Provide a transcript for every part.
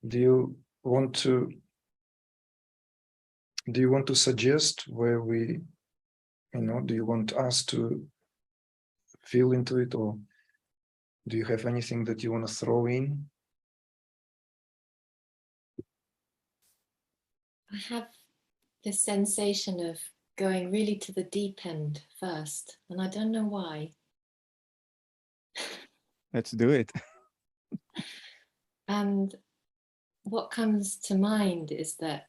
Do you want to suggest where we, do you want us to feel into it, or do you have anything that you want to throw in? I have this sensation of going really to the deep end first, and I don't know why. Let's do it. And what comes to mind is that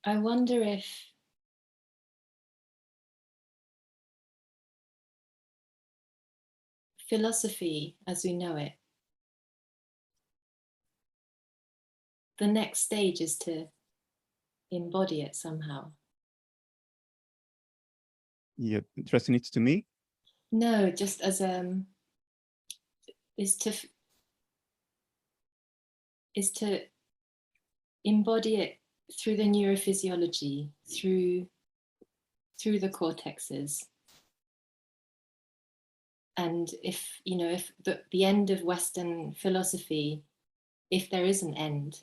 I wonder if philosophy as we know it, the next stage is to embody it somehow. You're addressing it to me? No, just as is to embody it through the neurophysiology, through the cortexes. And if the end of Western philosophy, if there is an end,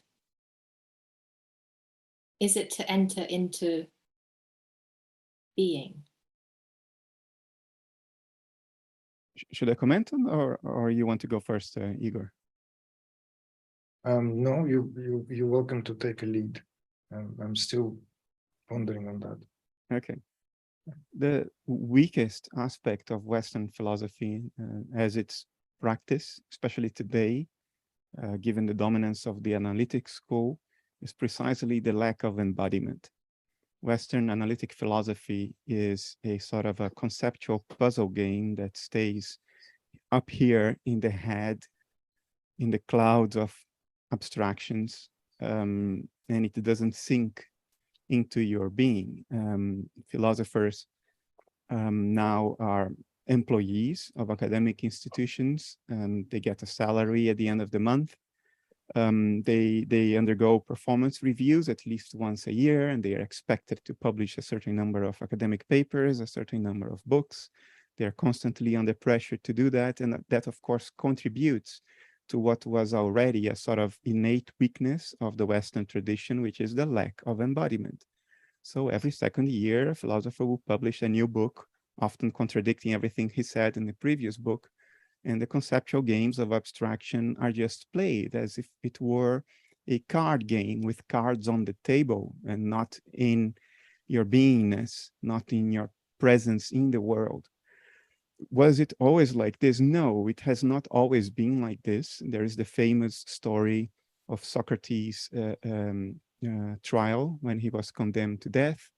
is it to enter into being? Should I comment on, or you want to go first, Igor? No, you're welcome to take a lead. I'm still pondering on that. Okay. The weakest aspect of Western philosophy as it's practiced, especially today, given the dominance of the analytic school, is precisely the lack of embodiment. Western analytic philosophy is a sort of a conceptual puzzle game that stays up here in the head, in the clouds of abstractions, and it doesn't sink into your being. Philosophers now are employees of academic institutions, and they get a salary at the end of the month. They undergo performance reviews at least once a year, and they are expected to publish a certain number of academic papers, a certain number of books. They are constantly under pressure to do that, and that of course contributes to what was already a sort of innate weakness of the Western tradition, which is the lack of embodiment. So every second year, a philosopher will publish a new book, often contradicting everything he said in the previous book. And the conceptual games of abstraction are just played as if it were a card game with cards on the table and not in your beingness, not in your presence in the world. Was it always like this? No, it has not always been like this. There is the famous story of Socrates' trial when he was condemned to death.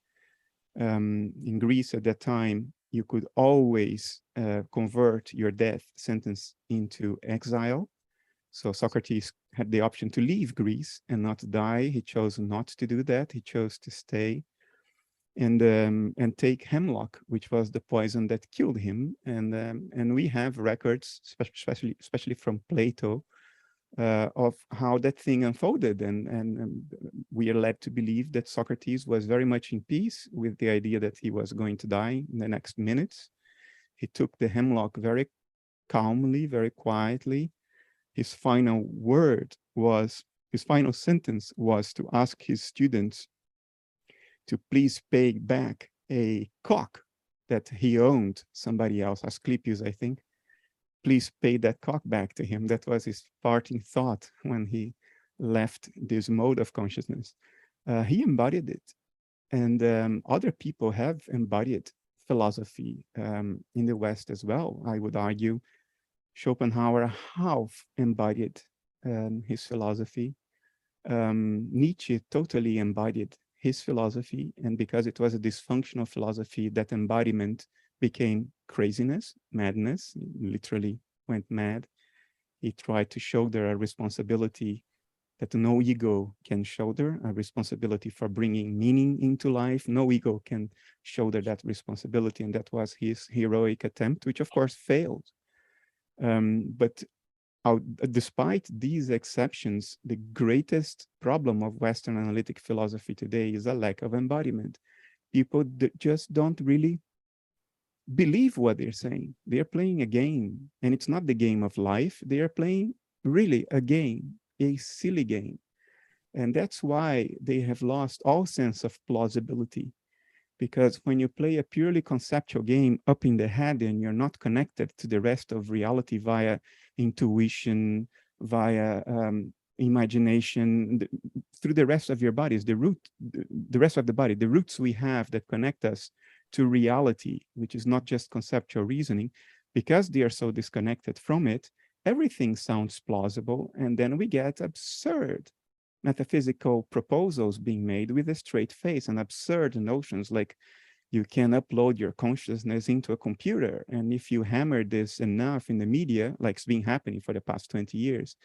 In Greece at that time, you could always convert your death sentence into exile. So Socrates had the option to leave Greece and not die. He chose not to do that. He chose to stay and take hemlock, which was the poison that killed him. And we have records, especially from Plato, of how that thing unfolded. And we are led to believe that Socrates was very much in peace with the idea that he was going to die in the next minutes. He took the hemlock very calmly, very quietly. His final sentence was to ask his students to please pay back a cock that he owned somebody else, Asclepius, I think. Please pay that cock back to him. That was his parting thought when he left this mode of consciousness. He embodied it. And other people have embodied philosophy in the West as well. I would argue Schopenhauer half embodied his philosophy. Nietzsche totally embodied his philosophy, and because it was a dysfunctional philosophy, that embodiment became craziness, madness, literally went mad. He tried to shoulder a responsibility that no ego can shoulder, a responsibility for bringing meaning into life. No ego can shoulder that responsibility, and that was his heroic attempt, which of course failed. But despite these exceptions, the greatest problem of Western analytic philosophy today is a lack of embodiment. People just don't really believe what they're saying. They're playing a game, and it's not the game of life. They are playing really a game, a silly game. And that's why they have lost all sense of plausibility. Because when you play a purely conceptual game up in the head and you're not connected to the rest of reality via intuition, via imagination, through the rest of your bodies, the rest of the body, the roots we have that connect us to reality, which is not just conceptual reasoning, because they are so disconnected from it, everything sounds plausible, and then we get absurd metaphysical proposals being made with a straight face, and absurd notions like you can upload your consciousness into a computer, and if you hammer this enough in the media, like it's been happening for the past 20 years,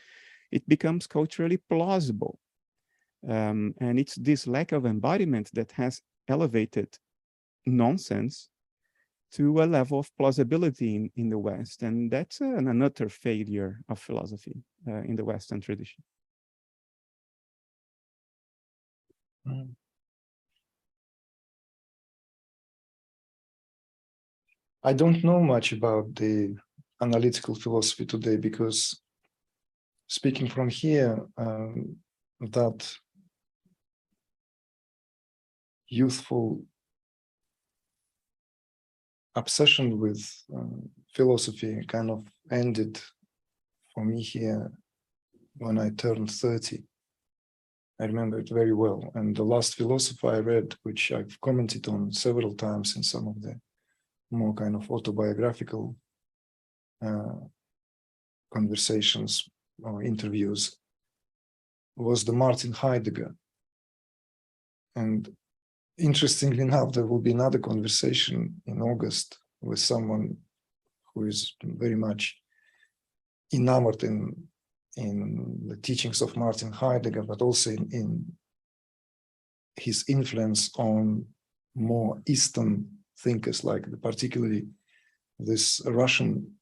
it becomes culturally plausible. And it's this lack of embodiment that has elevated nonsense to a level of plausibility in the West. And that's an utter failure of philosophy in the Western tradition. I don't know much about the analytical philosophy today, because speaking from here, that youthful obsession with philosophy kind of ended for me here when I turned 30. I remember it very well. And the last philosopher I read, which I've commented on several times in some of the more kind of autobiographical conversations or interviews, was the Martin Heidegger. And interestingly enough, there will be another conversation in August with someone who is very much enamored in the teachings of Martin Heidegger, but also in his influence on more Eastern thinkers, like particularly this Russian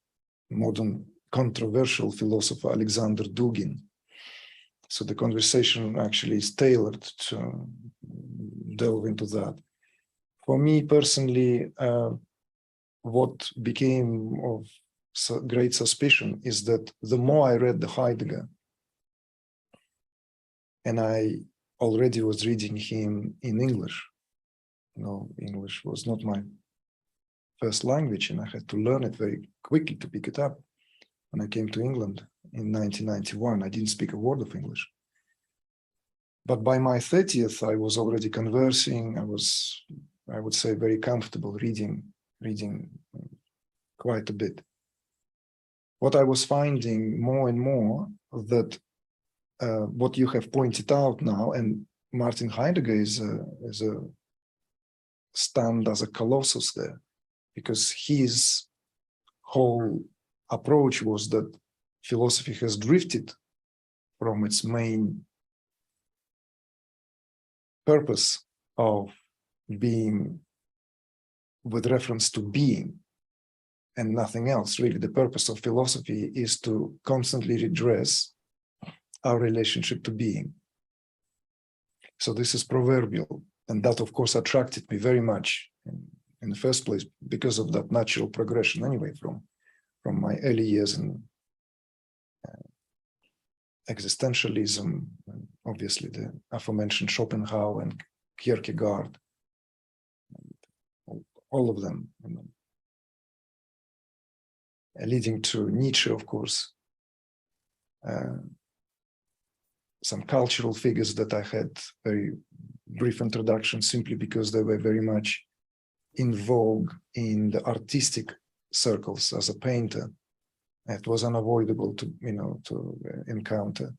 modern controversial philosopher Alexander Dugin. So the conversation actually is tailored to delve into that. For me personally, what became of great suspicion is that the more I read the Heidegger, and I already was reading him in English. English was not my first language, and I had to learn it very quickly to pick it up. When I came to England in 1991, I didn't speak a word of English. But by my 30th, I was already conversing. I was, I would say, very comfortable reading quite a bit. What I was finding more and more that what you have pointed out now, and Martin Heidegger is a stand as a colossus there, because his whole approach was that philosophy has drifted from its main purpose of being with reference to being and nothing else. Really, the purpose of philosophy is to constantly redress our relationship to being. So this is proverbial, and that of course attracted me very much in the first place because of that natural progression anyway from my early years in existentialism, and obviously the aforementioned Schopenhauer and Kierkegaard, and all of them, leading to Nietzsche, of course, some cultural figures that I had very brief introduction simply because they were very much in vogue in the artistic circles. As a painter, it was unavoidable to encounter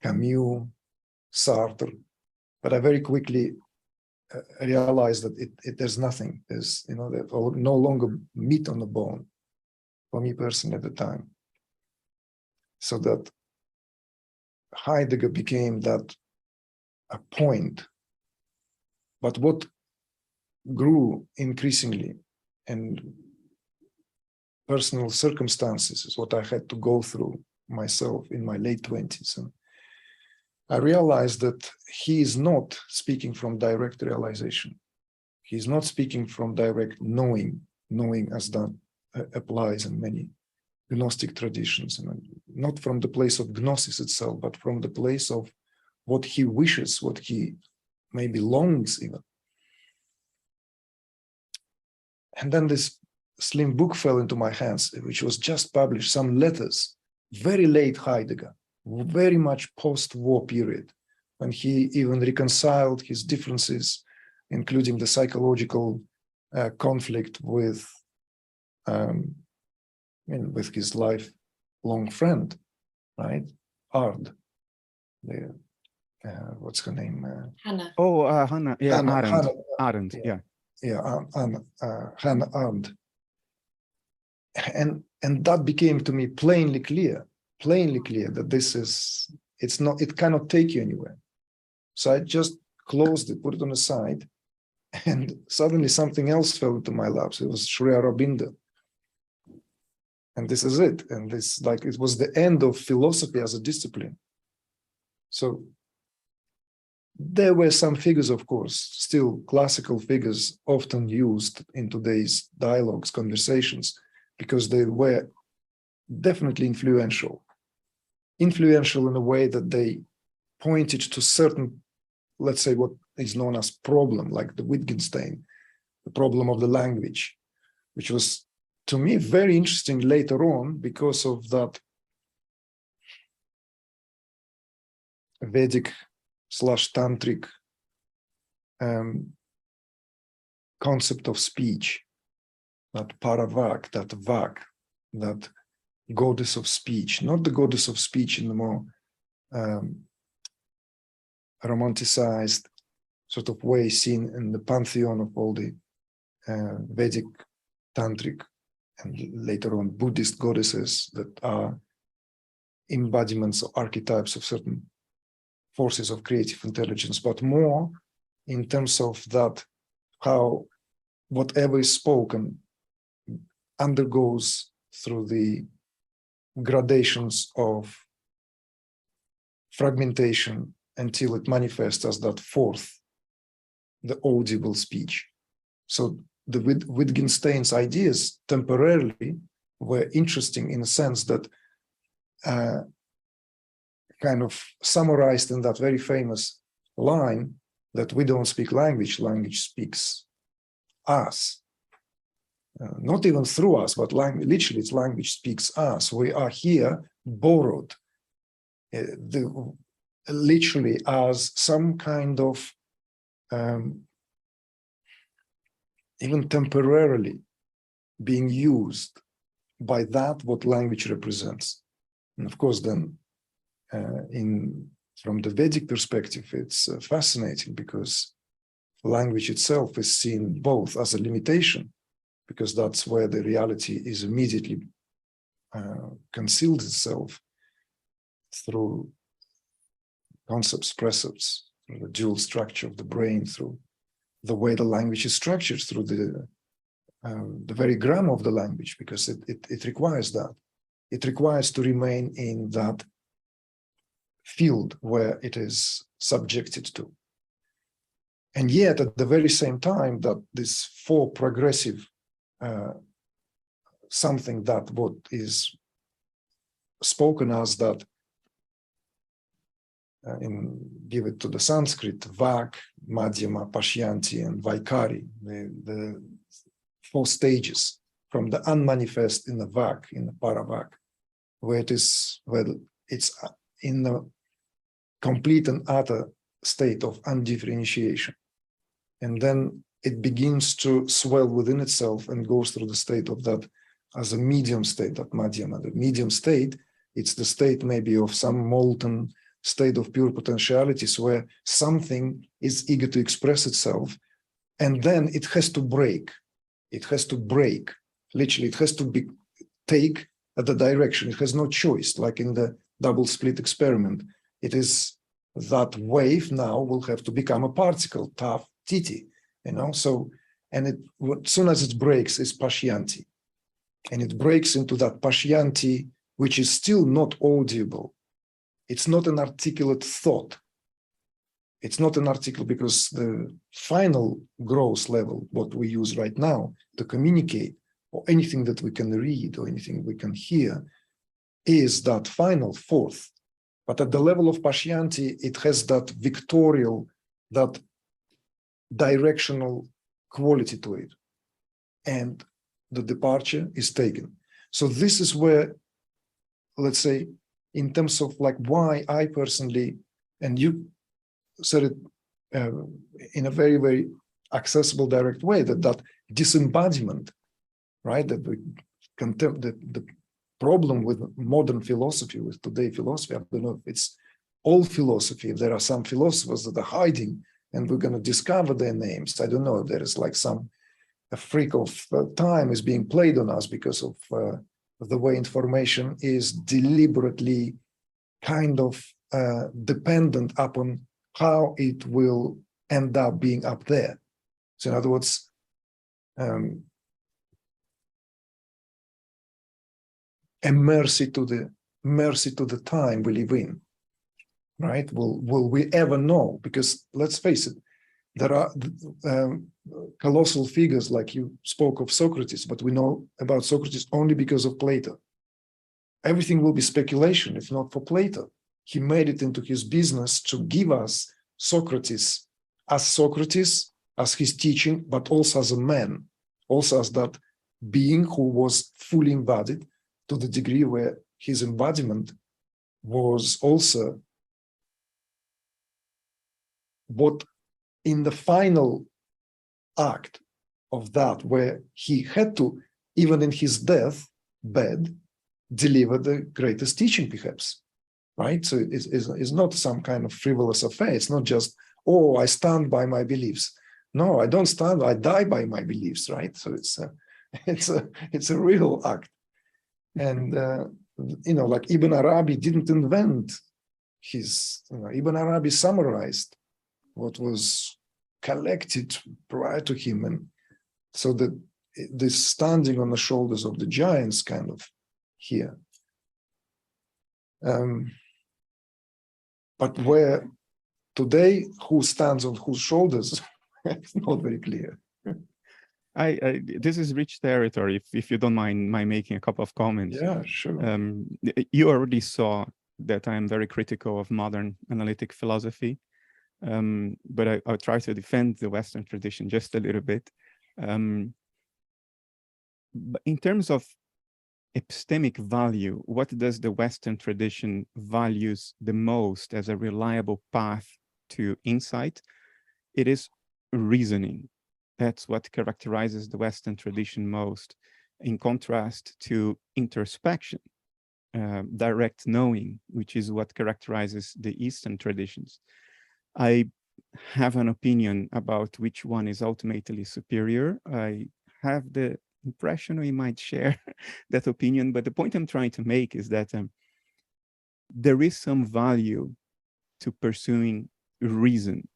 Camus, Sartre, but I very quickly realized that there's nothing. There's no longer meat on the bone for me personally at the time. So that Heidegger became that a point. But what grew increasingly, and personal circumstances is what I had to go through myself in my late 20s. And I realized that he is not speaking from direct realization. He's not speaking from direct knowing knowing as that applies in many Gnostic traditions, and not from the place of Gnosis itself, but from the place of what he wishes, what he maybe longs even. And then this slim book fell into my hands, which was just published, some letters, very late Heidegger, very much post-war period, when he even reconciled his differences, including the psychological conflict with his lifelong friend, right? Ard. What's her name? Hannah. Oh, Hannah. Yeah, Arendt. Arendt. Yeah. Yeah. Hannah Arendt. And that became to me plainly clear that this is, it cannot take you anywhere. So I just closed it, put it on the side, and suddenly something else fell into my laps. It was Sri Aurobindo. And this is it. And this, like, it was the end of philosophy as a discipline. So there were some figures, of course, still classical figures often used in today's dialogues, conversations, because they were definitely influential in a way that they pointed to certain, let's say, what is known as problem, like the Wittgenstein, the problem of the language, which was, to me, very interesting later on because of that Vedic/tantric concept of speech, that paravak, that vak, that goddess of speech, not the goddess of speech in the more romanticized sort of way seen in the pantheon of all the Vedic, tantric, and later on Buddhist goddesses that are embodiments or archetypes of certain forces of creative intelligence, but more in terms of that, how whatever is spoken undergoes through the gradations of fragmentation until it manifests as that fourth, the audible speech. So the Wittgenstein's ideas temporarily were interesting in a sense that kind of summarized in that very famous line that we don't speak language, language speaks us. Not even through us, but literally it's language speaks us. We are here borrowed, literally as some kind of, even temporarily being used by that what language represents. And of course then, from the Vedic perspective, it's fascinating because language itself is seen both as a limitation, because that's where the reality is immediately concealed itself through concepts, precepts, through the dual structure of the brain, through the way the language is structured, through the very grammar of the language, because it requires that. It requires to remain in that field where it is subjected to. And yet, at the very same time, that this for progressive something that what is spoken as that, give it to the Sanskrit, Vak, Madhyama, Pashyanti, and Vaikari, the four stages from the unmanifest in the Vak, in the Paravak, where it's in the complete and utter state of undifferentiation. And then it begins to swell within itself and goes through the state of that as a medium state, that Madhyama. The medium state, it's the state maybe of some molten state of pure potentialities where something is eager to express itself, and then it has to break. It has to break. Literally, it has to take the direction. It has no choice, like in the double split experiment. It is that wave now will have to become a particle, taf, titi, so, and as soon as it breaks, it's Pashyanti. And it breaks into that Pashyanti, which is still not audible. It's not an articulate thought. It's not an article, because the final gross level, what we use right now to communicate, or anything that we can read or anything we can hear is that final fourth. But at the level of Pashyanti, it has that victorial, that directional quality to it. And the departure is taken. So this is where, let's say, in terms of like why I personally, and you said it in a very, very accessible, direct way, that disembodiment, right? That we contempt the problem with modern philosophy, with today's philosophy. I don't know if it's all philosophy, if there are some philosophers that are hiding and we're going to discover their names. I don't know if there is like a freak of time is being played on us because of the way information is deliberately kind of dependent upon how it will end up being up there. So in other words, a mercy to the time we live in, right? Will we ever know? Because let's face it, there are colossal figures, like you spoke of Socrates, but we know about Socrates only because of Plato. Everything will be speculation if not for Plato. He made it into his business to give us Socrates, as his teaching, but also as a man, also as that being who was fully embodied, to the degree where his embodiment was also what in the final act of that, where he had to, even in his death bed, deliver the greatest teaching, perhaps, right? So it's not some kind of frivolous affair. It's not just, oh, I stand by my beliefs. No, I don't stand, I die by my beliefs, right? So it's a real act. And, like Ibn Arabi didn't invent Ibn Arabi summarized what was collected prior to him. And so that this standing on the shoulders of the giants kind of here. But where today, who stands on whose shoulders, it's not very clear. This is rich territory, if you don't mind my making a couple of comments. Yeah, sure. You already saw that I am very critical of modern analytic philosophy, but I'll try to defend the Western tradition just a little bit. But in terms of epistemic value, what does the Western tradition values the most as a reliable path to insight? It is reasoning. That's what characterizes the Western tradition most, in contrast to introspection, direct knowing, which is what characterizes the Eastern traditions. I have an opinion about which one is ultimately superior. I have the impression we might share that opinion, but the point I'm trying to make is that there is some value to pursuing reason.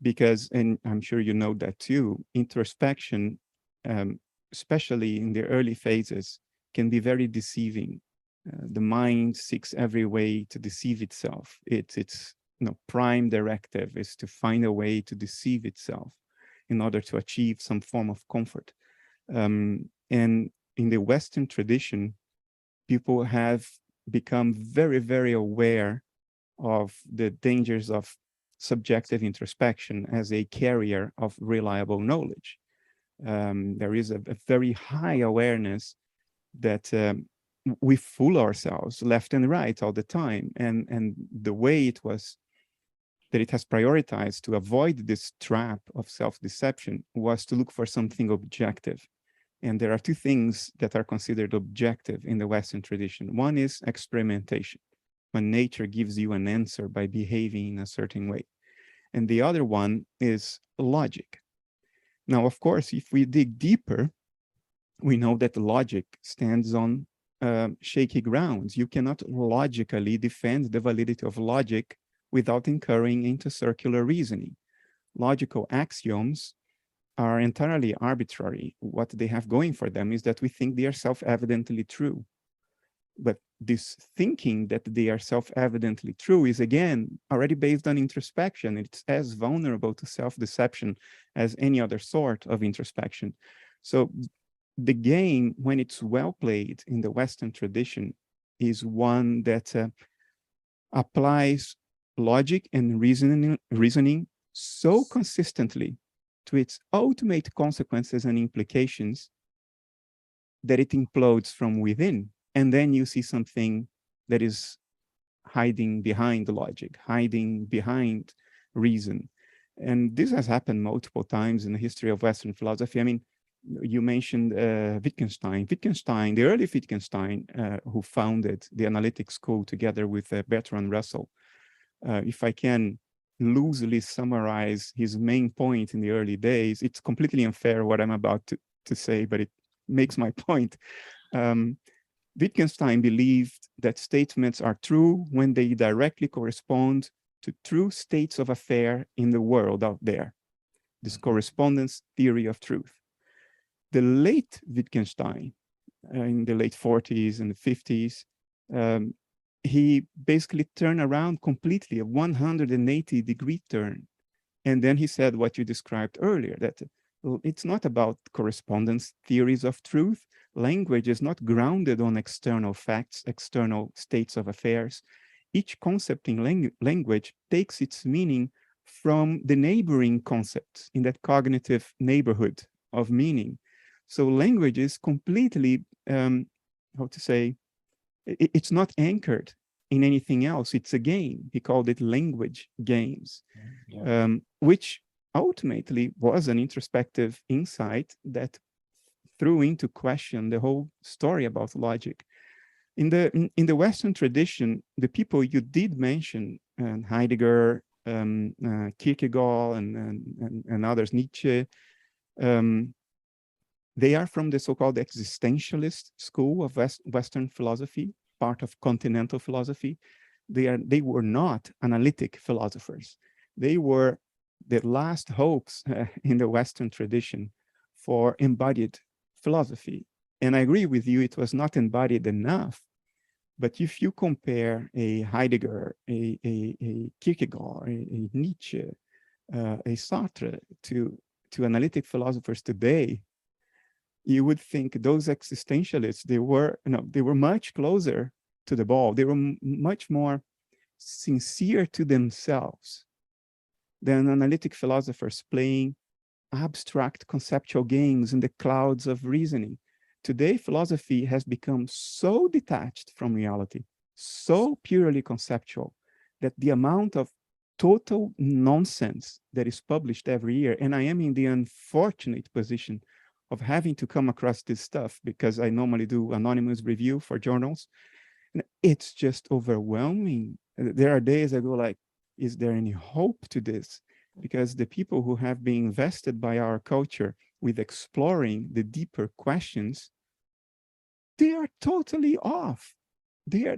Because, and I'm sure you know that too, introspection, especially in the early phases, can be very deceiving. The mind seeks every way to deceive itself. Its prime directive is to find a way to deceive itself in order to achieve some form of comfort. And in the Western tradition, people have become very, very aware of the dangers of subjective introspection as a carrier of reliable knowledge. There is a very high awareness that we fool ourselves left and right all the time. And the way it has prioritized to avoid this trap of self-deception was to look for something objective. And there are two things that are considered objective in the Western tradition. One is experimentation, when nature gives you an answer by behaving in a certain way. And the other one is logic. Now, of course, if we dig deeper, we know that logic stands on shaky grounds. You cannot logically defend the validity of logic without incurring into circular reasoning. Logical axioms are entirely arbitrary. What they have going for them is that we think they are self-evidently true. But this thinking that they are self-evidently true is, again, already based on introspection. It's as vulnerable to self-deception as any other sort of introspection. So the game, when it's well played in the Western tradition, is one that applies logic and reasoning so consistently to its ultimate consequences and implications that it implodes from within. And then you see something that is hiding behind the logic, hiding behind reason. And this has happened multiple times in the history of Western philosophy. I mean, you mentioned Wittgenstein. Wittgenstein, the early Wittgenstein, who founded the analytic school together with Bertrand Russell. If I can loosely summarize his main point in the early days, it's completely unfair what I'm about to say, but it makes my point. Wittgenstein believed that statements are true when they directly correspond to true states of affair in the world out there. This correspondence theory of truth. The late Wittgenstein, in the late 40s and the 50s, he basically turned around completely, a 180-degree turn. And then he said what you described earlier, that it's not about correspondence theories of truth. Language is not grounded on external facts, external states of affairs. Each concept in language takes its meaning from the neighboring concepts in that cognitive neighborhood of meaning. So language is completely, how to say, it's not anchored in anything else. It's a game. He called it language games, which ultimately was an introspective insight that threw into question the whole story about logic. In the Western tradition, the people you did mention, Heidegger, Kierkegaard, and others, Nietzsche, they are from the so-called existentialist school of Western philosophy, part of continental philosophy. They were not analytic philosophers. They were the last hopes in the Western tradition for embodied philosophy. And I agree with you, it was not embodied enough. But if you compare a Heidegger, a Kierkegaard, a Nietzsche, a Sartre to analytic philosophers today, you would think those existentialists, they were much closer to the ball. They were much more sincere to themselves than analytic philosophers playing abstract conceptual games in the clouds of reasoning. Today, philosophy has become so detached from reality, so purely conceptual, that the amount of total nonsense that is published every year, and I am in the unfortunate position of having to come across this stuff because I normally do anonymous review for journals, and it's just overwhelming. There are days I go like, is there any hope to this? Because the people who have been invested by our culture with exploring the deeper questions, they are totally off. They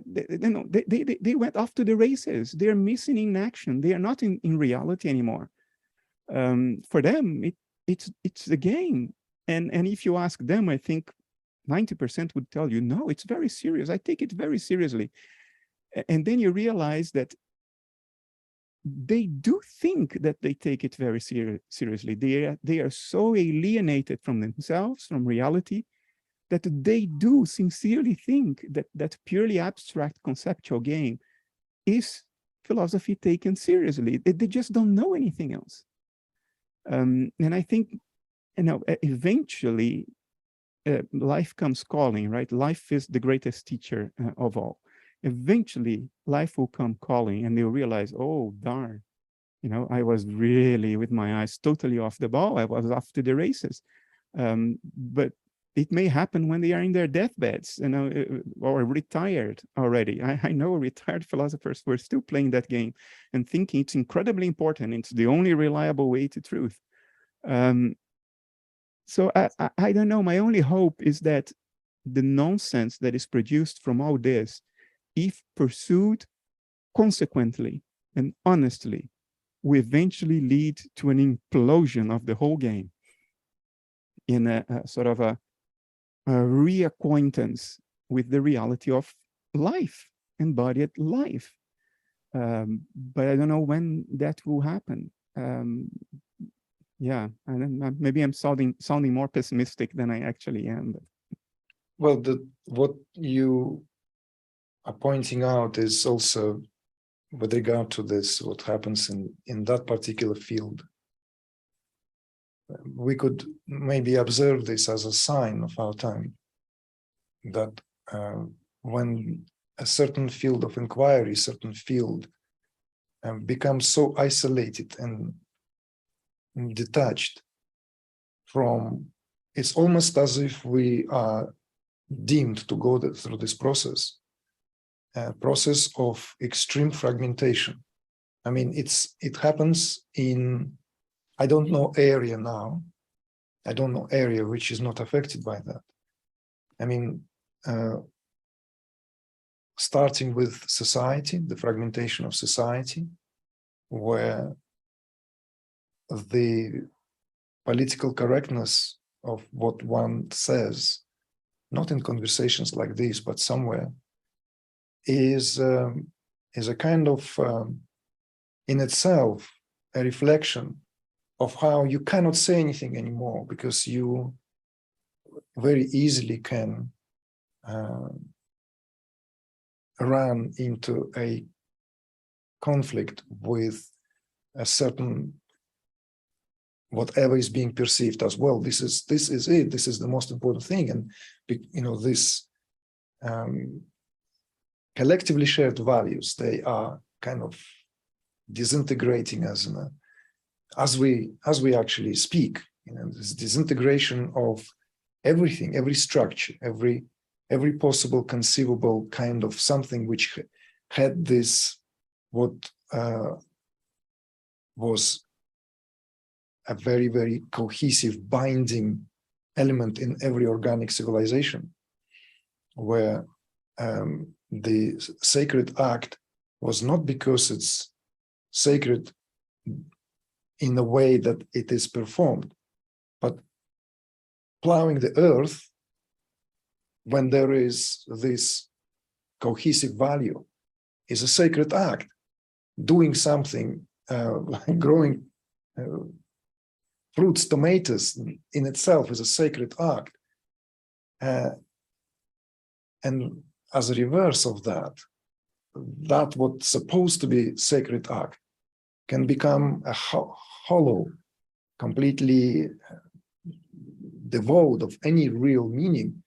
went off to the races. They're missing in action. They are not in reality anymore. For them, it's a game. And if you ask them, I think 90% would tell you, no, it's very serious. I take it very seriously. And then you realize that they do think that they take it very seriously. They are so alienated from themselves, from reality, that they do sincerely think that that purely abstract conceptual game is philosophy taken seriously. They just don't know anything else. And I think, eventually life comes calling, right? Life is the greatest teacher of all. Eventually, life will come calling and they'll realize, oh, darn, I was really with my eyes totally off the ball. I was off to the races. But it may happen when they are in their deathbeds, or retired already. I know retired philosophers who are still playing that game and thinking it's incredibly important. It's the only reliable way to truth. So I don't know. My only hope is that the nonsense that is produced from all this, if pursued consequently and honestly, will eventually lead to an implosion of the whole game in a sort of a reacquaintance with the reality of life, embodied life. But I don't know when that will happen. Yeah, and then maybe I'm sounding more pessimistic than I actually am. But... Well, what you are pointing out is also with regard to this, what happens in that particular field. We could maybe observe this as a sign of our time, that when a certain field of inquiry, certain field becomes so isolated and detached from, it's almost as if we are deemed to go through this process, a process of extreme fragmentation. I mean, it happens in, I don't know area now. I don't know area which is not affected by that. I mean, starting with society, the fragmentation of society, where the political correctness of what one says, not in conversations like this, but somewhere, is a kind of, in itself, a reflection of how you cannot say anything anymore, because you very easily can run into a conflict with a certain whatever is being perceived as, well, this is it, this is the most important thing. And this collectively shared values, they are kind of disintegrating as we actually speak. This disintegration of everything, every structure, every possible conceivable kind of something which had this, what was a very, very cohesive binding element in every organic civilization, where the sacred act was not because it's sacred in the way that it is performed, but plowing the earth, when there is this cohesive value, is a sacred act. Doing something, growing fruits, tomatoes, in itself is a sacred act. And as a reverse of that what's supposed to be sacred act can become a hollow, completely devoid of any real meaning,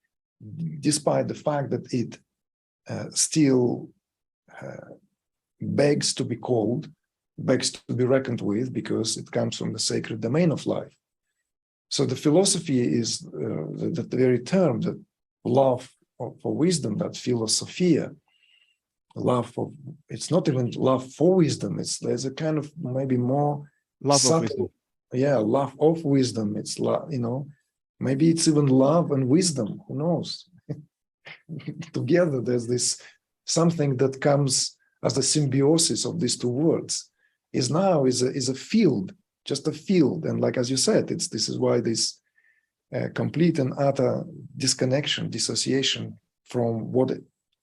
despite the fact that it still begs to be called, begs to be reckoned with, because it comes from the sacred domain of life. So the philosophy is the very term, that love for wisdom, that philosophia, love for, it's not even love for wisdom, there's a kind of maybe more love subtle, of wisdom. Yeah, love of wisdom. It's maybe it's even love and wisdom, who knows? Together, there's this something that comes as a symbiosis of these two words. Is a field, just a field, and like as you said, this is why this complete and utter disconnection, dissociation from what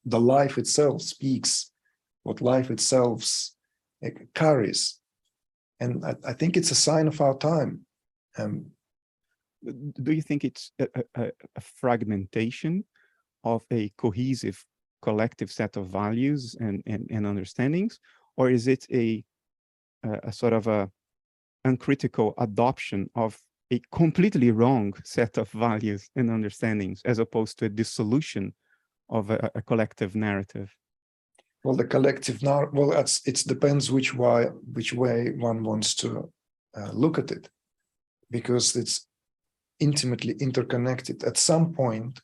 the life itself speaks, what life itself carries, and I think it's a sign of our time. Do you think it's a fragmentation of a cohesive collective set of values and understandings, or is it a sort of a uncritical adoption of a completely wrong set of values and understandings, as opposed to a dissolution of a collective narrative? Well, the collective narrative, well, it depends which way one wants to look at it, because it's intimately interconnected. At some point,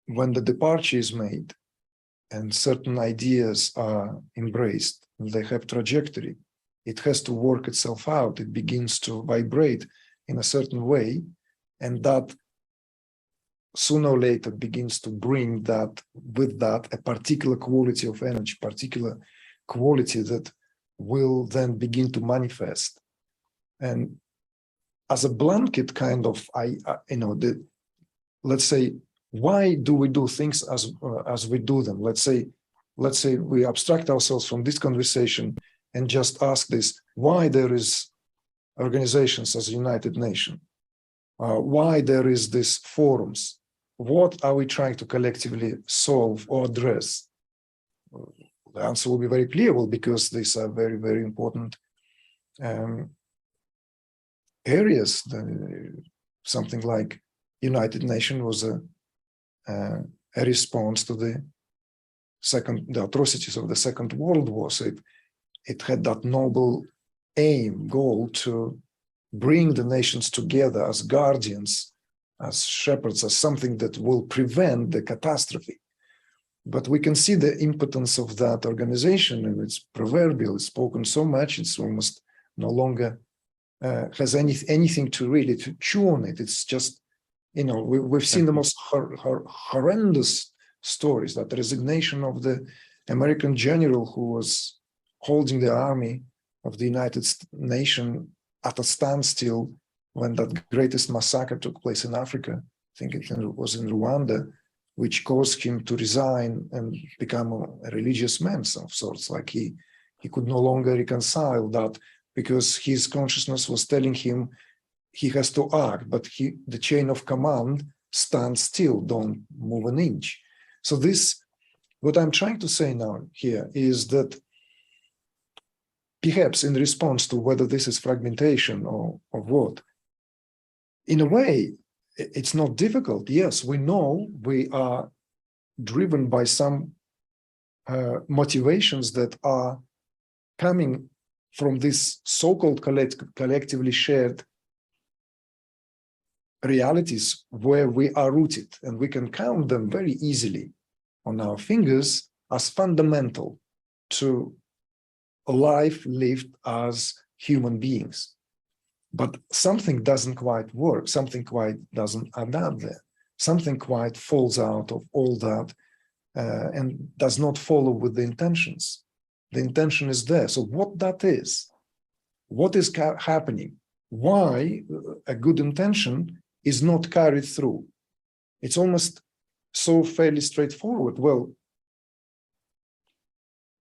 when the departure is made and certain ideas are embraced, they have trajectory, it has to work itself out. It begins to vibrate in a certain way, and that sooner or later begins to bring that, with that, a particular quality of energy, particular quality that will then begin to manifest. And as a blanket kind of, let's say, why do we do things as we do them? Let's say we abstract ourselves from this conversation and just ask this: why there is organizations as a United Nation? Why there is this forums? What are we trying to collectively solve or address? The answer will be very clear, well, because these are very, very important areas. Something like United Nations was a response to the atrocities of the Second World War. So it had that noble goal to bring the nations together as guardians, as shepherds, as something that will prevent the catastrophe. But we can see the impotence of that organization, and it's proverbial, it's spoken so much, it's almost no longer has anything to really to chew on it. It's just, we've seen the most horrendous stories, that the resignation of the American general who was holding the army of the United Nations at a standstill when that greatest massacre took place in Africa. I think it was in Rwanda, which caused him to resign and become a religious man of sorts. Like he could no longer reconcile that, because his consciousness was telling him he has to act, but the chain of command stands still, don't move an inch. So what I'm trying to say now here is that perhaps in response to whether this is fragmentation or what, in a way, it's not difficult. Yes, we know we are driven by some motivations that are coming from this so-called collectively shared realities where we are rooted, and we can count them very easily on our fingers as fundamental to a life lived as human beings. But something doesn't quite work, something quite doesn't add up there, something quite falls out of all that and does not follow with the intentions. The intention is there. So what that is, what is happening, why a good intention is not carried through. It's almost so fairly straightforward. Well,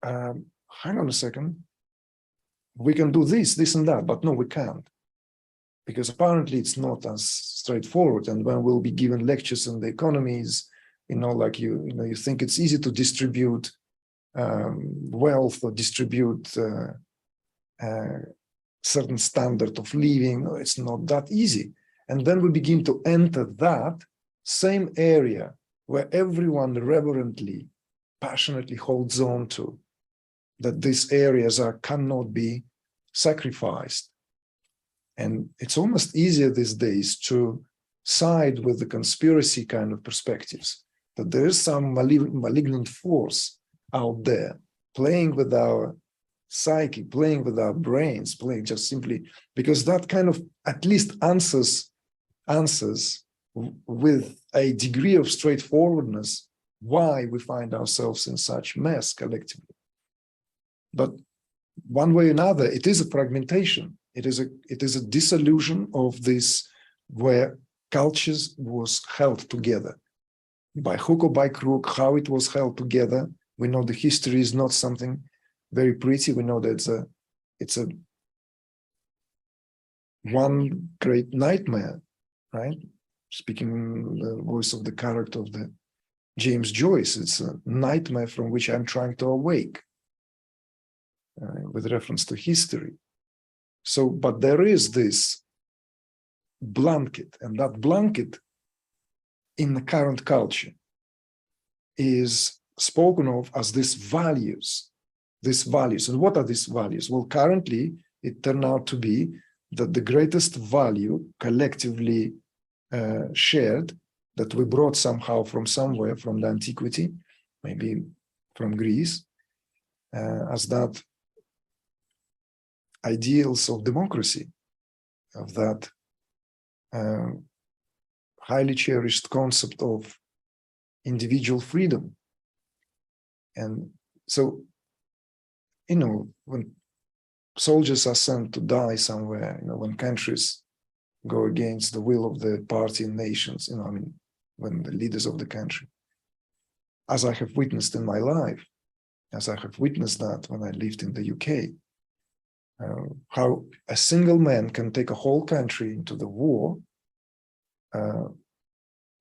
hang on a second. We can do this and that, but no, we can't. Because apparently it's not as straightforward. And when we'll be given lectures on the economies, like you think it's easy to distribute wealth or distribute certain standard of living. No, it's not that easy. And then we begin to enter that same area where everyone reverently, passionately holds on to, that these areas cannot be sacrificed. And it's almost easier these days to side with the conspiracy kind of perspectives, that there is some malignant force out there playing with our psyche, playing with our brains, playing just simply because that kind of at least answers with a degree of straightforwardness why we find ourselves in such mess collectively. But one way or another, it is a fragmentation. It is a dissolution of this, where cultures was held together by hook or by crook. How it was held together, we know the history is not something very pretty. We know that it's a one great nightmare, right? Speaking the voice of the character of the James Joyce, it's a nightmare from which I'm trying to awake with reference to history. So, but there is this blanket, and that blanket in the current culture is spoken of as these values. And what are these values? Well, currently it turned out to be that the greatest value collectively shared, that we brought somehow from somewhere, from the antiquity, maybe from Greece, as that ideals of democracy, of that highly cherished concept of individual freedom. And so, when soldiers are sent to die somewhere, when countries go against the will of the party and nations, when the leaders of the country, as I have witnessed in my life, as I have witnessed that when I lived in the UK, how a single man can take a whole country into the war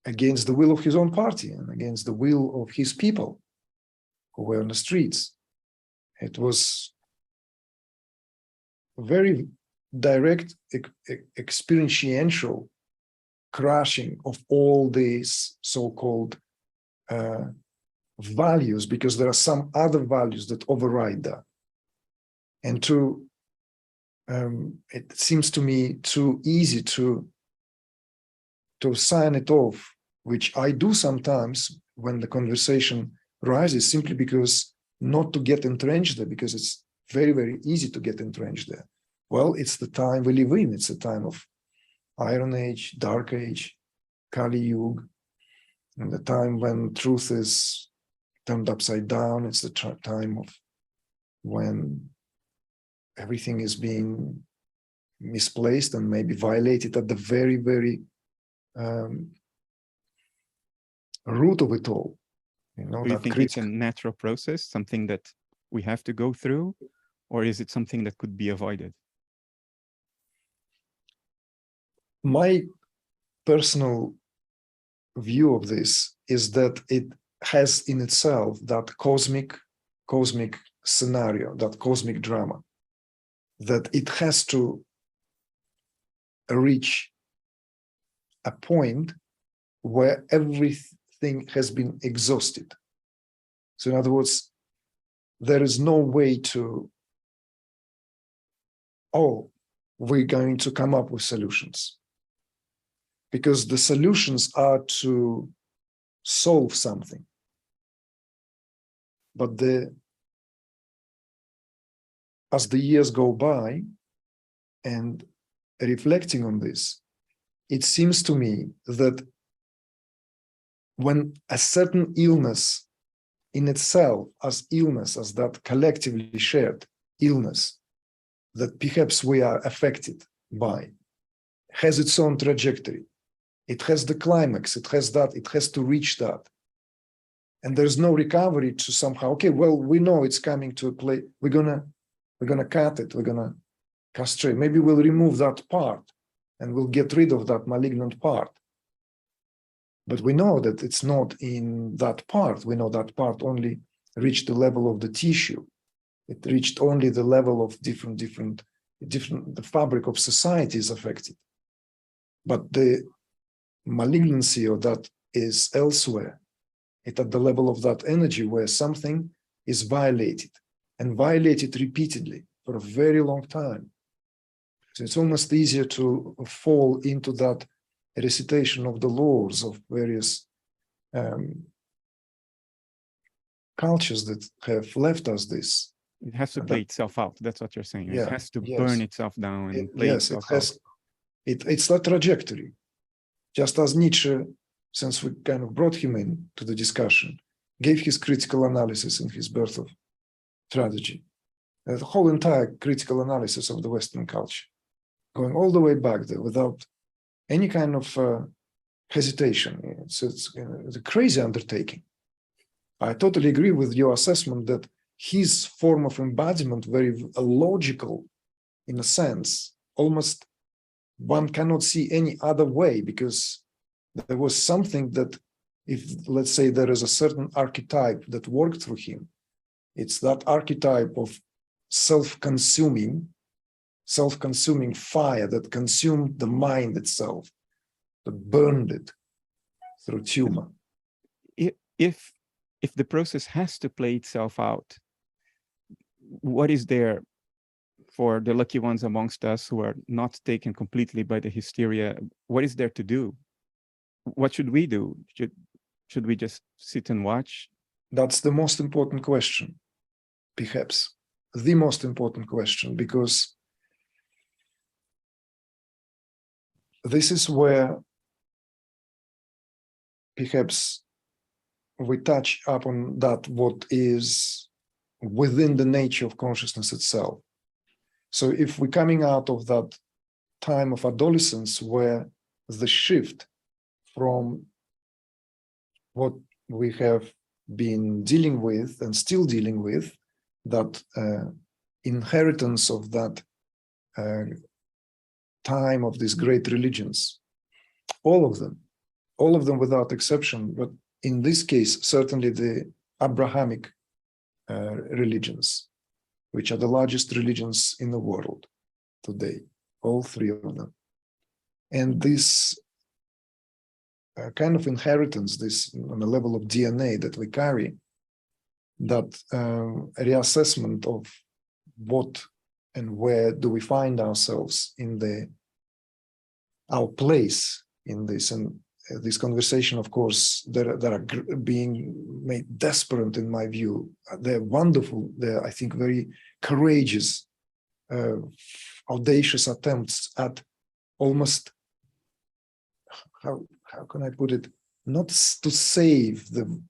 against the will of his own party and against the will of his people who were on the streets. It was very direct, experiential crushing of all these so-called values, because there are some other values that override that. And it seems to me too easy to sign it off, which I do sometimes when the conversation rises, simply because not to get entrenched there, because it's very, very easy to get entrenched there. Well, it's the time we live in. It's a time of Iron Age, Dark Age, Kali Yuga, and the time when truth is turned upside down. It's the time of when everything is being misplaced and maybe violated at the very, very root of it all. You know, do you think it's a natural process, something that we have to go through, or is it something that could be avoided? My personal view of this is that it has in itself that cosmic scenario, that cosmic drama, that it has to reach a point where everything has been exhausted. So in other words, there is no way to, oh, we're going to come up with solutions. Because the solutions are to solve something. But as the years go by and reflecting on this, it seems to me that when a certain illness in itself, as illness, as that collectively shared illness that perhaps we are affected by, has its own trajectory. It has the climax, it has to reach that. And there's no recovery to somehow, okay, well, we know it's coming to a place, we're gonna cut it, we're gonna castrate. Maybe we'll remove that part and we'll get rid of that malignant part. But we know that it's not in that part. We know that part only reached the level of the tissue. It reached only the level of different, the fabric of society is affected. But the malignancy of that is elsewhere. It's at the level of that energy where something is violated and violated repeatedly for a very long time. So it's almost easier to fall into that recitation of the laws of various cultures that have left us this. It has to play itself out. That's what you're saying. Yeah, it has to burn itself down and play itself out. It's that trajectory. Just as Nietzsche, since we kind of brought him in to the discussion, gave his critical analysis in his Birth of Tragedy, the whole entire critical analysis of the Western culture, going all the way back there without any kind of hesitation. It's a crazy undertaking. I totally agree with your assessment that his form of embodiment, very logical in a sense, almost one cannot see any other way, because there was something that, if let's say there is a certain archetype that worked through him, it's that archetype of self-consuming fire that consumed the mind itself, that burned it through tumor. If the process has to play itself out, what is there for the lucky ones amongst us who are not taken completely by the hysteria? What is there to do? What should we do? Should we just sit and watch? That's the most important question, perhaps the most important question, because this is where perhaps we touch upon that what is within the nature of consciousness itself. So if we're coming out of that time of adolescence where the shift from what we have been dealing with and still dealing with, that inheritance of that time of these great religions, all of them without exception, but in this case, certainly the Abrahamic religions, which are the largest religions in the world today, all three of them. And this kind of inheritance, this on a level of DNA that we carry, that reassessment of what and where do we find ourselves in our place in this. And this conversation, of course, that are being made desperate in my view. They're wonderful. They're, I think, very courageous, audacious attempts at almost, how can I put it, not to save the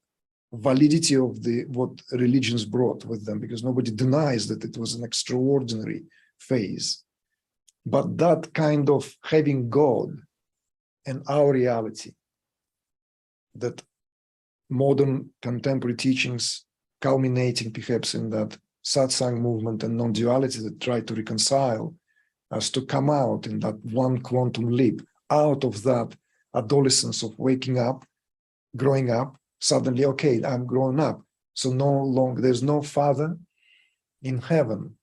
validity of what religions brought with them, because nobody denies that it was an extraordinary phase, but that kind of having God and our reality, that modern contemporary teachings culminating perhaps in that satsang movement and non-duality that try to reconcile us to come out in that one quantum leap out of that adolescence of waking up, growing up, suddenly, okay, I'm grown up. So no longer, there's no father in heaven.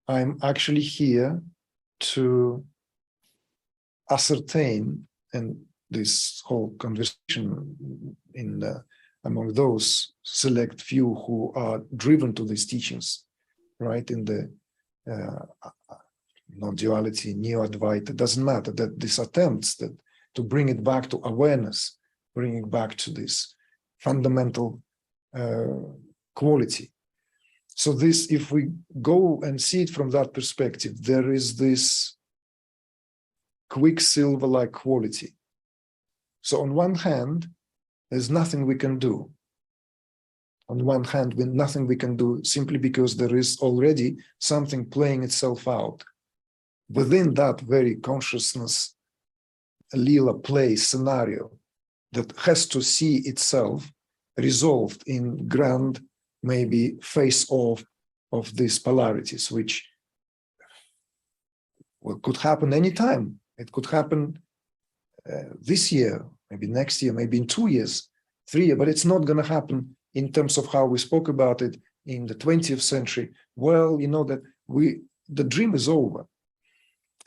I'm actually here to ascertain, and this whole conversation among those select few who are driven to these teachings, right, in the non-duality, neo-Advaita, it doesn't matter, that these attempts to bring it back to awareness, bring it back to this fundamental quality. So this, if we go and see it from that perspective, there is this quicksilver-like quality. So on one hand, there's nothing we can do. On one hand, nothing we can do simply because there is already something playing itself out within that very consciousness, lila play scenario that has to see itself resolved in grand, maybe face-off of these polarities, which could happen anytime. It could happen this year, maybe next year, maybe in 2 years, 3 years, but it's not going to happen in terms of how we spoke about it in the 20th century. Well, you know that the dream is over.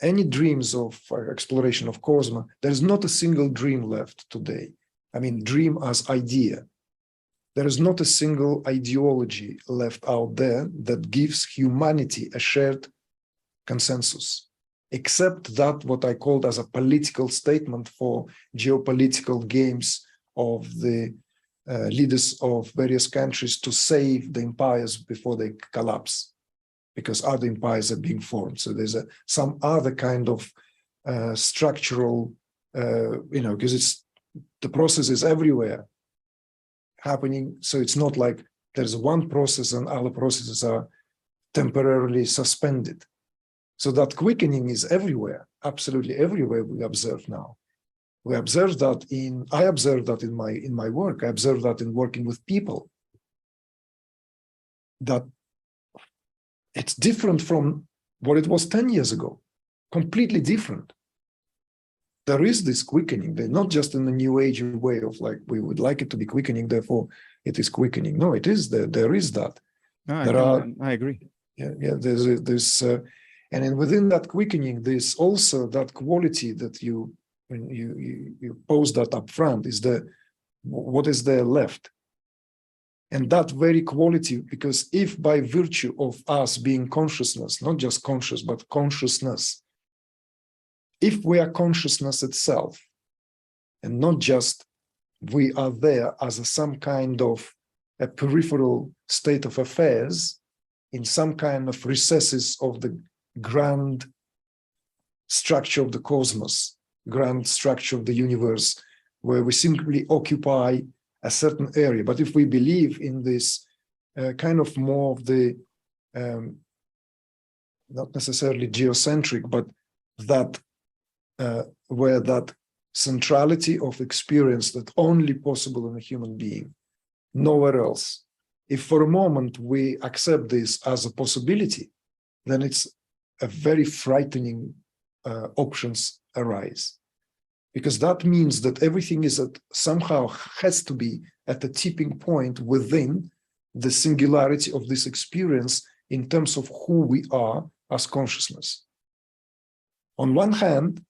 Any dreams of exploration of cosmos, there's not a single dream left today. I mean, dream as idea. There is not a single ideology left out there that gives humanity a shared consensus, except that what I called as a political statement for geopolitical games of the leaders of various countries to save the empires before they collapse, because other empires are being formed. So there's some other kind of structural, because the process is everywhere happening. So it's not like there's one process and other processes are temporarily suspended. So that quickening is everywhere, absolutely everywhere we observe now. We observe that I observe that in my work. I observe that in working with people. That it's different from what it was 10 years ago, completely different. There is this quickening. They're not just in the new age way of like, we would like it to be quickening, therefore it is quickening. No, it is there. There is that. No, I agree. Yeah, there's this, and then within that quickening, there's also that quality that when you pose that up front, is what is there left? And that very quality, because if by virtue of us being consciousness, not just conscious, but consciousness, if we are consciousness itself, and not just we are there as some kind of a peripheral state of affairs in some kind of recesses of the grand structure of the cosmos, grand structure of the universe, where we simply occupy a certain area. But if we believe in this kind of more of the, not necessarily geocentric, but that where that centrality of experience that only possible in a human being, nowhere else. If for a moment we accept this as a possibility, then it's a very frightening options arise. Because that means that everything is somehow has to be at a tipping point within the singularity of this experience in terms of who we are as consciousness. On one hand,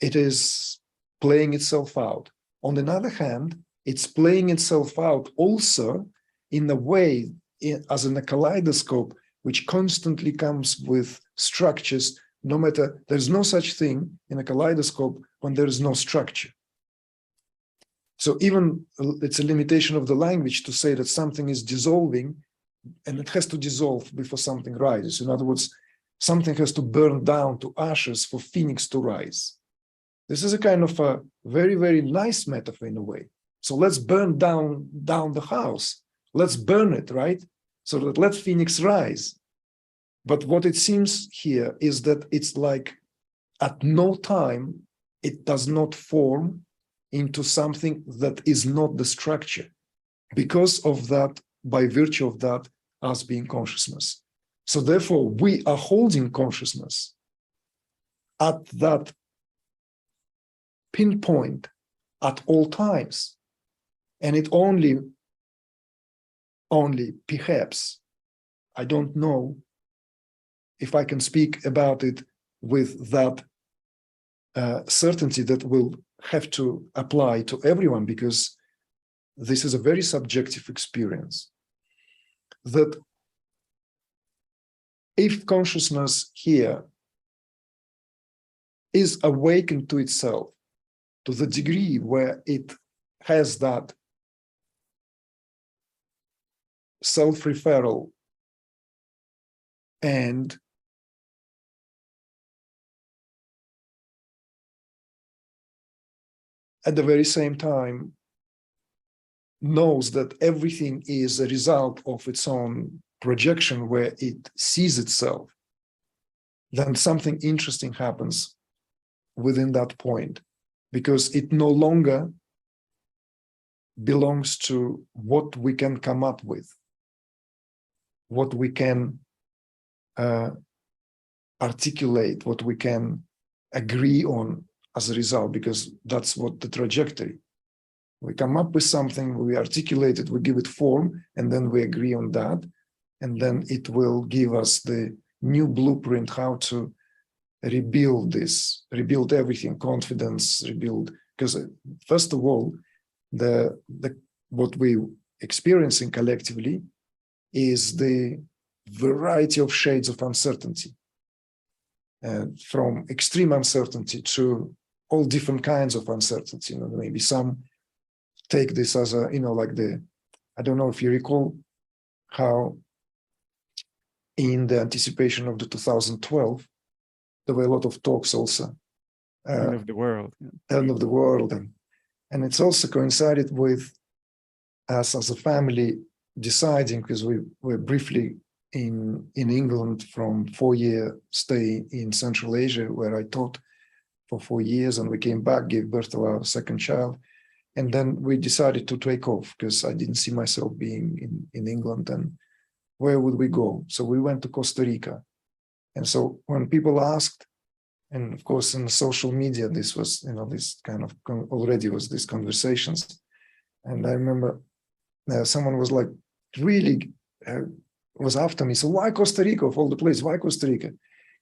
it is playing itself out. On the other hand, it's playing itself out also in a way, as in a kaleidoscope, which constantly comes with structures, no matter, there's no such thing in a kaleidoscope when there is no structure. So even it's a limitation of the language to say that something is dissolving and it has to dissolve before something rises. In other words, something has to burn down to ashes for phoenix to rise. This is a kind of a very, very nice metaphor in a way. So let's burn down the house. Let's burn it, right? So that let phoenix rise. But what it seems here is that it's like at no time it does not form into something that is not the structure because of that, by virtue of that, us being consciousness. So therefore, we are holding consciousness at that pinpoint at all times. And it only perhaps, I don't know if I can speak about it with that certainty that will have to apply to everyone, because this is a very subjective experience. That if consciousness here is awakened to itself to the degree where it has that self-referral and at the very same time knows that everything is a result of its own projection where it sees itself, then something interesting happens within that point, because it no longer belongs to what we can come up with, what we can articulate, what we can agree on as a result, because that's what the trajectory. We come up with something, we articulate it, we give it form, and then we agree on that. And then it will give us the new blueprint how to rebuild this, rebuild everything, confidence, rebuild. Because first of all, what we're experiencing collectively is the variety of shades of uncertainty, from extreme uncertainty to all different kinds of uncertainty. You know, maybe some take this as a, I don't know if you recall how in the anticipation of the 2012, there were a lot of talks also. End of the world. Yeah. End of the world. And it's also coincided with us as a family deciding, because we were briefly in England from 4-year stay in Central Asia, where I taught for 4 years, and we came back, gave birth to our second child. And then we decided to take off because I didn't see myself being in England, and where would we go? So we went to Costa Rica. And so when people asked, and of course in social media, this was, this kind of already was these conversations. And I remember someone was like, really was after me. So why Costa Rica of all the places? Why Costa Rica?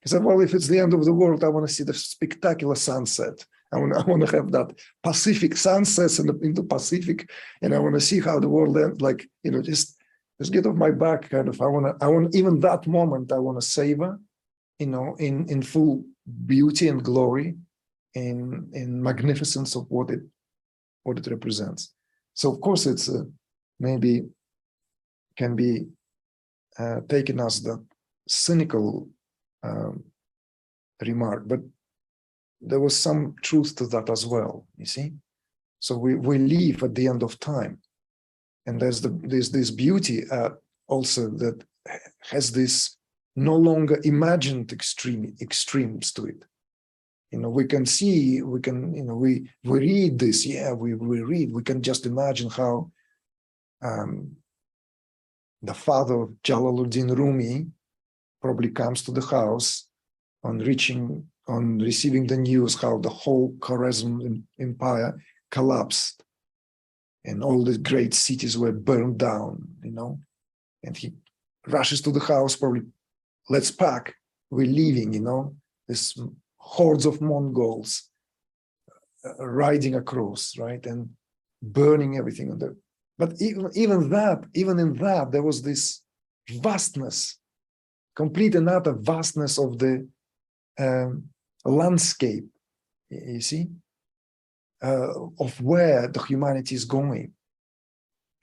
He said, well, if it's the end of the world, I want to see the spectacular sunset. I want to have that Pacific sunsets in the Pacific, and I want to see how the world ends. Like, just get off my back, kind of. I want even that moment. I want to savor, in full beauty and glory, in magnificence of what it represents. So of course, it's maybe can be taken as the cynical remark, but there was some truth to that as well, you see. So we live at the end of time, and there's this beauty also that has this no longer imagined extremes to it. We can see, we can, we read this, we read, we can just imagine how the father of Jalaluddin Rumi probably comes to the house on receiving the news how the whole Khwarezm Empire collapsed and all the great cities were burned down, and he rushes to the house, probably, let's pack, we're leaving, this hordes of Mongols riding across, right, and burning everything on there. But even in that, there was this vastness, complete and utter vastness of the landscape, you see, of where the humanity is going.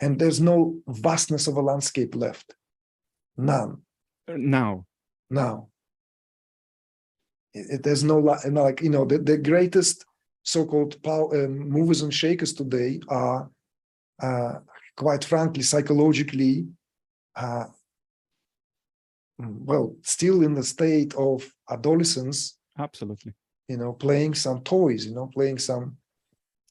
And there's no vastness of a landscape left. None. Now. There's no, the greatest so-called movers and shakers today are, quite frankly, psychologically, still in the state of adolescence. Absolutely. Playing some toys, playing some,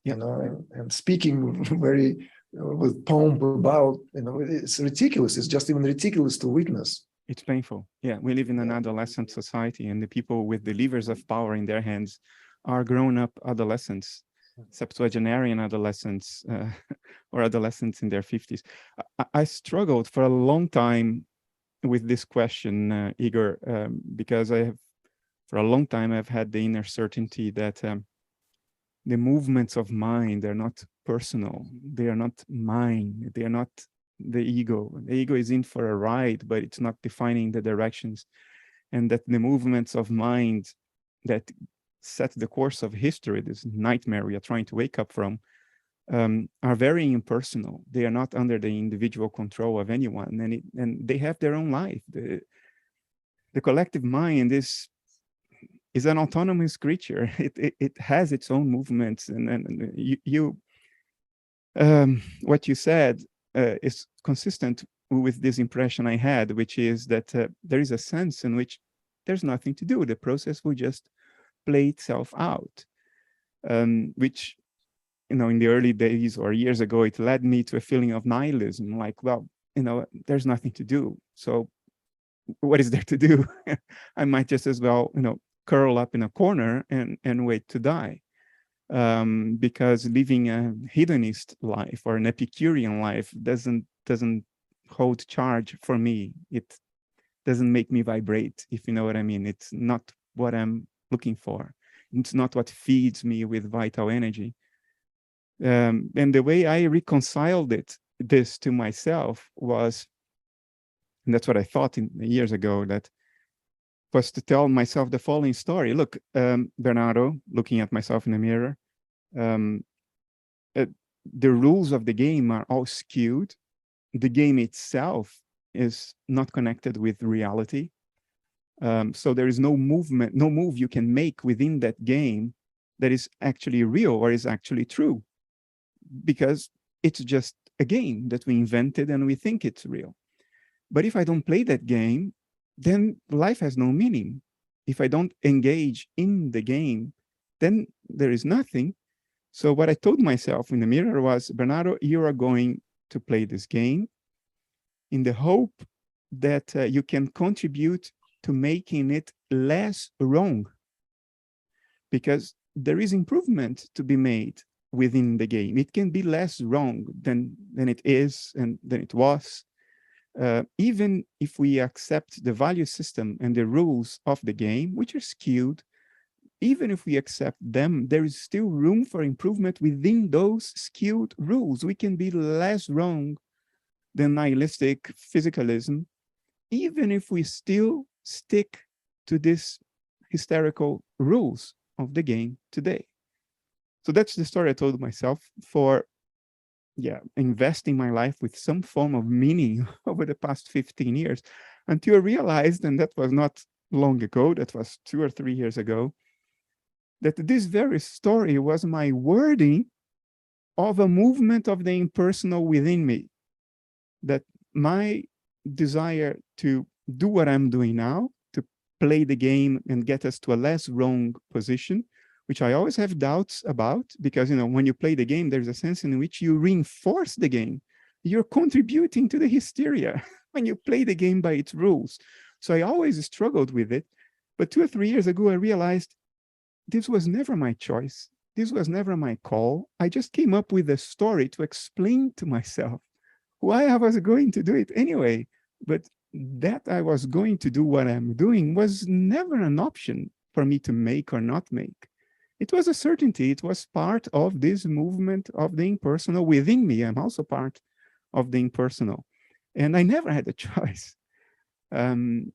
and speaking very with pomp about, it's ridiculous. It's just even ridiculous to witness. It's painful. Yeah, we live in an adolescent society, and the people with the levers of power in their hands are grown-up adolescents, septuagenarian adolescents, or adolescents in their 50s. I struggled for a long time with this question, Igor, because for a long time, I've had the inner certainty that the movements of mind are not personal. They are not mine. They are not the ego. The ego is in for a ride, but it's not defining the directions. And that the movements of mind that set the course of history, this nightmare we are trying to wake up from, are very impersonal. They are not under the individual control of anyone, and they have their own life. The collective mind is an autonomous creature. It has its own movements, and what you said is consistent with this impression I had, which is that there is a sense in which there's nothing to do. The process will just play itself out, which, in the early days or years ago, it led me to a feeling of nihilism, like, well, there's nothing to do. So what is there to do? I might just as well, curl up in a corner and wait to die. Because living a hedonist life or an Epicurean life doesn't hold charge for me. It doesn't make me vibrate, if you know what I mean. It's not what I'm looking for. It's not what feeds me with vital energy. And the way I reconciled this to myself was, and that's what I thought years ago, that was to tell myself the following story. Look, Bernardo, looking at myself in the mirror, the rules of the game are all skewed. The game itself is not connected with reality. So there is no movement, no move you can make within that game that is actually real or is actually true, because it's just a game that we invented and we think it's real. But if I don't play that game, then life has no meaning. If I don't engage in the game, then there is nothing. So what I told myself in the mirror was, Bernardo, you are going to play this game in the hope that you can contribute to making it less wrong, because there is improvement to be made within the game. It can be less wrong than it is and than it was. Even if we accept the value system and the rules of the game, which are skewed, even if we accept them, there is still room for improvement within those skewed rules. We can be less wrong than nihilistic physicalism, even if we still stick to these hysterical rules of the game today. So that's the story I told myself for investing my life with some form of meaning over the past 15 years, until I realized, and that was not long ago, that was 2 or 3 years ago, that this very story was my wording of a movement of the impersonal within me, that my desire to do what I'm doing now, to play the game and get us to a less wrong position, which I always have doubts about, because, when you play the game, there's a sense in which you reinforce the game. You're contributing to the hysteria when you play the game by its rules. So I always struggled with it. But 2 or 3 years ago, I realized this was never my choice. This was never my call. I just came up with a story to explain to myself why I was going to do it anyway. But that I was going to do what I'm doing was never an option for me to make or not make. It was a certainty. It was part of this movement of the impersonal within me. I'm also part of the impersonal. And I never had a choice. And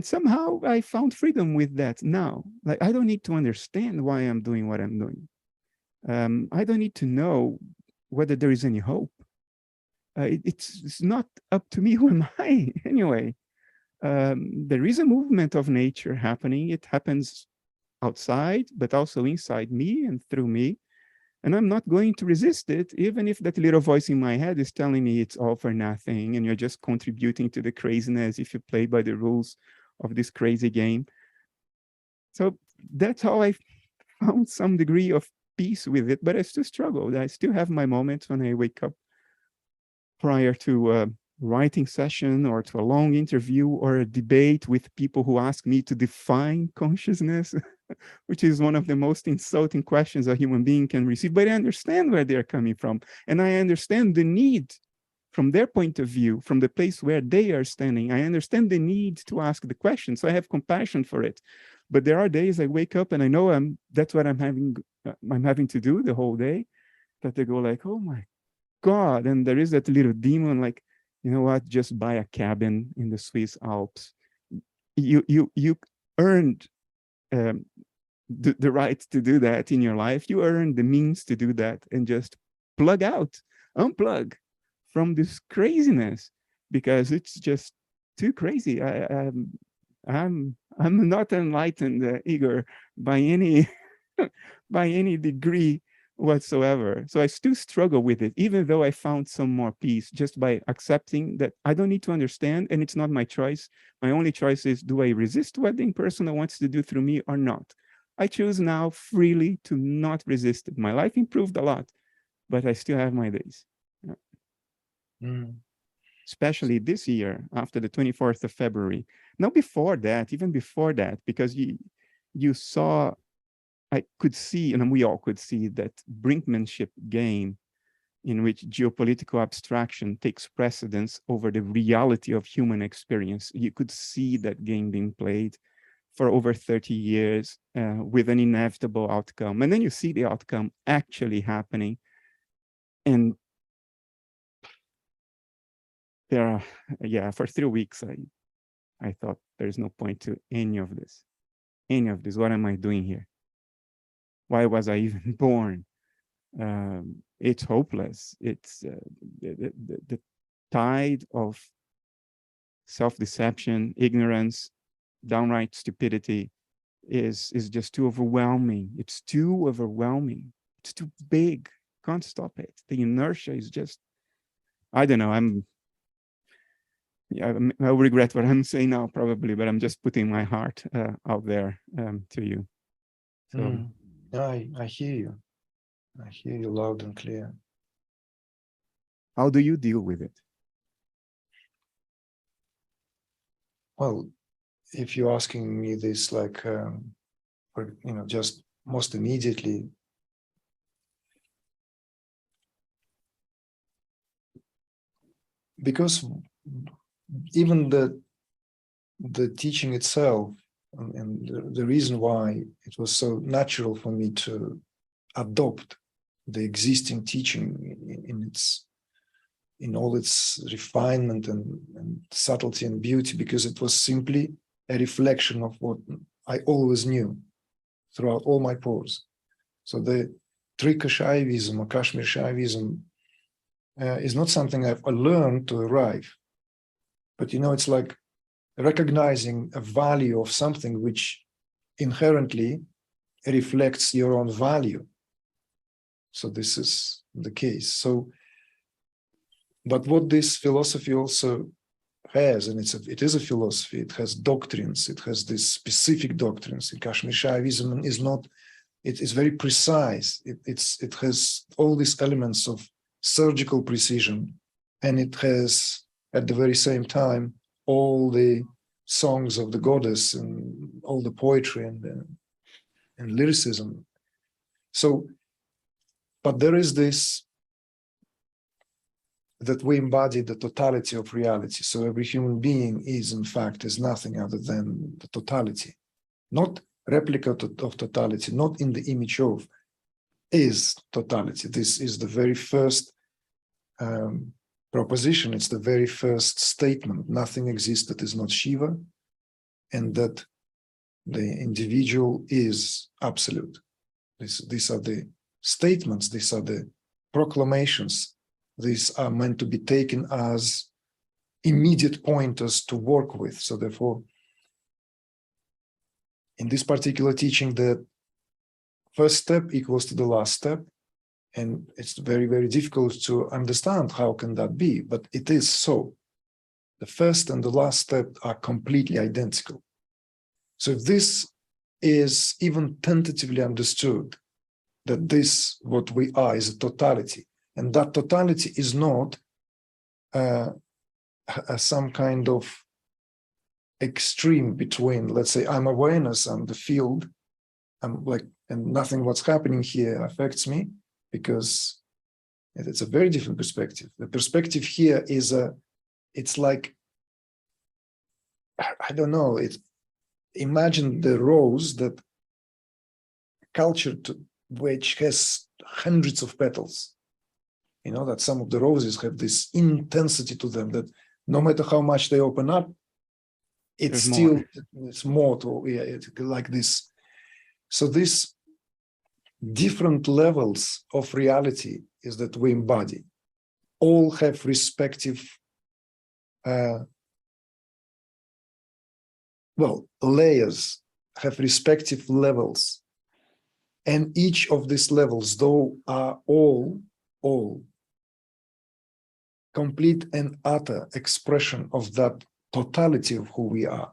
somehow I found freedom with that now. Like, I don't need to understand why I'm doing what I'm doing. I don't need to know whether there is any hope. It's not up to me. Who am I anyway? There is a movement of nature happening. It happens outside, but also inside me and through me. And I'm not going to resist it, even if that little voice in my head is telling me it's all for nothing and you're just contributing to the craziness if you play by the rules of this crazy game. So that's how I found some degree of peace with it, but I still struggled. I still have my moments when I wake up prior to a writing session or to a long interview or a debate with people who ask me to define consciousness, which is one of the most insulting questions a human being can receive. But I understand where they're coming from. And I understand the need from their point of view, from the place where they are standing. I understand the need to ask the question. So I have compassion for it. But there are days I wake up and I know that's what I'm having to do the whole day, that they go like, oh my God. And there is that little demon like, you know what, just buy a cabin in the Swiss Alps. You earned the right to do that in your life. You earned the means to do that, and just unplug from this craziness, because it's just too crazy. I'm not enlightened, Igor, by any by any degree whatsoever. So I still struggle with it, even though I found some more peace just by accepting that I don't need to understand, and it's not my choice. My only choice is, do I resist what the impersonal wants to do through me or not? I choose now freely to not resist it. My life improved a lot, but I still have my days. Yeah. Especially this year, after the 24th of February. Now before that, even before that, because you saw, I could see, and we all could see, that brinkmanship game in which geopolitical abstraction takes precedence over the reality of human experience. You could see that game being played for over 30 years with an inevitable outcome. And then you see the outcome actually happening. And there are, yeah, for 3 weeks, I thought there's no point to any of this. What am I doing here? Why was I even born? It's hopeless. It's the tide of self-deception, ignorance, downright stupidity is just too overwhelming. It's too overwhelming. It's too big. Can't stop it. The inertia is just, I don't know. I'll regret what I'm saying now probably, but I'm just putting my heart out there to you. So. I hear you. I hear you loud and clear. How do you deal with it? Well, if you're asking me this, like, just most immediately, because even the teaching itself, and the reason why it was so natural for me to adopt the existing teaching in all its refinement and subtlety and beauty, because it was simply a reflection of what I always knew throughout all my pores. So the Trika Shaivism or Kashmir Shaivism is not something I've learned to arrive, but it's like recognizing a value of something which inherently reflects your own value. So this is the case. So, but what this philosophy also has, and it is a philosophy, it has doctrines, it has these specific doctrines. In Kashmir Shaivism it is very precise. It has all these elements of surgical precision, and it has at the very same time all the songs of the goddess and all the poetry and lyricism. So, but there is this, that we embody the totality of reality. So every human being is, in fact, is nothing other than the totality, not replica of totality, not in the image of, is totality. This is the very first proposition. It's the very first statement. Nothing exists that is not Shiva, and that the individual is absolute. These are the statements, these are the proclamations. These are meant to be taken as immediate pointers to work with. So therefore, in this particular teaching, the first step equals to the last step. And it's very, very difficult to understand how can that be, but it is so. The first and the last step are completely identical. So if this is even tentatively understood, that this, what we are, is a totality, and that totality is not some kind of extreme between, let's say, I'm awareness, I'm the field, I'm like, and nothing what's happening here affects me, because it's a very different perspective. The perspective here is it's like, I don't know, imagine the rose that cultured, which has hundreds of petals. You know, that some of the roses have this intensity to them that no matter how much they open up, it's still, it's more to, yeah, it's like this. So this different levels of reality is that we embody. All have respective, layers, have respective levels. And each of these levels, though, are all complete and utter expression of that totality of who we are.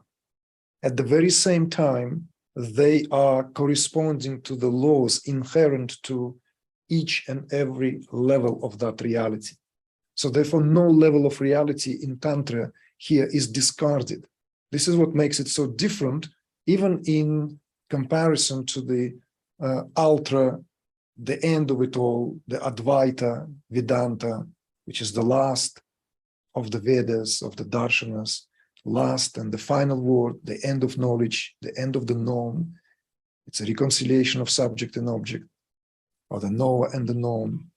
At the very same time, they are corresponding to the laws inherent to each and every level of that reality. So therefore, no level of reality in Tantra here is discarded. This is what makes it so different, even in comparison to the ultra, the end of it all, the Advaita, Vedanta, which is the last of the Vedas, of the Darshanas, last and the final word, the end of knowledge, the end of the known. It's a reconciliation of subject and object, or the knower and the known.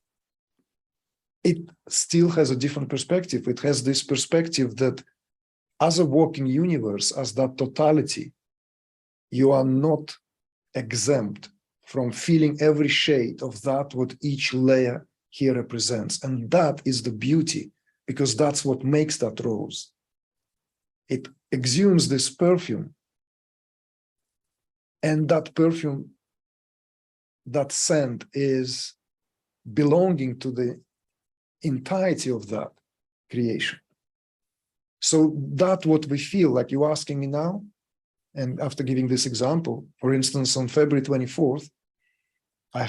It still has a different perspective. It has this perspective that as a walking universe, as that totality, you are not exempt from feeling every shade of that what each layer here represents. And that is the beauty, because that's what makes that rose. It exudes this perfume, and that perfume, that scent is belonging to the entirety of that creation. So that what we feel, like you're asking me now, and after giving this example, for instance, on February 24th, I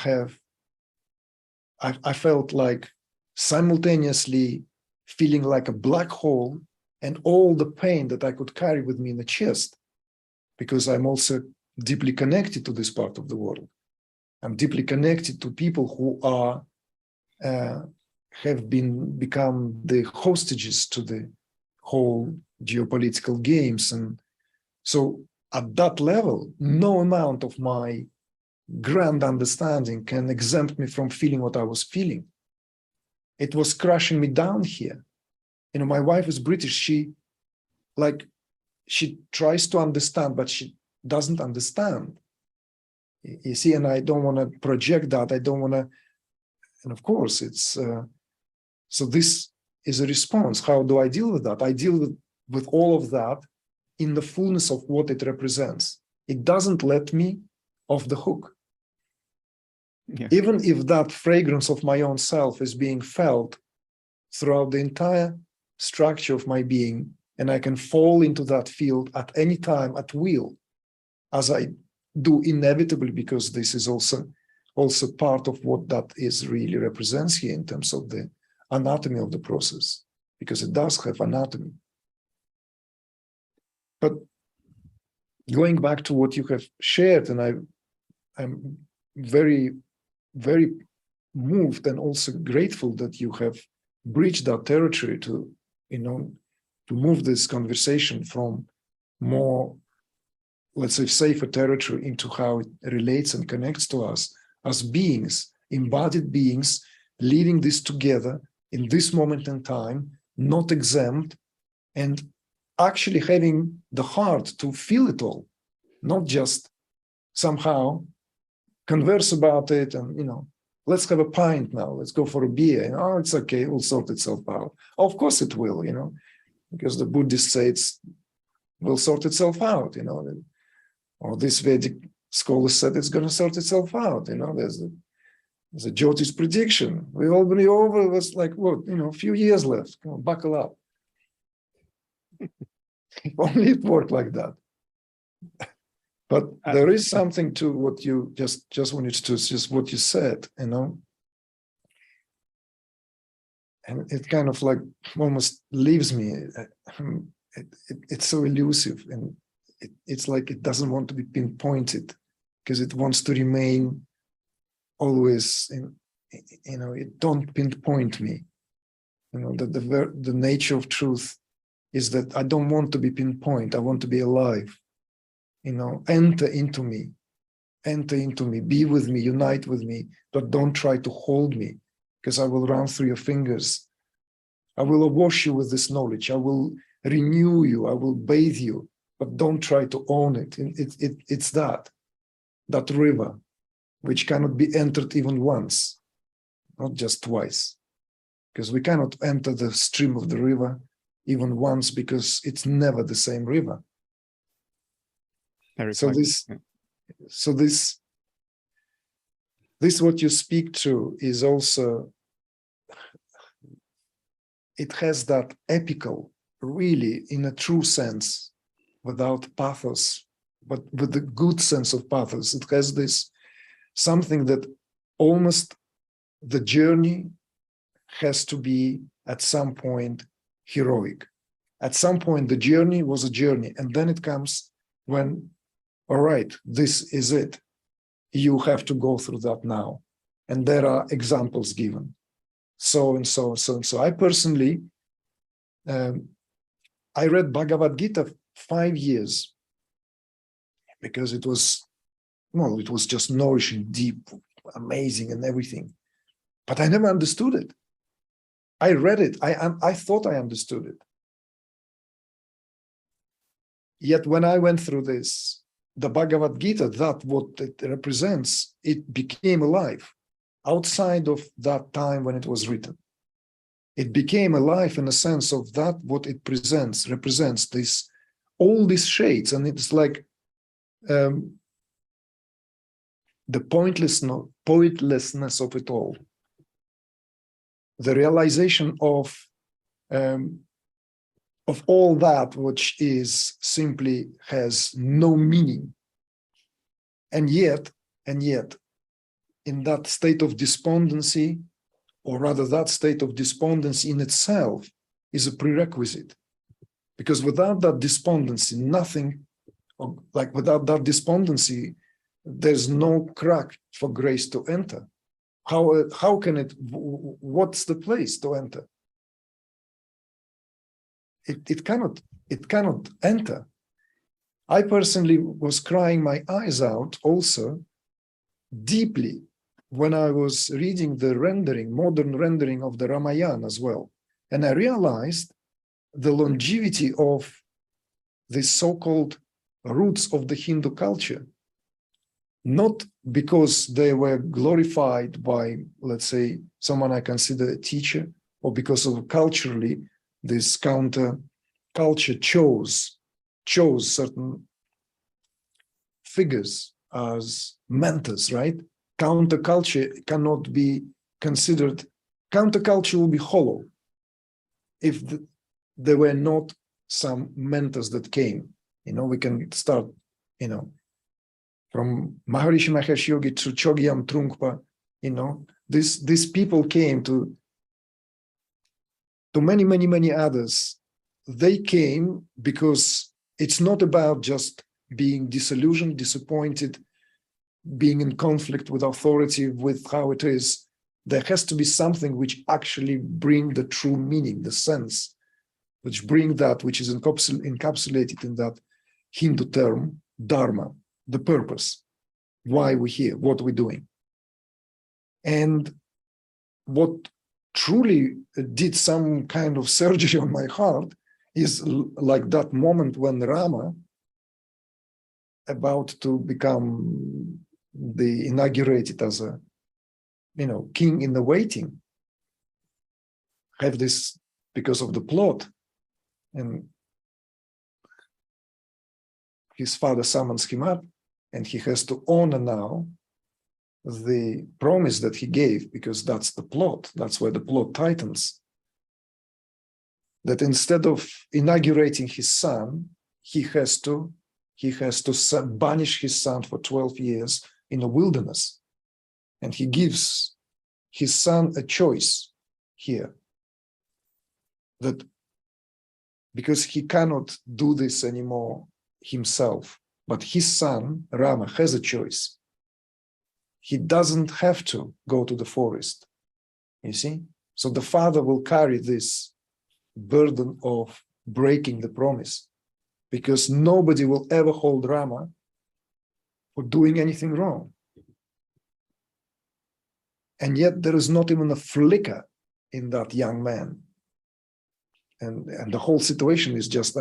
felt like simultaneously feeling like a black hole and all the pain that I could carry with me in the chest, because I'm also deeply connected to this part of the world. I'm deeply connected to people who are have become the hostages to the whole geopolitical games. And so at that level, no amount of my grand understanding can exempt me from feeling what I was feeling. It was crushing me down here. You know, my wife is British. She tries to understand, but she doesn't understand. You see, and I don't want to project that. I don't want to, and of course it's, so this is a response. How do I deal with that? I deal with all of that in the fullness of what it represents. It doesn't let me off the hook. Yeah. Even if that fragrance of my own self is being felt throughout the entire structure of my being, and I can fall into that field at any time at will, as I do inevitably, because this is also part of what that is really represents here in terms of the anatomy of the process, because it does have anatomy. But going back to what you have shared, and I'm very, very moved and also grateful that you have breached that territory to, to move this conversation from more, let's say, safer territory into how it relates and connects to us as beings, embodied beings, leading this together in this moment in time, not exempt, and actually having the heart to feel it all, not just somehow converse about it and, let's have a pint now, let's go for a beer, oh, it's okay, it will sort itself out. Of course it will, because the Buddhists say it will sort itself out, or this Vedic scholar said it's going to sort itself out, there's a Jyotish prediction. We all be over, it was like, what, a few years left, come on, buckle up. If only it worked like that. But there is something to what you just wanted to, just what you said, and it kind of like almost leaves me. It's so elusive, and it's like it doesn't want to be pinpointed because it wants to remain always it don't pinpoint me. That the nature of truth is that I don't want to be pinpoint. I want to be alive. Enter into me, be with me, unite with me, but don't try to hold me, because I will run through your fingers. I will wash you with this knowledge. I will renew you. I will bathe you, but don't try to own it. It's that river, which cannot be entered even once, not just twice, because we cannot enter the stream of the river even once, because it's never the same river. So this what you speak to is also, it has that epical, really, in a true sense, without pathos, but with the good sense of pathos. It has this something that almost the journey has to be at some point heroic. At some point, the journey was a journey, and then it comes when, all right, this is it. You have to go through that now. And there are examples given. So and so and so and so. I personally, I read Bhagavad Gita 5 years because it was just nourishing, deep, amazing and everything. But I never understood it. I read it. I thought I understood it. Yet when I went through this, the Bhagavad Gita, that what it represents, it became alive outside of that time when it was written. It became alive in a sense of that what it represents this, all these shades, and it's like the pointlessness of it all, the realization of all that which is simply has no meaning. And yet, in that state of despondency, or rather that state of despondency in itself is a prerequisite. Because without that despondency, nothing, like without that despondency, there's no crack for grace to enter. How can it, what's the place to enter? It cannot enter. I personally was crying my eyes out also deeply when I was reading the modern rendering of the Ramayana as well. And I realized the longevity of the so-called roots of the Hindu culture, not because they were glorified by, let's say, someone I consider a teacher, or because of culturally this counter culture chose certain figures as mentors, right? Counterculture cannot be considered, counterculture will be hollow if there were not some mentors that came. We can start, from Maharishi Mahesh Yogi to Chogyam Trungpa, these people came to many, many, many others. They came because It's not about just being disillusioned, disappointed, being in conflict with authority, with how it is. There has to be something which actually bring the true meaning, the sense, which bring that which is encapsulated in that Hindu term, dharma, the purpose, why we're here, what we're doing. And what truly did some kind of surgery on my heart is like that moment when Rama, about to become inaugurated as a, king in the waiting, have this because of the plot, and his father summons him up, and he has to honor now the promise that he gave, because that's the plot. That's where the plot tightens. That instead of inaugurating his son, he has to banish his son for 12 years in a wilderness. And he gives his son a choice here. That because he cannot do this anymore himself, but his son, Rama, has a choice. He doesn't have to go to the forest, you see? So the father will carry this burden of breaking the promise, because nobody will ever hold Rama for doing anything wrong. And yet there is not even a flicker in that young man. And the whole situation is just,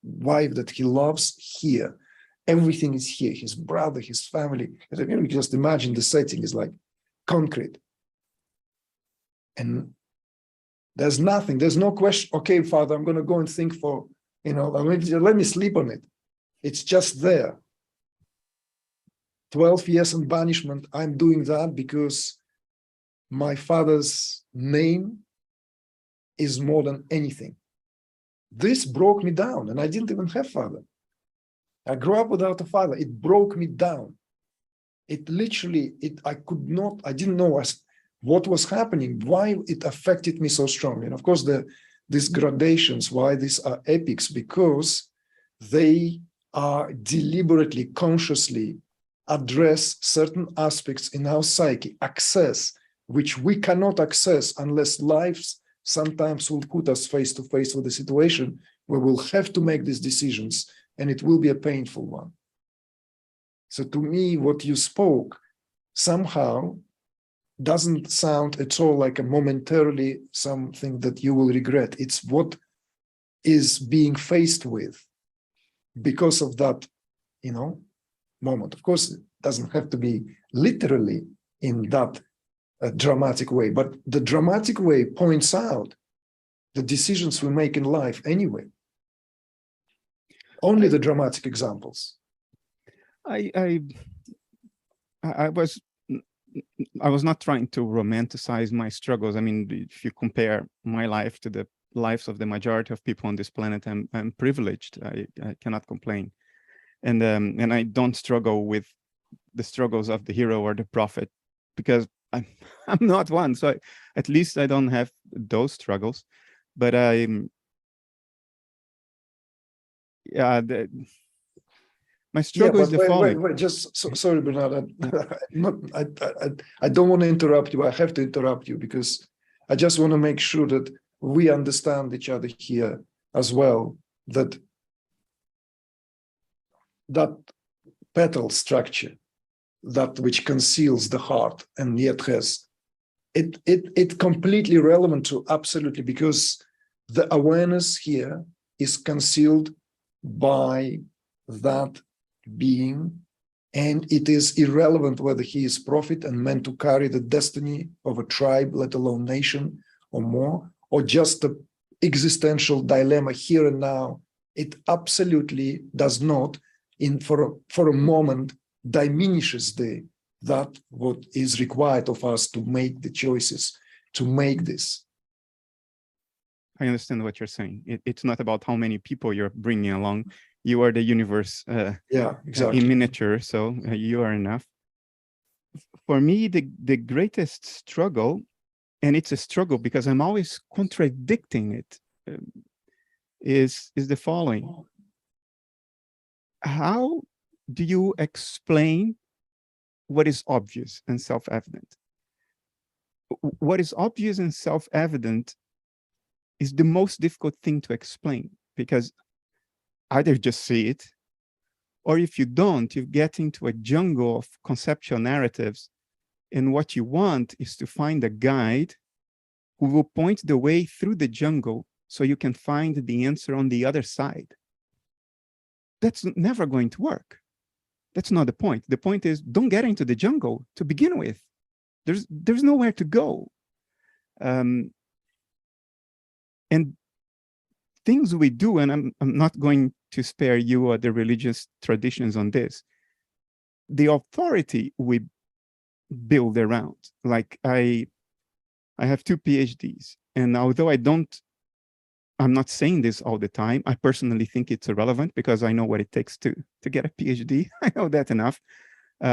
wife that he loves here. Everything is here, his brother, his family. You just imagine the setting is like concrete. And there's nothing, there's no question, okay, Father, I'm going to go and think for, let me sleep on it. It's just there. 12 years in banishment, I'm doing that because my father's name is more than anything. This broke me down, and I didn't even have father. I grew up without a father. It broke me down. It literally, I didn't know what was happening, why it affected me so strongly. And of course, these gradations, why these are epics, because they are deliberately, consciously address certain aspects in our psyche, access, which we cannot access unless lives sometimes will put us face to face with a situation where we'll have to make these decisions, and it will be a painful one. So to me, what you spoke somehow doesn't sound at all like a momentarily something that you will regret. It's what is being faced with because of that, moment. Of course, it doesn't have to be literally in that dramatic way, but the dramatic way points out the decisions we make in life anyway. Only the dramatic examples. I was not trying to romanticize my struggles. If you compare my life to the lives of the majority of people on this planet, I'm privileged. I cannot complain, and I don't struggle with the struggles of the hero or the prophet, because I'm not one. So at least I don't have those struggles. But my struggle is the following. Wait, sorry, Bernardo. I don't want to interrupt you. I have to interrupt you because I just want to make sure that we understand each other here as well. That petal structure, that which conceals the heart and yet has it completely relevant to absolutely, because the awareness here is concealed by that being, and it is irrelevant whether he is prophet and meant to carry the destiny of a tribe, let alone nation or more, or just the existential dilemma here and now. It absolutely does not, for a moment, diminishes that what is required of us to make the choices, to make this. I understand what you're saying. It's not about how many people you're bringing along. You are the universe exactly. in miniature, so you are enough. For me, the greatest struggle, and it's a struggle because I'm always contradicting it, is the following. how do you explain what is obvious and self-evident? What is obvious and self-evident is the most difficult thing to explain, because either just see it, or if you don't, you get into a jungle of conceptual narratives, and what you want is to find a guide who will point the way through the jungle so you can find the answer on the other side. That's never going to work. That's not the point. The point is, don't get into the jungle to begin with. There's nowhere to go. And things we do, and I'm not going to spare you or the religious traditions on this, the authority we build around. Like I have 2 PhDs, and although I'm not saying this all the time, I personally think it's irrelevant because I know what it takes to get a PhD. I know that enough.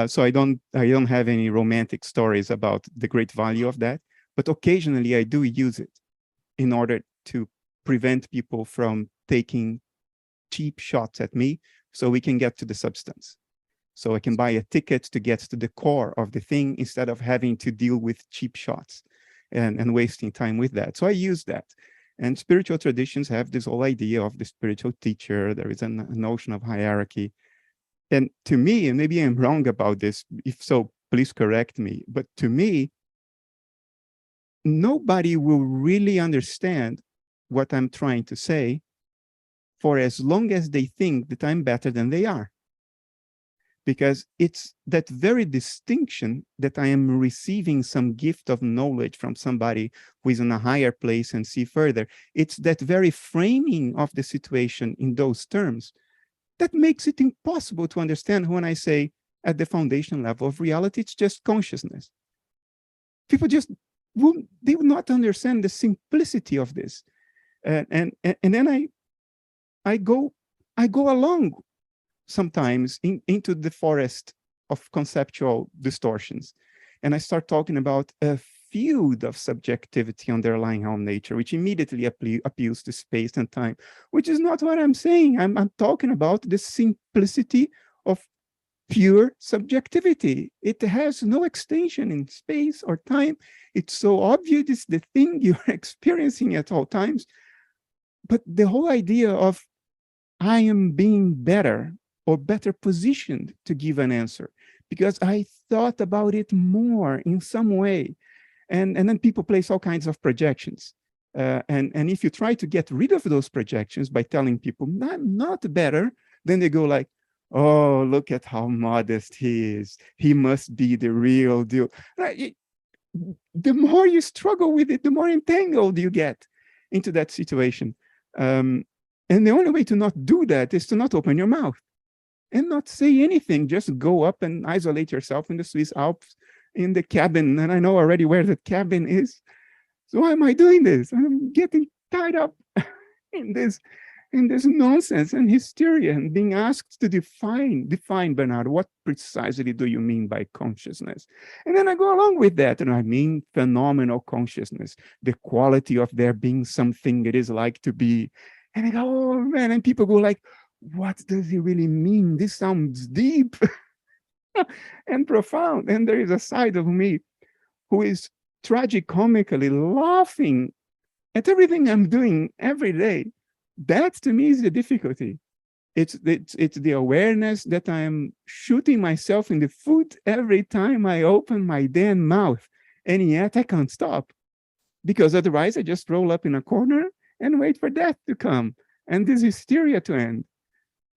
So I don't have any romantic stories about the great value of that, but occasionally I do use it in order to prevent people from taking cheap shots at me so we can get to the substance. So I can buy a ticket to get to the core of the thing instead of having to deal with cheap shots and wasting time with that. So I use that. And spiritual traditions have this whole idea of the spiritual teacher. There is a notion of hierarchy. And to me, and maybe I'm wrong about this, if so, please correct me. But to me, nobody will really understand what I'm trying to say for as long as they think that I'm better than they are. Because it's that very distinction that I am receiving some gift of knowledge from somebody who is in a higher place and see further. It's that very framing of the situation in those terms that makes it impossible to understand when I say at the foundation level of reality, it's just consciousness. People just they would not understand the simplicity of this. And then I go along sometimes into the forest of conceptual distortions. And I start talking about a field of subjectivity underlying our nature, which immediately appeals to space and time, which is not what I'm saying. I'm talking about the simplicity of pure subjectivity. It has no extension in space or time. It's so obvious, it's the thing you're experiencing at all times. But the whole idea of I am being better or better positioned to give an answer because I thought about it more in some way. And then people place all kinds of projections. And if you try to get rid of those projections by telling people, I'm not better, then they go like, oh, look at how modest he is. He must be the real deal. Right? The more you struggle with it, the more entangled you get into that situation. And the only way to not do that is to not open your mouth and not say anything. Just go up and isolate yourself in the Swiss Alps in the cabin. And I know already where the cabin is. So why am I doing this? I'm getting tied up in this nonsense and hysteria and being asked to define, Bernardo, what precisely do you mean by consciousness? And then I go along with that, and I mean phenomenal consciousness, the quality of there being something it is like to be. And I go, oh man, and people go like, what does he really mean? This sounds deep and profound. And there is a side of me who is tragicomically laughing at everything I'm doing every day. That to me is the difficulty. It's the awareness that I'm shooting myself in the foot every time I open my damn mouth. And yet I can't stop. Because otherwise I just roll up in a corner and wait for death to come and this hysteria to end.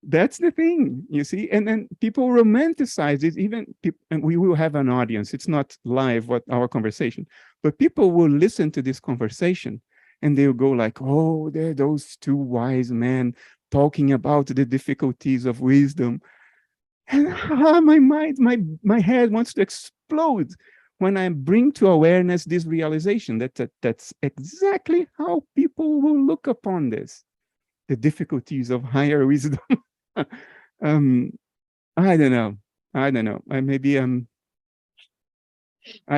That's the thing, you see. And then people romanticize it, even people, and we will have an audience. It's not live, what our conversation, but people will listen to this conversation and they'll go like, oh, there are those two wise men talking about the difficulties of wisdom. And my mind, my head wants to explode when I bring to awareness this realization that's exactly how people will look upon this, the difficulties of higher wisdom. I don't know. Maybe I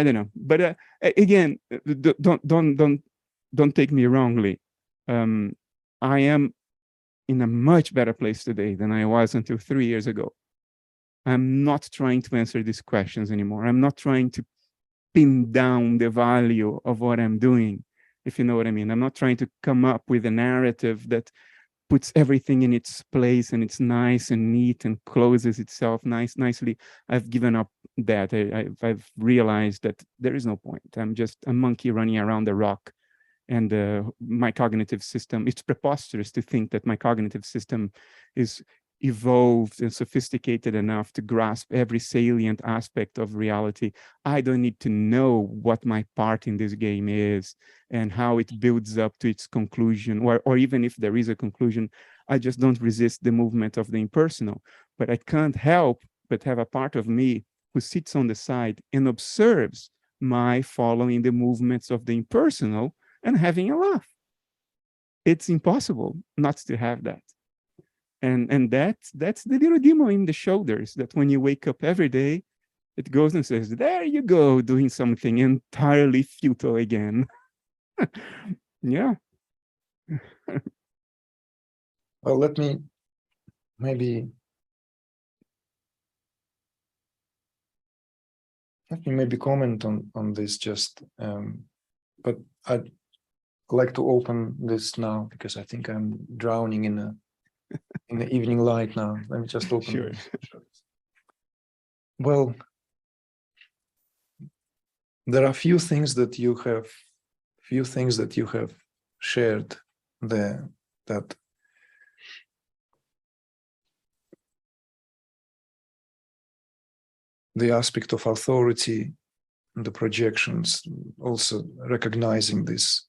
don't know. But again, don't take me wrongly. I am in a much better place today than I was until 3 years ago. I'm not trying to answer these questions anymore. I'm not trying to pin down the value of what I'm doing, if you know what I mean. I'm not trying to come up with a narrative that puts everything in its place and it's nice and neat and closes itself nicely. I've given up that. I've realized that there is no point. I'm just a monkey running around a rock. And my cognitive system, it's preposterous to think that my cognitive system is evolved and sophisticated enough to grasp every salient aspect of reality. I don't need to know what my part in this game is and how it builds up to its conclusion, or even if there is a conclusion, I just don't resist the movement of the impersonal. But I can't help but have a part of me who sits on the side and observes my following the movements of the impersonal and having a laugh. It's impossible not to have that. And that's the little demon in the shoulders that when you wake up every day, it goes and says, there you go, doing something entirely futile again. Yeah. Well, let me maybe comment on this just, but I'd like to open this now because I think I'm drowning in the evening light now. Let me just open Sure. this. Well, there are few things that you have shared there that the aspect of authority, the projections, also recognizing this.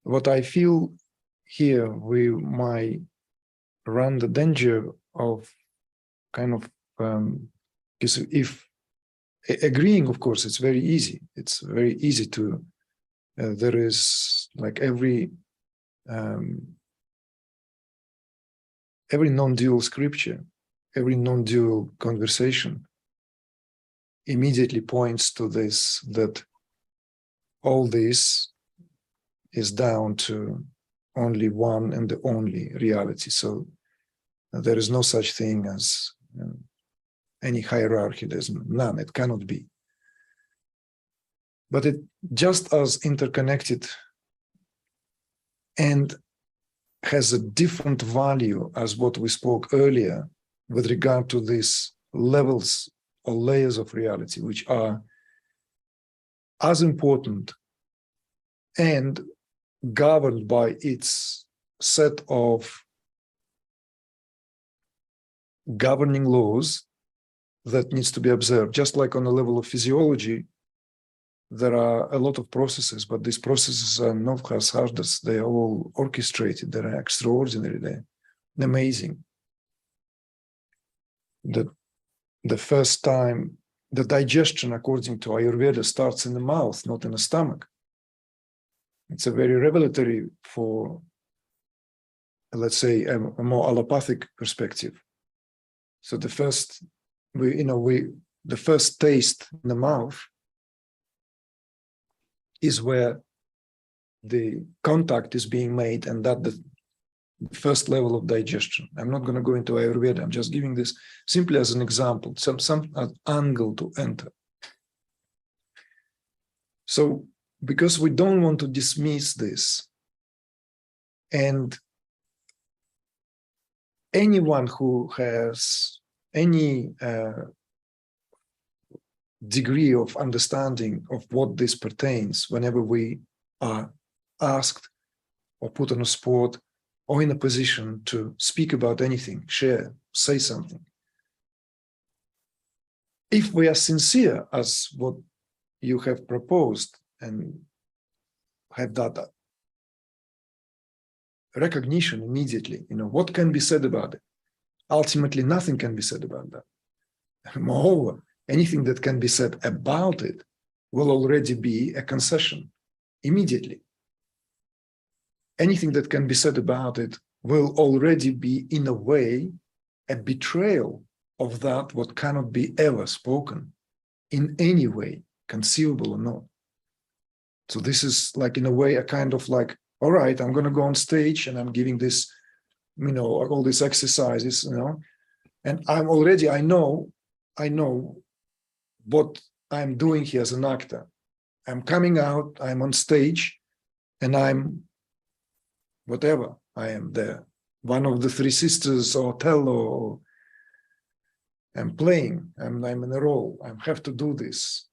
What I feel here, we might run the danger of kind of, because if agreeing, of course, it's very easy. It's very easy to, there is like every non-dual scripture, every non-dual conversation immediately points to this, that all this is down to only one and the only reality. So there is no such thing as any hierarchy. There's none. It cannot be. But it just as interconnected and has a different value as what we spoke earlier with regard to these levels or layers of reality, which are as important and governed by its set of governing laws that needs to be observed. Just like on the level of physiology, there are a lot of processes, but these processes are not hazardous. They are all orchestrated. They are extraordinary. They're amazing. The first time, the digestion, according to Ayurveda, starts in the mouth, not in the stomach. It's a very revelatory for, let's say, a more allopathic perspective. So the first, the first taste in the mouth is where the contact is being made, and that the first level of digestion. I'm not going to go into Ayurveda. I'm just giving this simply as an example, some angle to enter. So, because we don't want to dismiss this, and anyone who has any degree of understanding of what this pertains, whenever we are asked or put on a spot or in a position to speak about anything, share, say something, if we are sincere as what you have proposed and have that recognition immediately, what can be said about it? Ultimately, nothing can be said about that. Moreover, anything that can be said about it will already be a concession immediately. Anything that can be said about it will already be, in a way, a betrayal of that what cannot be ever spoken in any way, conceivable or not. So this is like, in a way, a kind of like, all right, I'm going to go on stage and I'm giving this, all these exercises, and I know what I'm doing here as an actor. I'm coming out, I'm on stage, and I'm whatever I am there. One of the three sisters or Othello, or I'm playing, I'm in a role. I have to do this.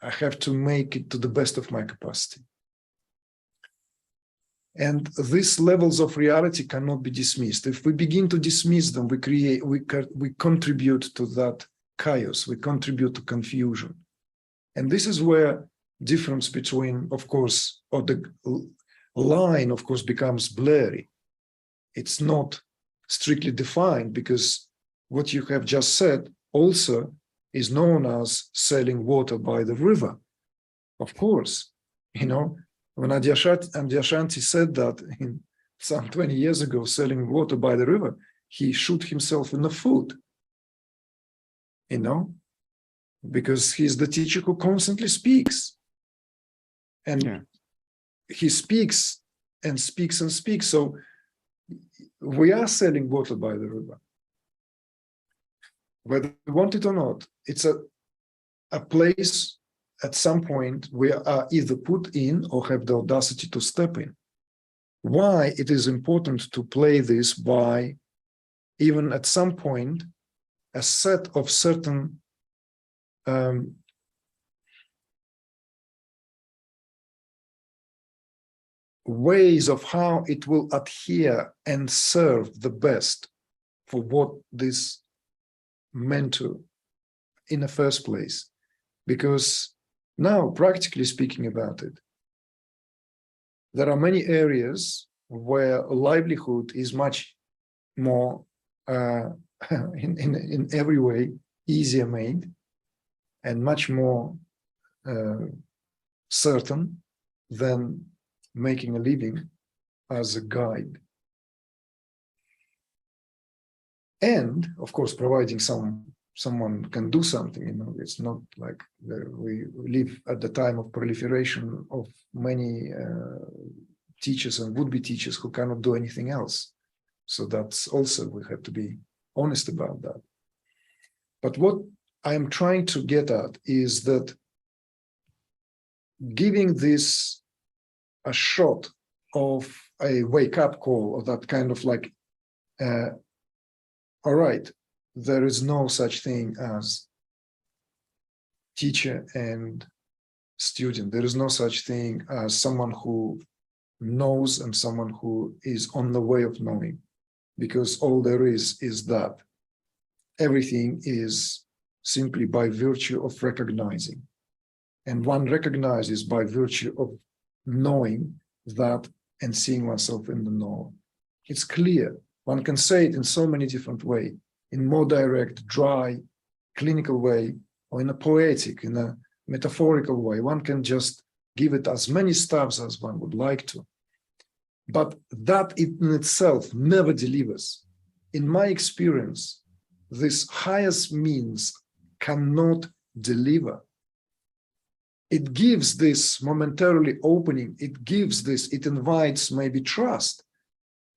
I have to make it to the best of my capacity. And these levels of reality cannot be dismissed. If we begin to dismiss them, we contribute to that chaos, we contribute to confusion. And this is where difference between, of course, or the line, of course, becomes blurry. It's not strictly defined, because what you have just said also is known as selling water by the river. Of course, when Adyashanti said that in some 20 years ago, selling water by the river, he shot himself in the foot, because he's the teacher who constantly speaks. And he speaks and speaks and speaks. So we are selling water by the river. Whether we want it or not, it's a place at some point we are either put in or have the audacity to step in. Why it is important to play this by, even at some point, a set of certain ways of how it will adhere and serve the best for what this meant to in the first place. Because now, practically speaking about it, there are many areas where livelihood is much more, in every way, easier made and much more certain than making a living as a guide. And, of course, providing someone can do something, it's not like we live at the time of proliferation of many teachers and would-be teachers who cannot do anything else. So that's also, we have to be honest about that. But what I'm trying to get at is that giving this a shot of a wake-up call, or that kind of like, all right, there is no such thing as teacher and student. There is no such thing as someone who knows and someone who is on the way of knowing, because all there is that everything is simply by virtue of recognizing. And one recognizes by virtue of knowing that and seeing oneself in the know. It's clear. One can say it in so many different ways, in more direct, dry, clinical way, or in a poetic, in a metaphorical way. One can just give it as many stabs as one would like to. But that in itself never delivers. In my experience, this highest means cannot deliver. It gives this momentarily opening, it invites maybe trust,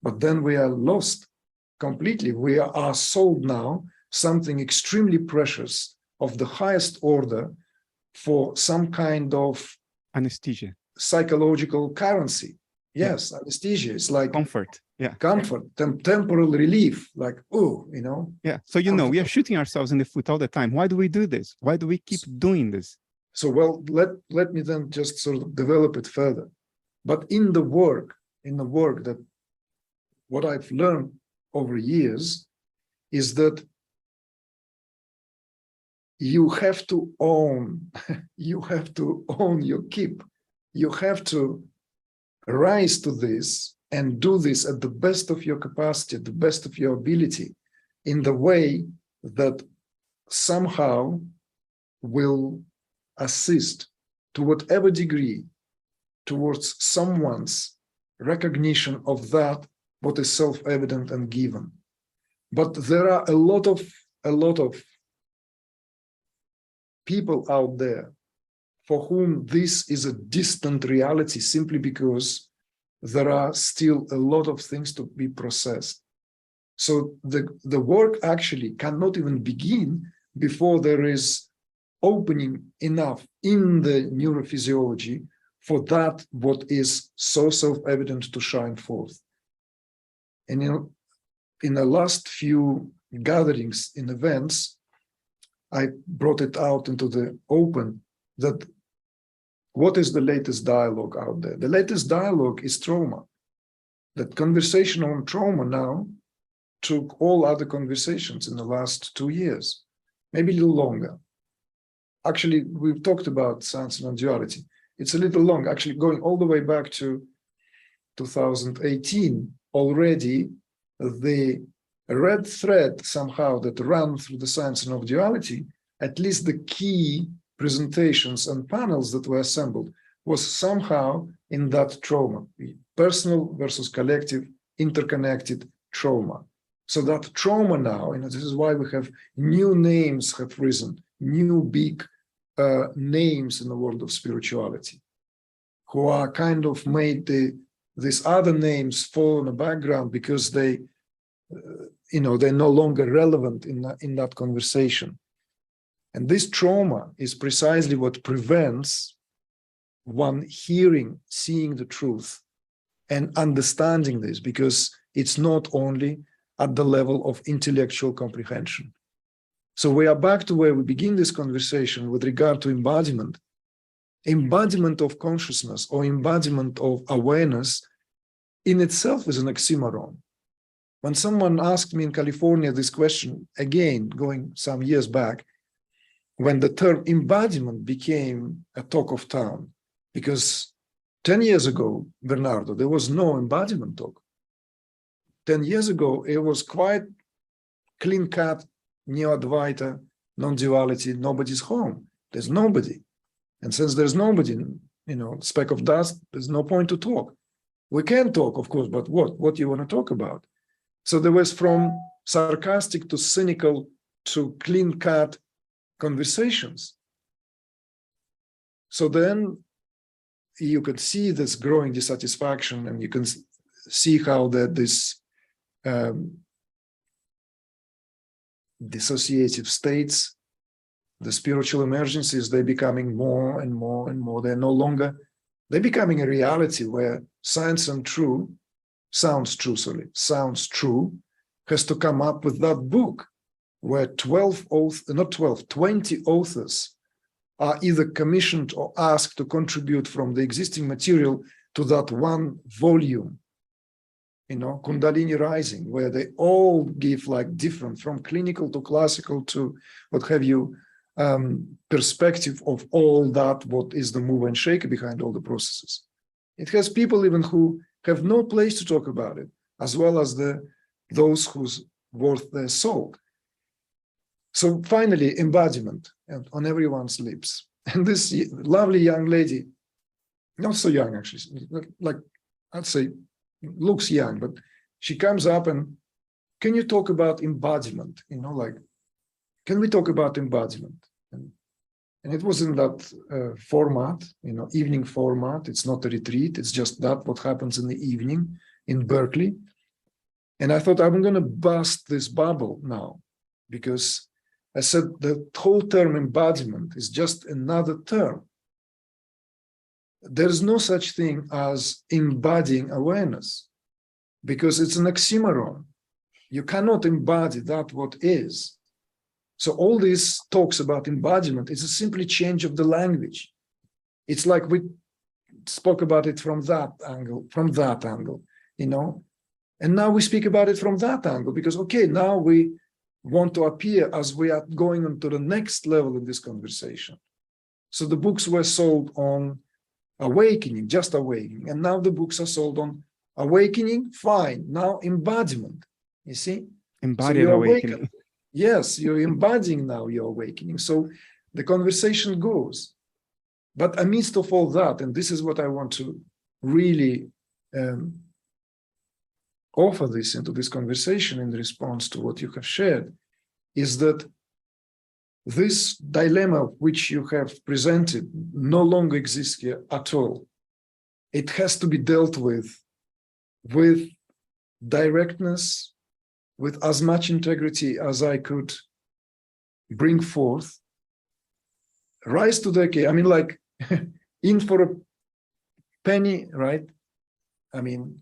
but then we are lost completely. We are sold now something extremely precious of the highest order for some kind of anesthesia, psychological currency. Yes, anesthesia. It's like comfort. Yeah, comfort, temporal relief. Like, oh, Yeah. So we are shooting ourselves in the foot all the time. Why do we do this? Why do we keep doing this? So, well, let me then just sort of develop it further. But in the work that what I've learned over years is that you have to own your keep. You have to rise to this and do this at the best of your capacity, the best of your ability, in the way that somehow will assist to whatever degree towards someone's recognition of that what is self-evident and given. But there are a lot of people out there for whom this is a distant reality simply because there are still a lot of things to be processed. So the work actually cannot even begin before there is opening enough in the neurophysiology for that what is so self-evident to shine forth. And in the last few gatherings in events, I brought it out into the open that what is the latest dialogue out there? The latest dialogue is trauma. That conversation on trauma now took all other conversations in the last 2 years, maybe a little longer. Actually, we've talked about science and non-duality. It's a little long, actually going all the way back to 2018. Already, the red thread somehow that ran through the science and non-duality, at least the key presentations and panels that were assembled, was somehow in that trauma, personal versus collective, interconnected trauma. So that trauma now, this is why we have new names have risen, new big names in the world of spirituality, who are kind of made these other names fall in the background because they, they're no longer relevant in that conversation. And this trauma is precisely what prevents one hearing, seeing the truth, and understanding this, because it's not only at the level of intellectual comprehension. So we are back to where we begin this conversation with regard to embodiment. Embodiment of consciousness or embodiment of awareness in itself is an oxymoron. When someone asked me in California this question, again, going some years back, when the term embodiment became a talk of town, because 10 years ago, Bernardo, there was no embodiment talk. 10 years ago, it was quite clean-cut, neo-Advaita, non-duality, nobody's home. There's nobody. And since there's nobody, speck of dust, there's no point to talk. We can talk, of course, but what? What do you want to talk about? So there was from sarcastic to cynical to clean-cut conversations. So then you could see this growing dissatisfaction, and you can see how this dissociative states, the spiritual emergencies, they're becoming more and more and more. They're becoming a reality where science and true, sounds true, has to come up with that book where 20 authors are either commissioned or asked to contribute from the existing material to that one volume, Kundalini Rising, where they all give like different, from clinical to classical to what have you, perspective of all that, what is the move and shake behind all the processes. It has people even who have no place to talk about it, as well as those whose worth their salt. So finally, embodiment on everyone's lips. And this lovely young lady, not so young actually, like I'd say looks young, but she comes up and, can you talk about embodiment? Can we talk about embodiment? And it was in that format, evening format. It's not a retreat. It's just that what happens in the evening in Berkeley. And I thought, I'm going to bust this bubble now, because I said the whole term embodiment is just another term. There's no such thing as embodying awareness, because it's an oxymoron. You cannot embody that what is. So all these talks about embodiment is a simply change of the language. It's like we spoke about it from that angle, and now we speak about it from that angle, because, okay, now we want to appear as we are going on to the next level in this conversation. So the books were sold on awakening, just awakening, and now the books are sold on awakening, fine, now embodiment, you see? Embodied awakening. Yes, you're embodying now your awakening. So the conversation goes. But amidst of all that, and this is what I want to really offer this into this conversation in response to what you have shared, is that this dilemma which you have presented no longer exists here at all. It has to be dealt with directness, with as much integrity as I could bring forth. Rise to the occasion. I mean, like, in for a penny, right? I mean,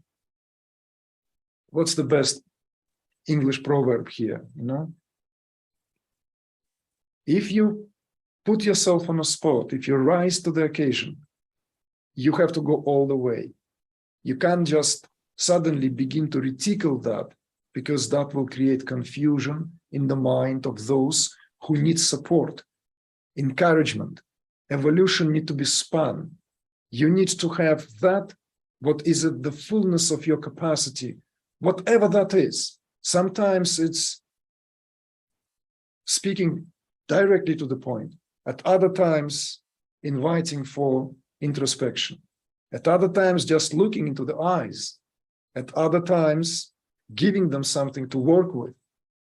what's the best English proverb here, you know? If you put yourself on a spot, if you rise to the occasion, you have to go all the way. You can't just suddenly begin to reticle that, because that will create confusion in the mind of those who need support, encouragement. Evolution needs to be spun. You need to have that, what is at the fullness of your capacity, whatever that is. Sometimes it's speaking directly to the point. At other times, inviting for introspection. At other times, just looking into the eyes. At other times, giving them something to work with.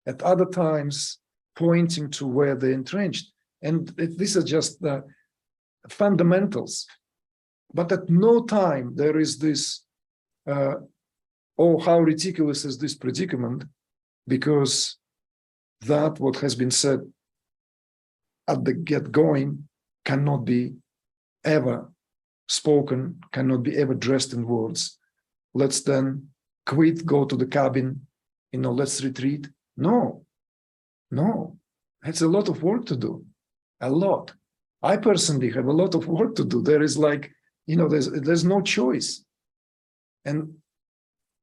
At other times, pointing to where they're entrenched. And these are just the fundamentals. But at no time there is this, oh, how ridiculous is this predicament, because that what has been said at the get-going cannot be ever spoken, cannot be ever dressed in words. Let's then quit, go to the cabin, you know, let's retreat. No, it's a lot of work to do, a lot. I personally have a lot of work to do. There is like, you know, there's no choice. And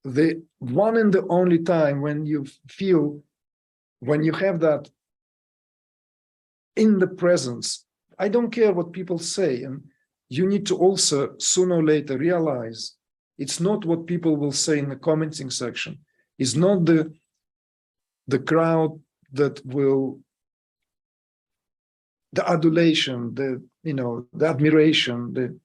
the one and the only time when you feel, when you have that in the presence, I don't care what people say, and you need to also sooner or later realize it's not what people will say in the commenting section. It's not the crowd that will, the adulation, the, you know, the admiration, the,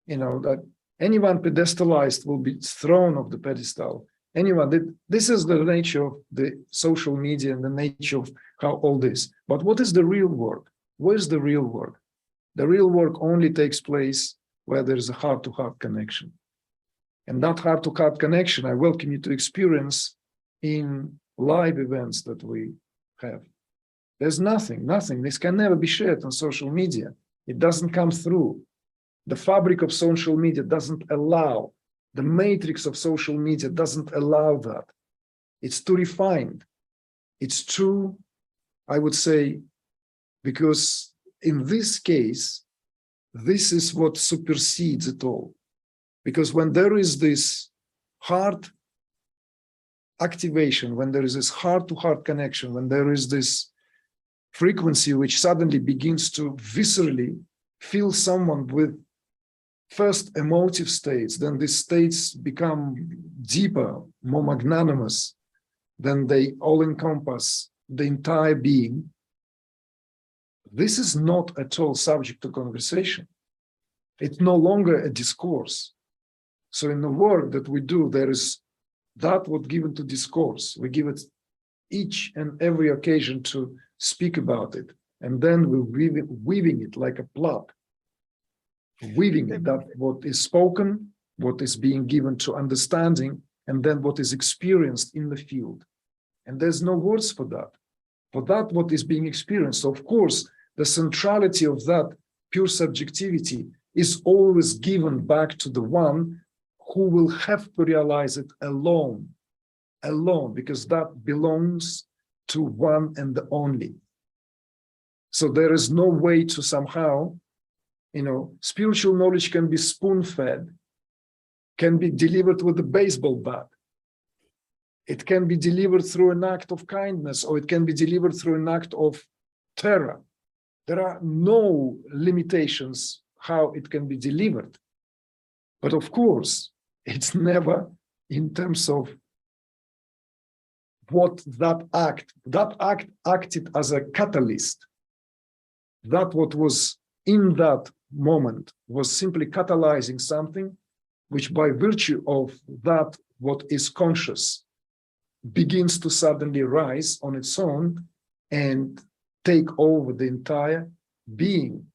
you know, that anyone pedestalized will be thrown off the pedestal. Anyone, this is the nature of the social media and the nature of how all this. But what is the real work? Where's the real work? The real work only takes place where there is a heart-to-heart connection. And that heart-to-heart connection, I welcome you to experience in live events that we have. There's nothing. This can never be shared on social media. It doesn't come through. The fabric of social media doesn't allow, the matrix of social media doesn't allow that. It's too refined. It's too, I would say, because in this case, this is what supersedes it all. Because when there is this heart activation, when there is this heart-to-heart connection, when there is this frequency which suddenly begins to viscerally fill someone with first emotive states, then these states become deeper, more magnanimous, then they all encompass the entire being. This is not at all subject to conversation. It's no longer a discourse. So in the work that we do, there is that what given to discourse. We give it each and every occasion to speak about it. And then we're weaving it like a plot. Weaving it, that what is spoken, what is being given to understanding, and then what is experienced in the field. And there's no words for that. For that, what is being experienced. So of course, the centrality of that pure subjectivity is always given back to the one who will have to realize it alone, because that belongs to one and the only. So there is no way to somehow, you know, spiritual knowledge can be spoon-fed, can be delivered with a baseball bat. It can be delivered through an act of kindness, or it can be delivered through an act of terror. There are no limitations how it can be delivered. But of course, it's never in terms of what that act acted as a catalyst. That what was in that moment was simply catalyzing something which by virtue of that what is conscious begins to suddenly rise on its own and take over the entire being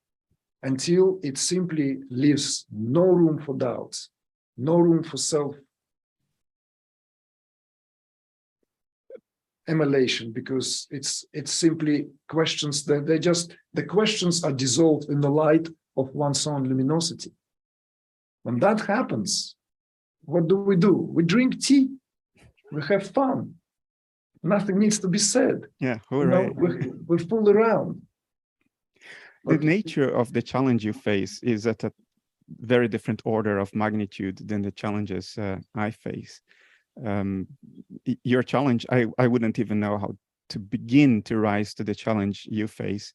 until it simply leaves no room for doubts, no room for self-immolation, because it's simply questions that the questions are dissolved in the light of one's own luminosity. When that happens, what do? We drink tea, we have fun. Nothing needs to be said. Yeah, hooray. We fool around. The nature of the challenge you face is at a very different order of magnitude than the challenges I face. Your challenge, I wouldn't even know how to begin to rise to the challenge you face.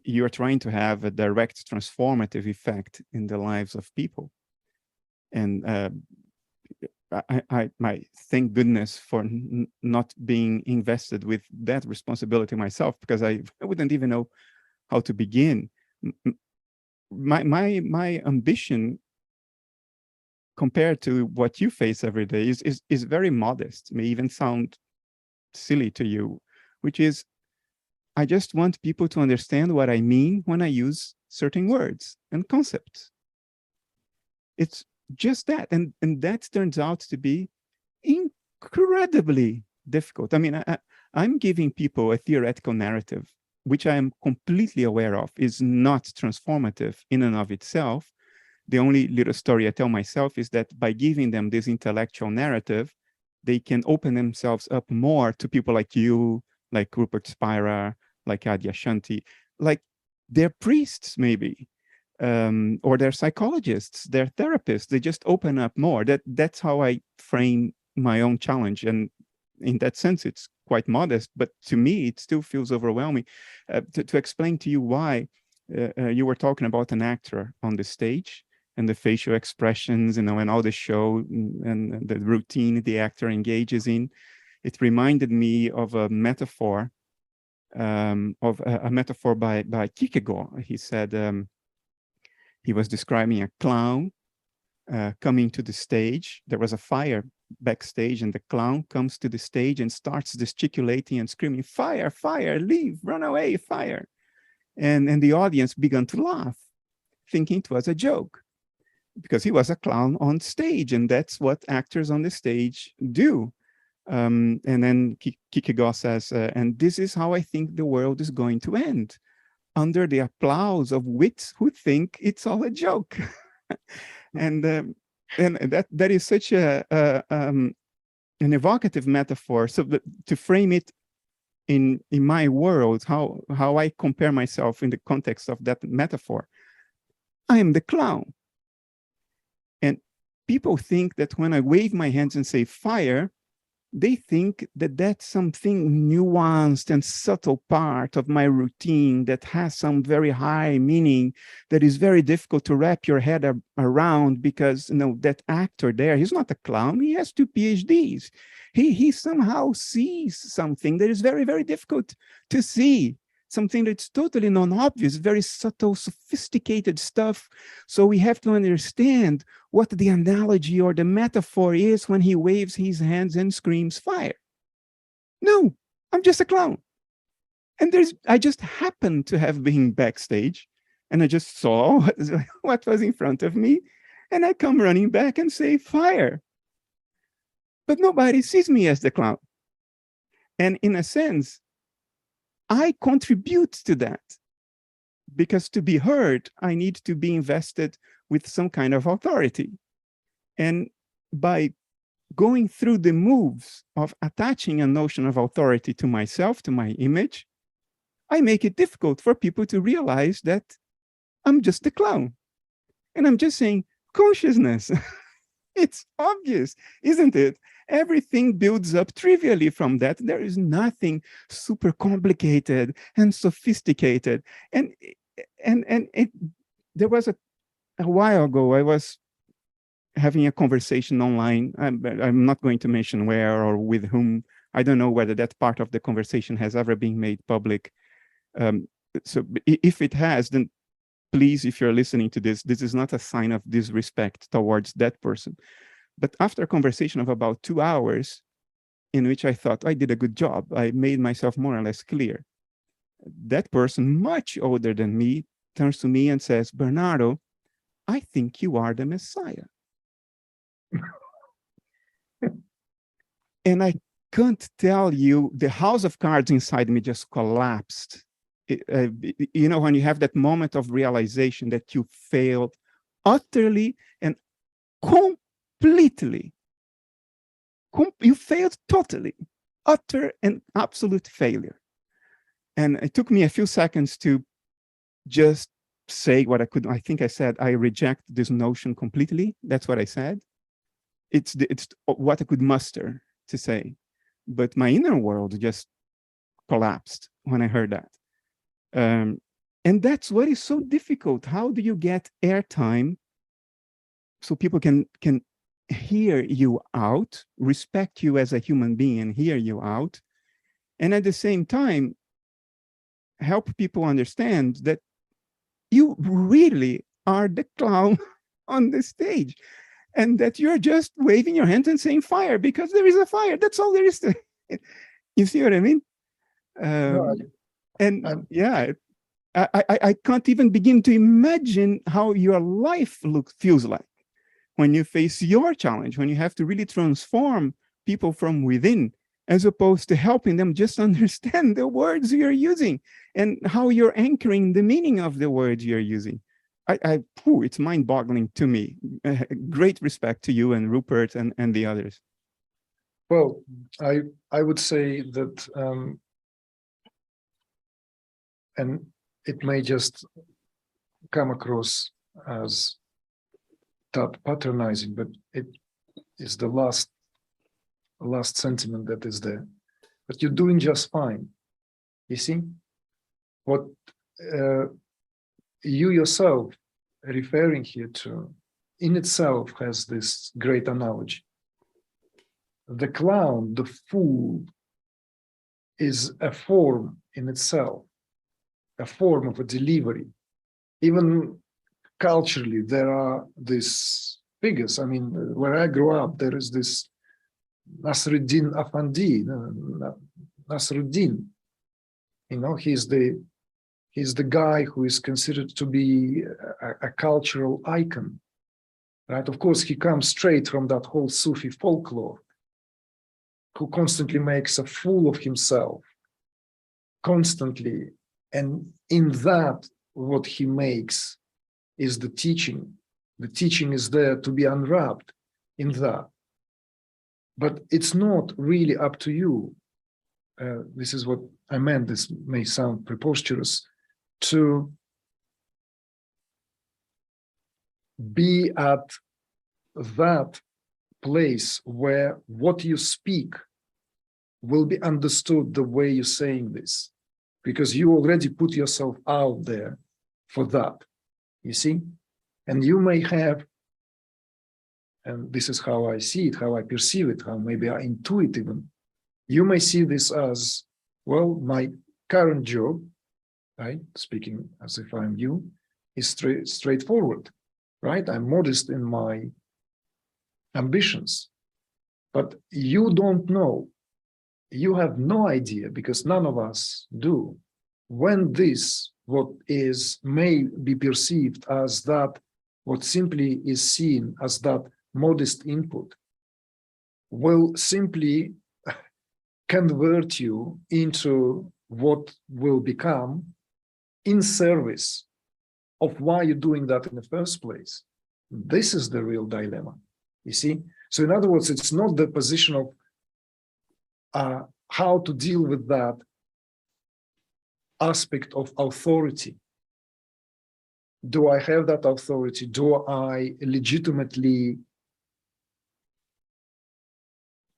You're trying to have a direct transformative effect in the lives of people. And I thank goodness for not being invested with that responsibility myself, because I wouldn't even know how to begin. My ambition compared to what you face every day is very modest, may even sound silly to you, which is I just want people to understand what I mean when I use certain words and concepts. It's just that, and that turns out to be incredibly difficult. I mean, I'm giving people a theoretical narrative, which I am completely aware of is not transformative in and of itself. The only little story I tell myself is that by giving them this intellectual narrative, they can open themselves up more to people like you, like Rupert Spira, like Adyashanti, like they're priests maybe, or they're psychologists, they're therapists. They just open up more. That's how I frame my own challenge. And in that sense, it's quite modest, but to me, it still feels overwhelming. To explain to you why, you were talking about an actor on the stage and the facial expressions, and all the show and the routine the actor engages in. It reminded me of a metaphor, by Kierkegaard. He said, he was describing a clown coming to the stage. There was a fire backstage, and the clown comes to the stage and starts gesticulating and screaming, "Fire, fire, leave, run away, fire." And the audience began to laugh, thinking it was a joke, because he was a clown on stage, and that's what actors on the stage do. And then Kierkegaard says, and this is how I think the world is going to end, under the applause of wits who think it's all a joke. and that is such an evocative metaphor. So to frame it in my world, how I compare myself in the context of that metaphor, I am the clown. And people think that when I wave my hands and say fire, they think that that's something nuanced and subtle part of my routine that has some very high meaning that is very difficult to wrap your head around, because that actor there, he's not a clown, he has 2 PhDs. He somehow sees something that is very, very difficult to see, something that's totally non-obvious, very subtle, sophisticated stuff. So we have to understand what the analogy or the metaphor is when he waves his hands and screams fire. No, I'm just a clown. And I just happened to have been backstage, and I just saw what was in front of me, and I come running back and say fire. But nobody sees me as the clown. And in a sense, I contribute to that, because to be heard, I need to be invested with some kind of authority. And by going through the moves of attaching a notion of authority to myself, to my image, I make it difficult for people to realize that I'm just a clown. And I'm just saying, consciousness. It's obvious, isn't it? Everything builds up trivially from that. There is nothing super complicated and sophisticated. And there was a while ago, I was having a conversation online. I'm not going to mention where or with whom. I don't know whether that part of the conversation has ever been made public. So if it has, then please, if you're listening to this, this is not a sign of disrespect towards that person. But after a conversation of about 2 hours, in which I thought I did a good job. I made myself more or less clear. That person, much older than me, turns to me and says, Bernardo, I think you are the Messiah. And I can't tell you, the house of cards inside me just collapsed. You know, when you have that moment of realization that you failed utterly and completely, you failed totally, utter and absolute failure. And it took me a few seconds to just say what I could. I think I said, I reject this notion completely. That's what I said. It's what I could muster to say. But my inner world just collapsed when I heard that. And that's what is so difficult. How do you get airtime so people can hear you out, respect you as a human being and hear you out, and at the same time, help people understand that you really are the clown on the stage and that you're just waving your hand and saying fire because there is a fire. That's all there is to it. You see what I mean? Yeah, I can't even begin to imagine how your life feels like when you face your challenge, when you have to really transform people from within, as opposed to helping them just understand the words you're using and how you're anchoring the meaning of the words you're using. It's mind-boggling to me. Great respect to you and Rupert and the others. Well, I would say that, and it may just come across as that patronizing, but it is the last sentiment that is there. But you're doing just fine. You see, what you yourself referring here to in itself has this great analogy. The clown, the fool, is a form in itself, a form of a delivery. Even culturally, there are these figures. I mean, where I grew up, there is this Nasruddin Afandi, Nasruddin. You know, he's the guy who is considered to be a cultural icon, right? Of course, he comes straight from that whole Sufi folklore, who constantly makes a fool of himself, constantly. And in that, what he makes is the teaching. The teaching is there to be unwrapped in that. But it's not really up to you. This is what I meant. This may sound preposterous, to be at that place where what you speak will be understood the way you're saying this, because you already put yourself out there for that, you see? And you may have, and this is how I see it, how I perceive it, how maybe I intuit even, you may see this as, well, my current job, right, speaking as if I'm you, is straightforward, right? I'm modest in my ambitions, but you don't know, you have no idea, because none of us do, when this, what is, may be perceived as that, what simply is seen as that modest input, will simply convert you into what will become in service of why you're doing that in the first place. This is the real dilemma, you see? So in other words, it's not the position of how to deal with that aspect of authority. Do I have that authority? Do I legitimately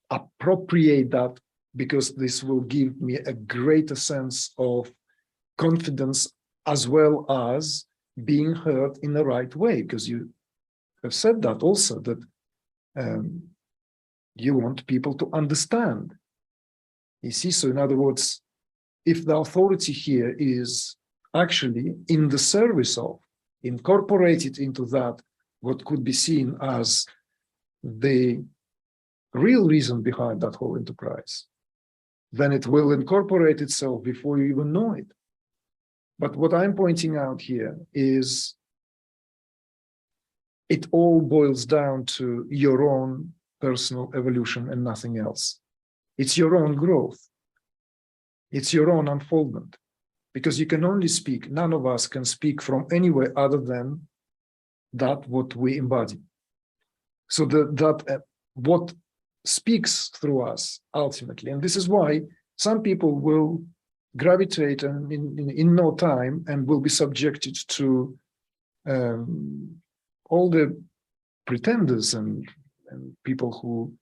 appropriate that, because this will give me a greater sense of confidence as well as being heard in the right way? Because you have said that also, that you want people to understand. You see, so in other words, if the authority here is actually in the service of, incorporated into that, what could be seen as the real reason behind that whole enterprise, then it will incorporate itself before you even know it. But what I'm pointing out here is it all boils down to your own personal evolution and nothing else. It's your own growth. It's your own unfoldment. Because you can only speak, none of us can speak from anywhere other than that what we embody. So what speaks through us ultimately, and this is why some people will gravitate and in no time and will be subjected to all the pretenders and people who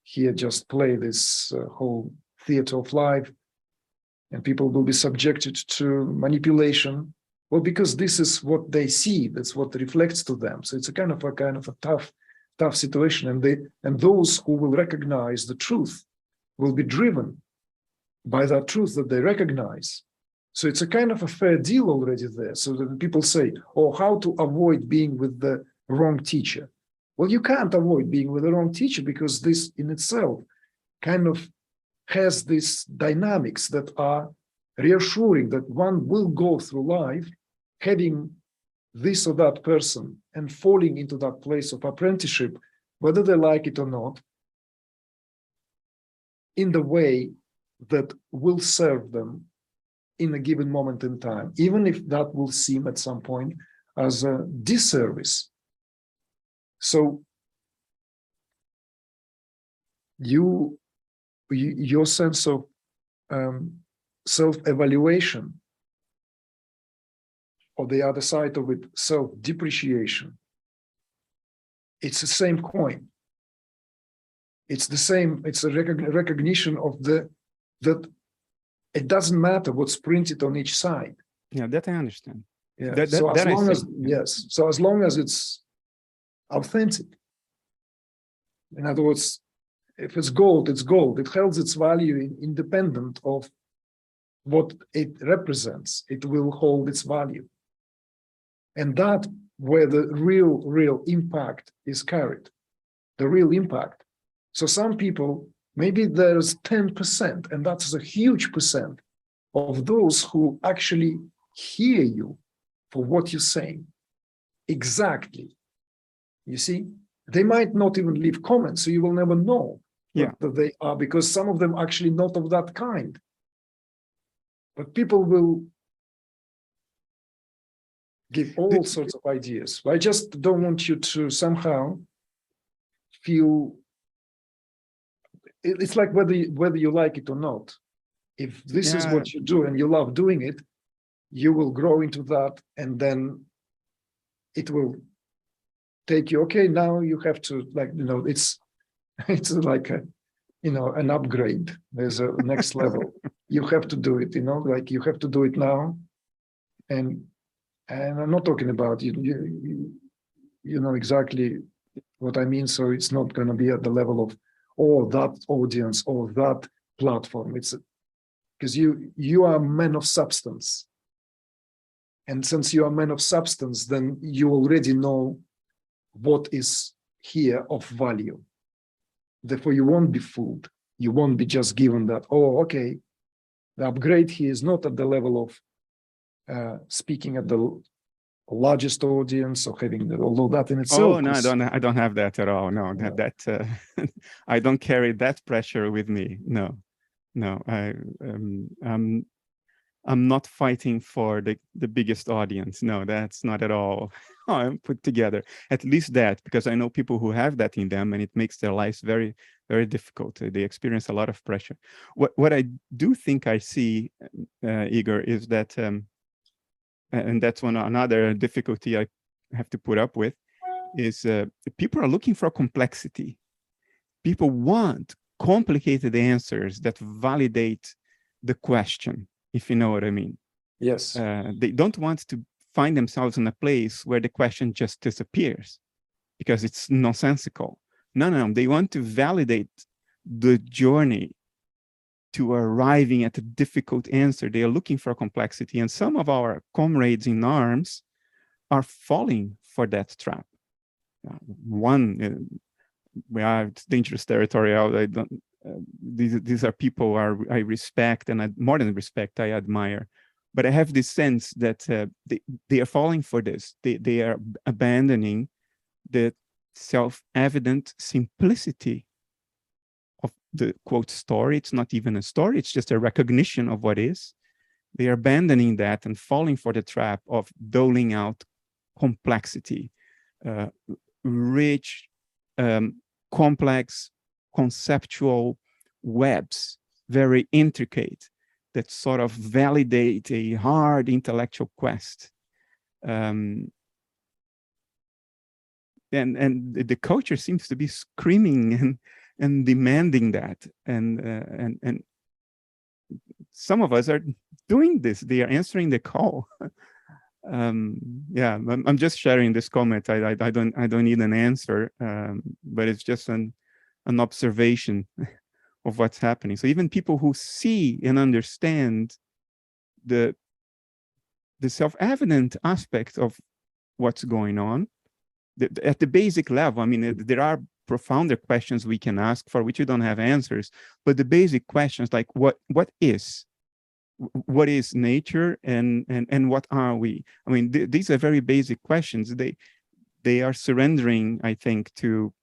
here just play this whole theater of life, and people will be subjected to manipulation. Well, because this is what they see, that's what reflects to them. So it's a kind of a tough situation, and those who will recognize the truth will be driven by that truth that they recognize. So it's a kind of a fair deal already there. So that people say, oh, how to avoid being with the wrong teacher? Well, you can't avoid being with the wrong teacher, because this in itself kind of has these dynamics that are reassuring that one will go through life having this or that person and falling into that place of apprenticeship, whether they like it or not, in the way that will serve them in a given moment in time, even if that will seem at some point as a disservice. So your sense of self-evaluation, or the other side of it, self-depreciation, it's the same coin. It's the same, it's a recognition of that it doesn't matter what's printed on each side. Yeah, that I understand. Yeah. So as long as it's authentic. In other words, if it's gold, it's gold. It holds its value independent of what it represents. It will hold its value. And that where the real impact is carried, the real impact. So some people, maybe there's 10%, and that's a huge percent of those who actually hear you for what you're saying. Exactly. You see, they might not even leave comments, so you will never know that they are, because some of them actually not of that kind. But people will give all sorts of ideas. I just don't want you to somehow feel, it's like whether you like it or not. If this is what you do and you love doing it, you will grow into that, and then it will take you, okay, now you have to, like, it's like an upgrade. There's a next level. You have to do it, like you have to do it now. And I'm not talking about you know exactly what I mean. So it's not going to be at the level of, that audience or that platform. It's because you are a man of substance. And since you are a man of substance, then you already know what is here of value. Therefore, you won't be fooled. You won't be just given that, okay, the upgrade here is not at the level of speaking at the largest audience or having although that in itself. Oh no, I don't have that at all. No, that I don't carry that pressure with me. No, I'm not fighting for the biggest audience. No, that's not at all how I'm put together. At least that, because I know people who have that in them, and it makes their lives very, very difficult. They experience a lot of pressure. What I do think I see, Igor, is that, and that's another difficulty I have to put up with, is people are looking for complexity. People want complicated answers that validate the question, if you know what I mean. Yes. They don't want to find themselves in a place where the question just disappears because it's nonsensical. No. They want to validate the journey to arriving at a difficult answer. They are looking for complexity. And some of our comrades in arms are falling for that trap. One it's dangerous territory. I don't. These are people I respect, and more than respect, I admire. But I have this sense that they are falling for this. They are abandoning the self-evident simplicity of the quote story. It's not even a story, it's just a recognition of what is. They are abandoning that and falling for the trap of doling out complexity, rich, complex, conceptual webs, very intricate, that sort of validate a hard intellectual quest. And the culture seems to be screaming and demanding that. And some of us are doing this. They are answering the call. Yeah, I'm just sharing this comment. I don't need an answer, but it's just an observation of what's happening. So even people who see and understand the self-evident aspect of what's going on, at the basic level, I mean, there are profounder questions we can ask for which you don't have answers, but the basic questions like what is nature and what are we? I mean, these are very basic questions. They are surrendering, I think, to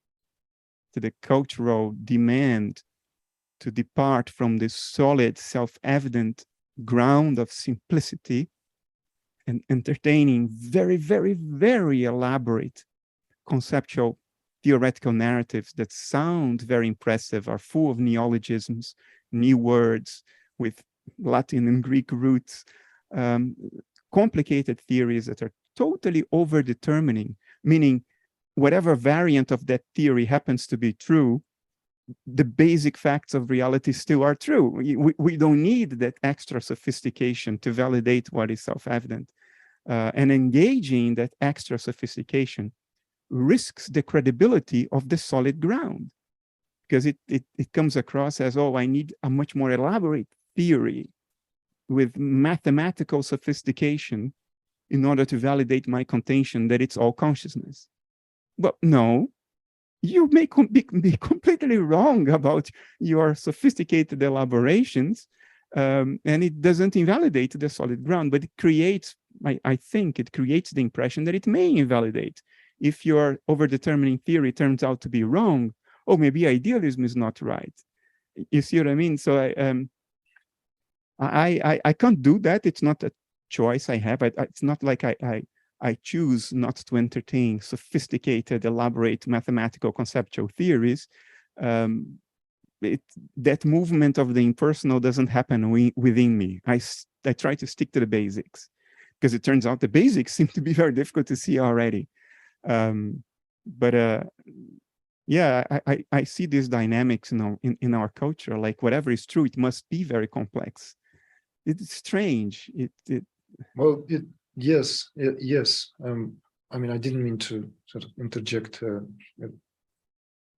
the cultural demand to depart from this solid, self-evident ground of simplicity and entertaining very, very, very elaborate conceptual theoretical narratives that sound very impressive, are full of neologisms, new words with Latin and Greek roots, complicated theories that are totally over-determining, meaning whatever variant of that theory happens to be true, the basic facts of reality still are true. We don't need that extra sophistication to validate what is self-evident. And engaging in that extra sophistication risks the credibility of the solid ground, because it comes across as, oh, I need a much more elaborate theory with mathematical sophistication in order to validate my contention that it's all consciousness. Well, no, you may be completely wrong about your sophisticated elaborations, and it doesn't invalidate the solid ground, but it creates, I think it creates the impression that it may invalidate. If your over-determining theory turns out to be wrong, oh, maybe idealism is not right. You see what I mean? So I can't do that. It's not a choice I have. It's not like I choose not to entertain sophisticated, elaborate mathematical conceptual theories. That movement of the impersonal doesn't happen within me. I try to stick to the basics, because it turns out the basics seem to be very difficult to see already. Yeah, I see these dynamics in our culture, like whatever is true, it must be very complex. It's strange. Well, yes. I mean, I didn't mean to sort of interject.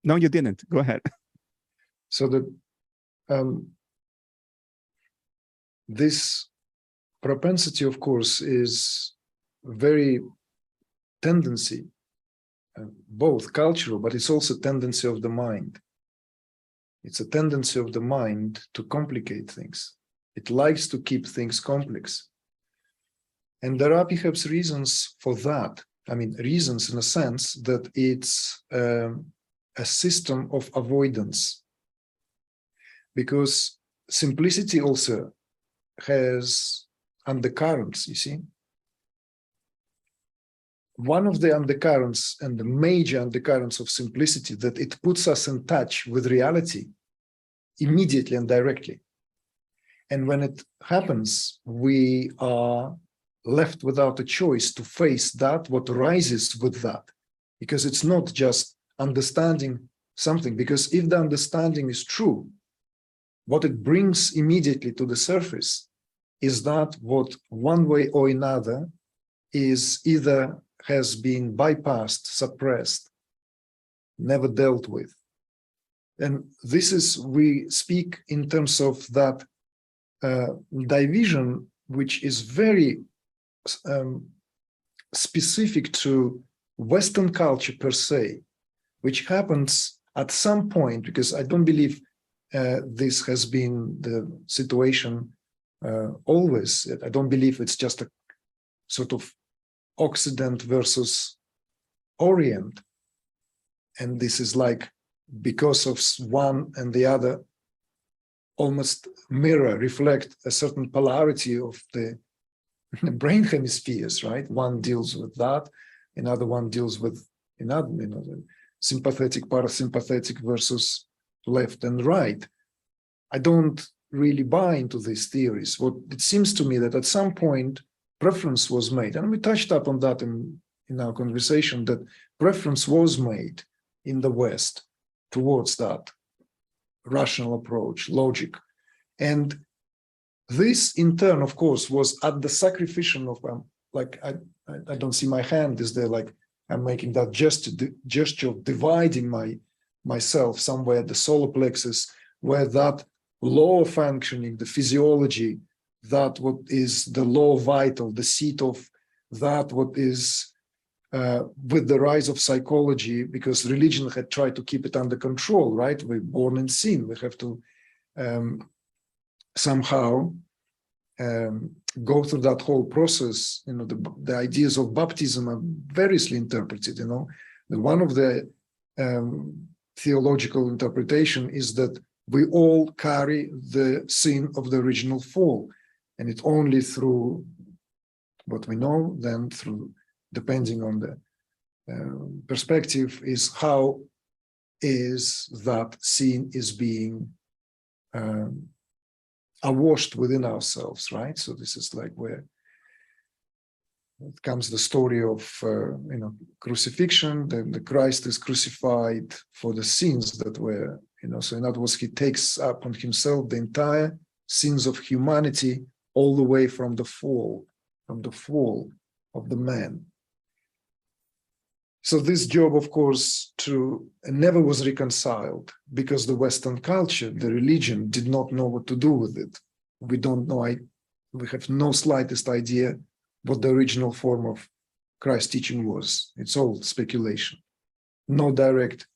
No, you didn't. Go ahead. So that this propensity, of course, is very tendency, both cultural, but it's also tendency of the mind. It's a tendency of the mind to complicate things. It likes to keep things complex. And there are perhaps reasons for that. I mean, reasons in a sense that it's a system of avoidance. Because simplicity also has undercurrents, you see. One of the undercurrents and the major undercurrents of simplicity, that it puts us in touch with reality immediately and directly. And when it happens, we are left without a choice to face that, what rises with that. Because it's not just understanding something, because if the understanding is true, what it brings immediately to the surface is that what one way or another is either has been bypassed, suppressed, never dealt with. And this is, we speak in terms of that division, which is very specific to Western culture per se, which happens at some point, because I don't believe this has been the situation always. I don't believe it's just a sort of Occident versus Orient. And this is like, because of one and the other almost mirror, reflect a certain polarity of the brain hemispheres, right? One deals with that, another one deals with another, the sympathetic, parasympathetic versus left and right. I don't really buy into these theories. What it seems to me that at some point preference was made, and we touched up on that in our conversation, that preference was made in the West towards that rational approach, logic. And this in turn, of course, was at the sacrificial of, like, I don't see my hand, is there, like, I'm making that gesture of dividing myself somewhere at the solar plexus, where that law of functioning, the physiology, that what is the law vital, the seat of that what is with the rise of psychology, because religion had tried to keep it under control, right? We're born in sin. We have to somehow go through that whole process. The ideas of baptism are variously interpreted. One of the theological interpretation is that we all carry the sin of the original fall, and it's only through what we know, then through, depending on the perspective, is how is that sin is being awashed within ourselves, right? So this is like where it comes the story of crucifixion. The Christ is crucified for the sins that were, so in other words, he takes upon himself the entire sins of humanity, all the way from the fall of the man. So this job, of course, never was reconciled, because the Western culture, the religion, did not know what to do with it. We don't know, we have no slightest idea what the original form of Christ's teaching was. It's all speculation. No direct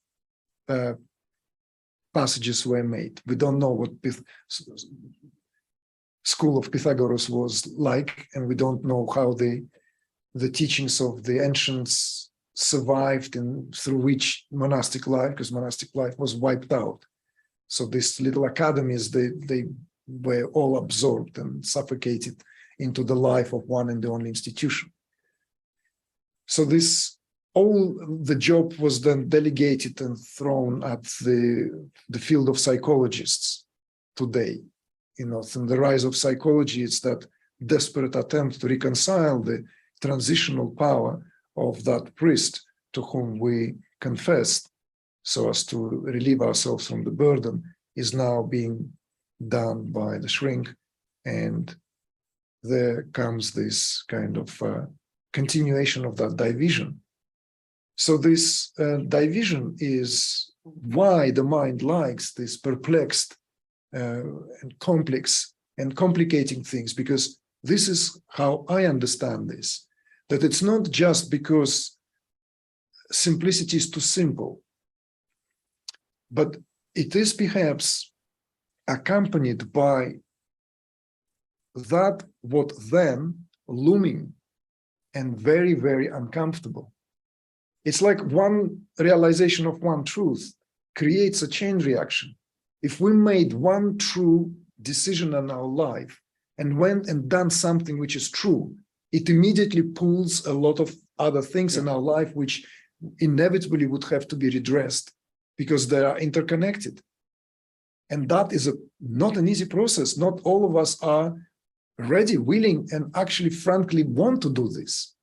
passages were made. We don't know what school of Pythagoras was like, and we don't know how the teachings of the ancients survived and through which monastic life, because monastic life was wiped out. So these little academies, they were all absorbed and suffocated into the life of one and the only institution. So the job was then delegated and thrown at the field of psychologists today. From the rise of psychology, it's that desperate attempt to reconcile the transitional power of that priest to whom we confessed so as to relieve ourselves from the burden, is now being done by the shrink. And there comes this kind of continuation of that division. So this division is why the mind likes this perplexed and complex and complicating things, because this is how I understand this, that it's not just because simplicity is too simple, but it is perhaps accompanied by that what then looming and very, very uncomfortable. It's like one realization of one truth creates a chain reaction. If we made one true decision in our life and went and done something which is true, it immediately pulls a lot of other things in our life which inevitably would have to be redressed because they are interconnected. And that is not an easy process. Not all of us are ready, willing, and actually frankly want to do this.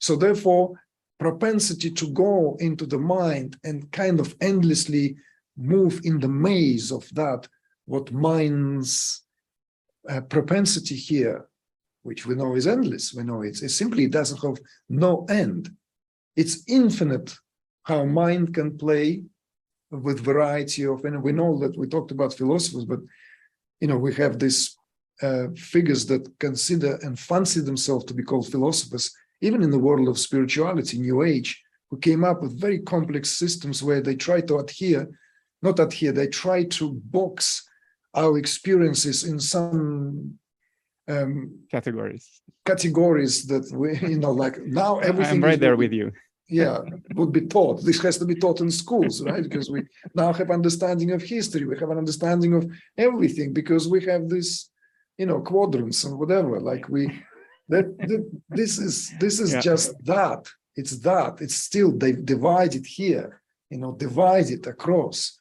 So therefore, propensity to go into the mind and kind of endlessly move in the maze of that, what mind's propensity here, which we know is endless. We know it simply doesn't have no end. It's infinite how mind can play with variety of, and we know that we talked about philosophers, but we have these figures that consider and fancy themselves to be called philosophers, even in the world of spirituality, New Age, who came up with very complex systems where they try to they try to box our experiences in some categories that we, like now everything I'm right there with you. Yeah, would be taught. This has to be taught in schools, right? Because we now have understanding of history, we have an understanding of everything, because we have this, quadrants and whatever. Like this is just that. It's still they divide it here, divide it across.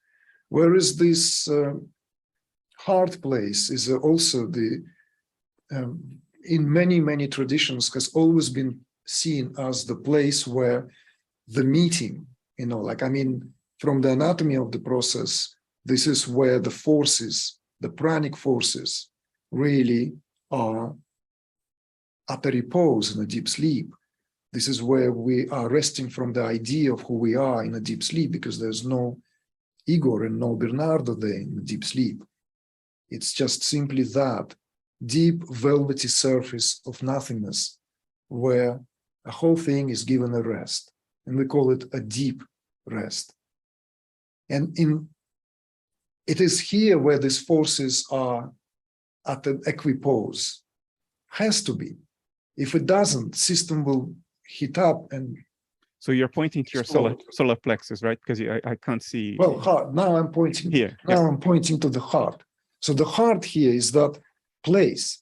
Whereas this heart place is also the in many traditions has always been seen as the place where the meeting, from the anatomy of the process, this is where the forces, the pranic forces, really are at a repose in a deep sleep. This is where we are resting from the idea of who we are in a deep sleep, because there's no Igor and no Bernardo there in the deep sleep. It's just simply that deep velvety surface of nothingness where the whole thing is given a rest, and we call it a deep rest. And it is here where these forces are at an equipoise. Has to be. If it doesn't, system will heat up and. So you're pointing to your solar plexus, right? Because I can't see. Well, heart. Now I'm pointing here. Now I'm pointing to the heart. So the heart here is that place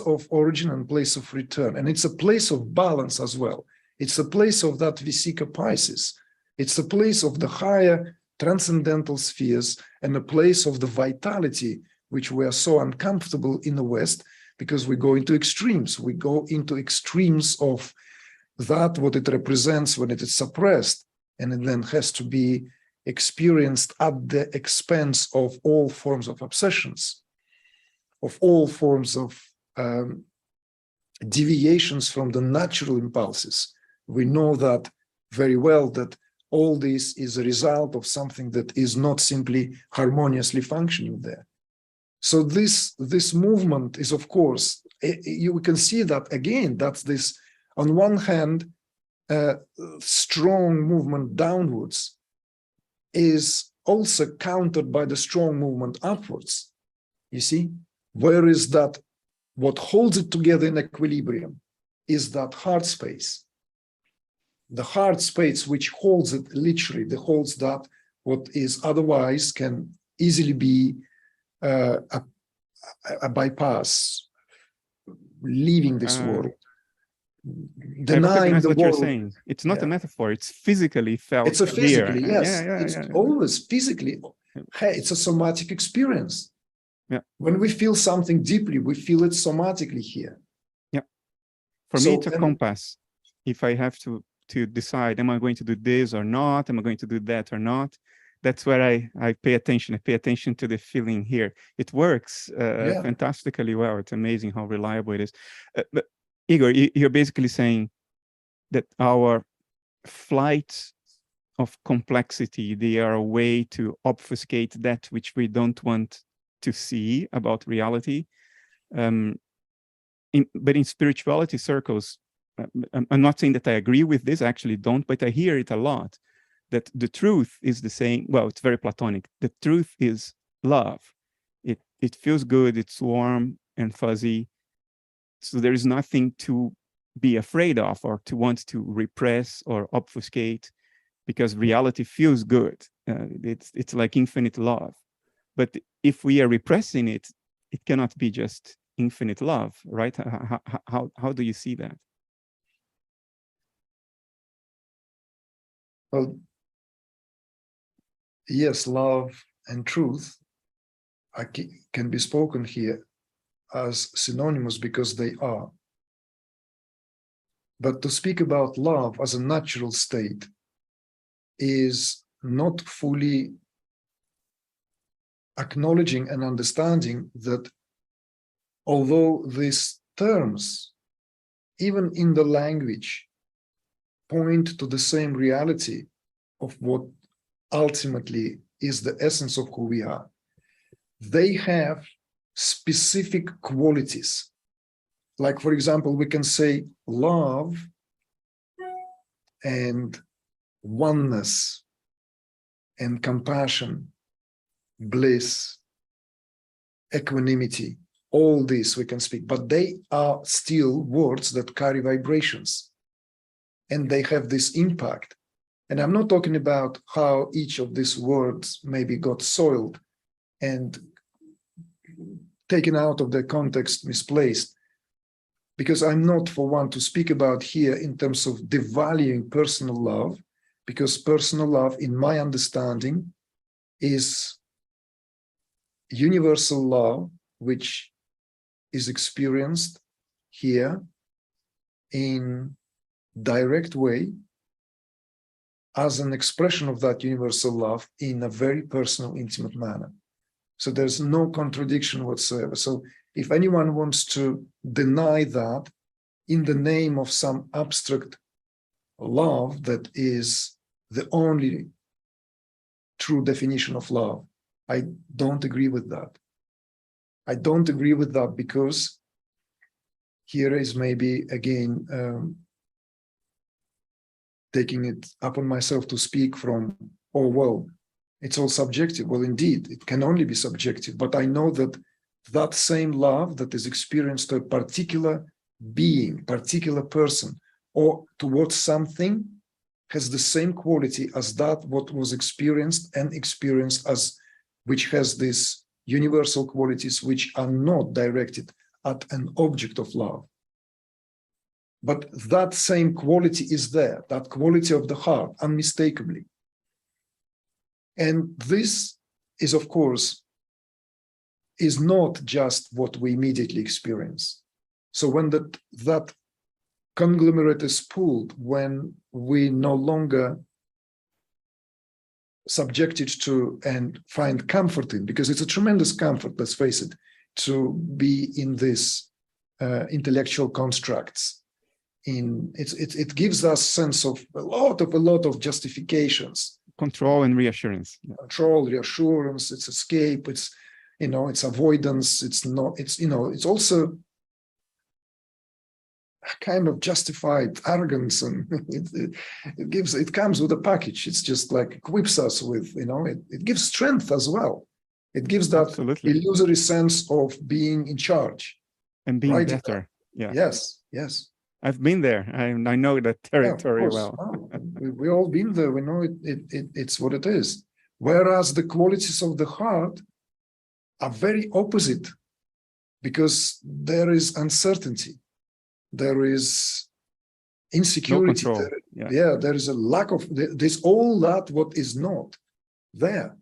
of origin and place of return. And it's a place of balance as well. It's a place of that Vesica Pisces. It's a place of the higher transcendental spheres and a place of the vitality, which we are so uncomfortable in the West, because we go into extremes. We go into extremes of that, what it represents when it is suppressed, and it then has to be experienced at the expense of all forms of obsessions, of all forms of deviations from the natural impulses. We know that very well, that all this is a result of something that is not simply harmoniously functioning there. So this movement is, of course, you can see that again, that's this, on one hand, strong movement downwards is also countered by the strong movement upwards, you see? Where is that, what holds it together in equilibrium is that heart space. The heart space which holds it literally, that holds that what is otherwise can easily be a bypass, leaving this world. Denying the what world. You're saying. It's not a metaphor, it's physically felt. It's a physically, here. Yes. It's always physically. Hey, it's a somatic experience. Yeah. When we feel something deeply, we feel it somatically here. Yeah. For me, it's a compass. If I have to decide, am I going to do this or not? Am I going to do that or not? That's where I pay attention. I pay attention to the feeling here. It works fantastically well. It's amazing how reliable it is. But Igor, you're basically saying that our flights of complexity, they are a way to obfuscate that which we don't want to see about reality. But in spirituality circles, I'm not saying that I agree with this, I actually don't, but I hear it a lot, that the truth is the same. Well, it's very Platonic. The truth is love. It feels good, it's warm and fuzzy. So there is nothing to be afraid of or to want to repress or obfuscate, because reality feels good. It's like infinite love. But if we are repressing it, it cannot be just infinite love, right? How do you see that? Well, yes, love and truth can be spoken here as synonymous because they are. But to speak about love as a natural state is not fully acknowledging and understanding that although these terms, even in the language, point to the same reality of what ultimately is the essence of who we are, they have specific qualities. Like, for example, we can say love and oneness and compassion, bliss, equanimity, all this we can speak, but they are still words that carry vibrations and they have this impact. And I'm not talking about how each of these words maybe got soiled and taken out of their context, misplaced, because I'm not for one to speak about here in terms of devaluing personal love, because personal love, in my understanding, is universal love, which is experienced here in direct way as an expression of that universal love in a very personal, intimate manner. So there's no contradiction whatsoever. So if anyone wants to deny that in the name of some abstract love that is the only true definition of love, I don't agree with that. I don't agree with that because here is maybe again taking it upon myself to speak from, oh, well, it's all subjective. Well, indeed, it can only be subjective, but I know that that same love that is experienced to a particular being, particular person, or towards something has the same quality as that what was experienced and experienced as, which has these universal qualities which are not directed at an object of love. But that same quality is there, that quality of the heart, unmistakably. And this is, of course, is not just what we immediately experience. So when that conglomerate is pulled, when we no longer subjected to and find comfort in, because it's a tremendous comfort, let's face it, to be in this intellectual constructs. It gives us sense of a lot of justifications, control and reassurance. Yeah. Control, reassurance, it's escape, it's it's avoidance, it's also a kind of justified arrogance, and it comes with a package. It's just like equips us with, it gives strength as well. It gives that Absolutely. illusory sense of being in charge And being right? better. Yeah. Yes. I've been there. I know that territory well. We all been there. We know it's what it is. Whereas the qualities of the heart are very opposite, because there is uncertainty, there is insecurity. No control. There is a lack of. There's all that what is not there.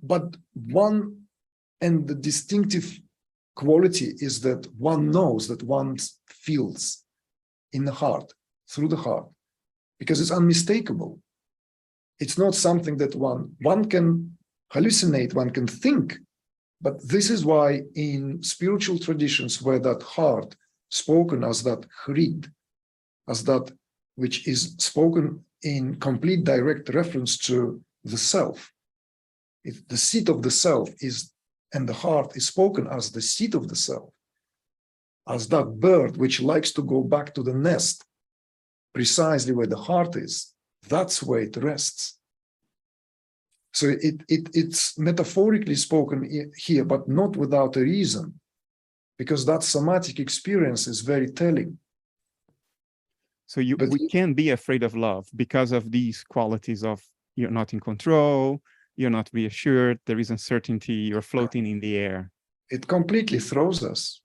But one, and the distinctive quality is that one knows, that one feels in the heart, through the heart, because it's unmistakable. It's not something that one can hallucinate, one can think. But this is why in spiritual traditions where that heart spoken as that chrid, as that which is spoken in complete direct reference to the self, if the seat of the self is, and the heart is spoken as the seat of the self, as that bird which likes to go back to the nest, precisely where the heart is, that's where it rests. So it's metaphorically spoken here, but not without a reason, because that somatic experience is very telling. So we can be afraid of love because of these qualities of you're not in control, you're not reassured, there is uncertainty, you're floating in the air. It completely throws us.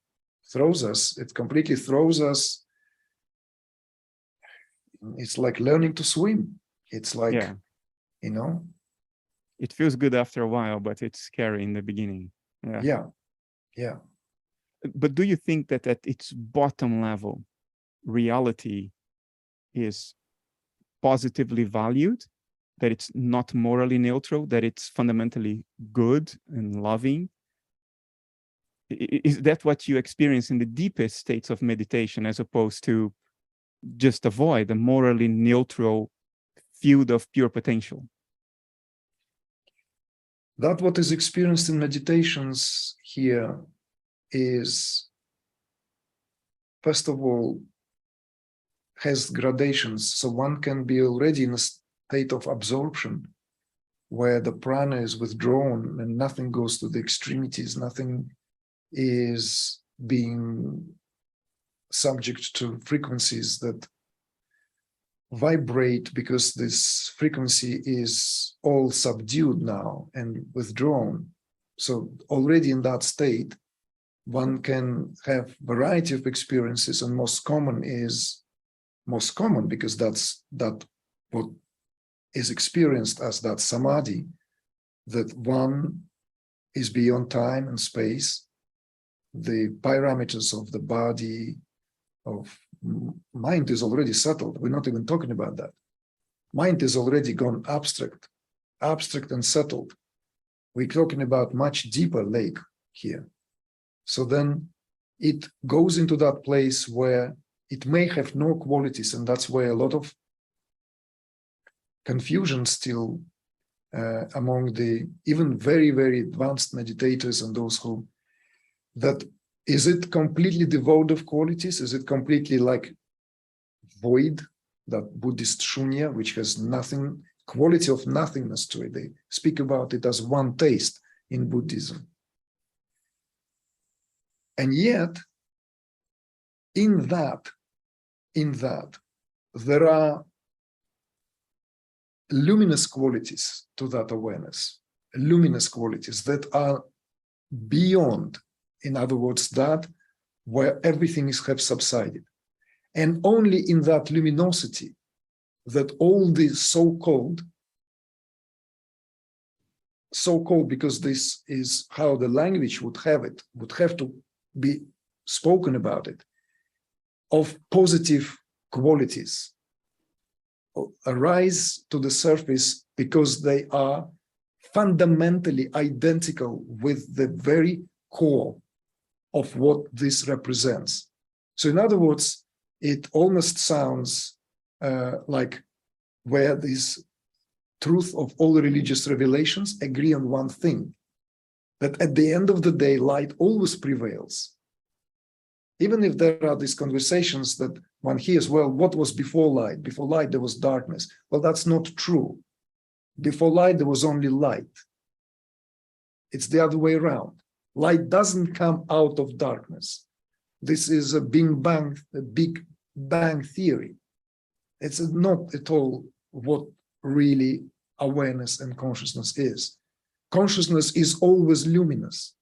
It completely throws us. It's like learning to swim. It's like, It feels good after a while, but it's scary in the beginning. Yeah. But do you think that at its bottom level, reality is positively valued, that it's not morally neutral, that it's fundamentally good and loving? Is that what you experience in the deepest states of meditation, as opposed to just avoid a morally neutral field of pure potential? That what is experienced in meditations here is, first of all, has gradations. So one can be already in a state of absorption where the prana is withdrawn and nothing goes to the extremities, nothing is being subject to frequencies that vibrate, because this frequency is all subdued now and withdrawn. So already in that state, one can have variety of experiences, and most common because that's what is experienced as that samadhi, that one is beyond time and space. The parameters of the body, of mind is already settled. We're not even talking about that. Mind is already gone abstract and settled. We're talking about much deeper lake here. So then it goes into that place where it may have no qualities, and that's where a lot of confusion still among the even very, very advanced meditators and those who, that is it completely devoid of qualities? Is it completely like void, that Buddhist shunya, which has nothing, quality of nothingness to it? They speak about it as one taste in Buddhism. And yet, in that, there are luminous qualities to that awareness, luminous qualities that are beyond, in other words, that where everything have subsided. And only in that luminosity that all the so-called, because this is how the language would have it, would have to be spoken about it, of positive qualities arise to the surface, because they are fundamentally identical with the very core of what this represents. So in other words, it almost sounds like where this truth of all religious revelations agree on one thing, that at the end of the day, light always prevails. Even if there are these conversations that one hears, well, what was before light? Before light, there was darkness. Well, that's not true. Before light, there was only light. It's the other way around. Light doesn't come out of darkness. This is a Big Bang theory. It's not at all what really awareness and consciousness is. Consciousness is always luminous.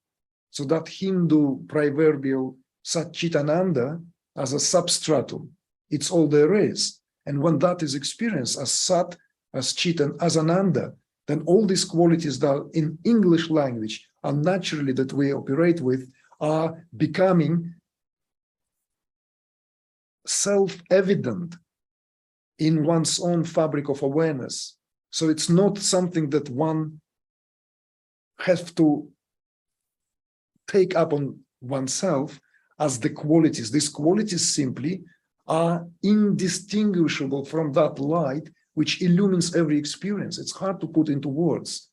So that Hindu proverbial Satchitananda as a substratum, it's all there is. And when that is experienced as Sat, as Chit, and as Ananda, then all these qualities that in English language are naturally that we operate with are becoming self-evident in one's own fabric of awareness. So it's not something that one has to take up on oneself as the qualities. These qualities simply are indistinguishable from that light which illumines every experience. It's hard to put into words.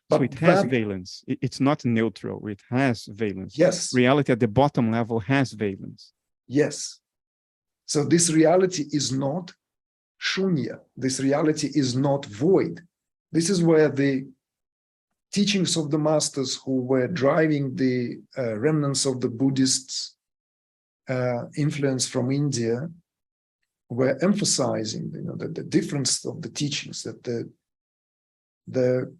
But so it has valence. It's not neutral. It has valence. Yes. Reality at the bottom level has valence. Yes. So this reality is not shunya. This reality is not void. This is where the teachings of the masters who were driving the remnants of the Buddhists' influence from India were emphasizing, the difference of the teachings, that the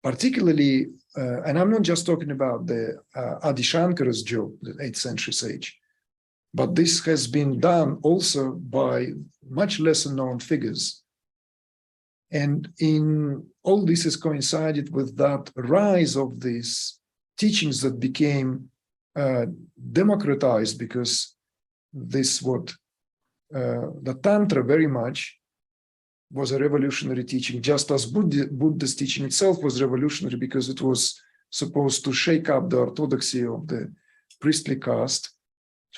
particularly, and I'm not just talking about the Adi Shankara's job, the 8th century sage, but this has been done also by much lesser known figures. And in all this has coincided with that rise of these teachings that became democratized, because this the Tantra very much was a revolutionary teaching, just as Buddha's teaching itself was revolutionary, because it was supposed to shake up the orthodoxy of the priestly caste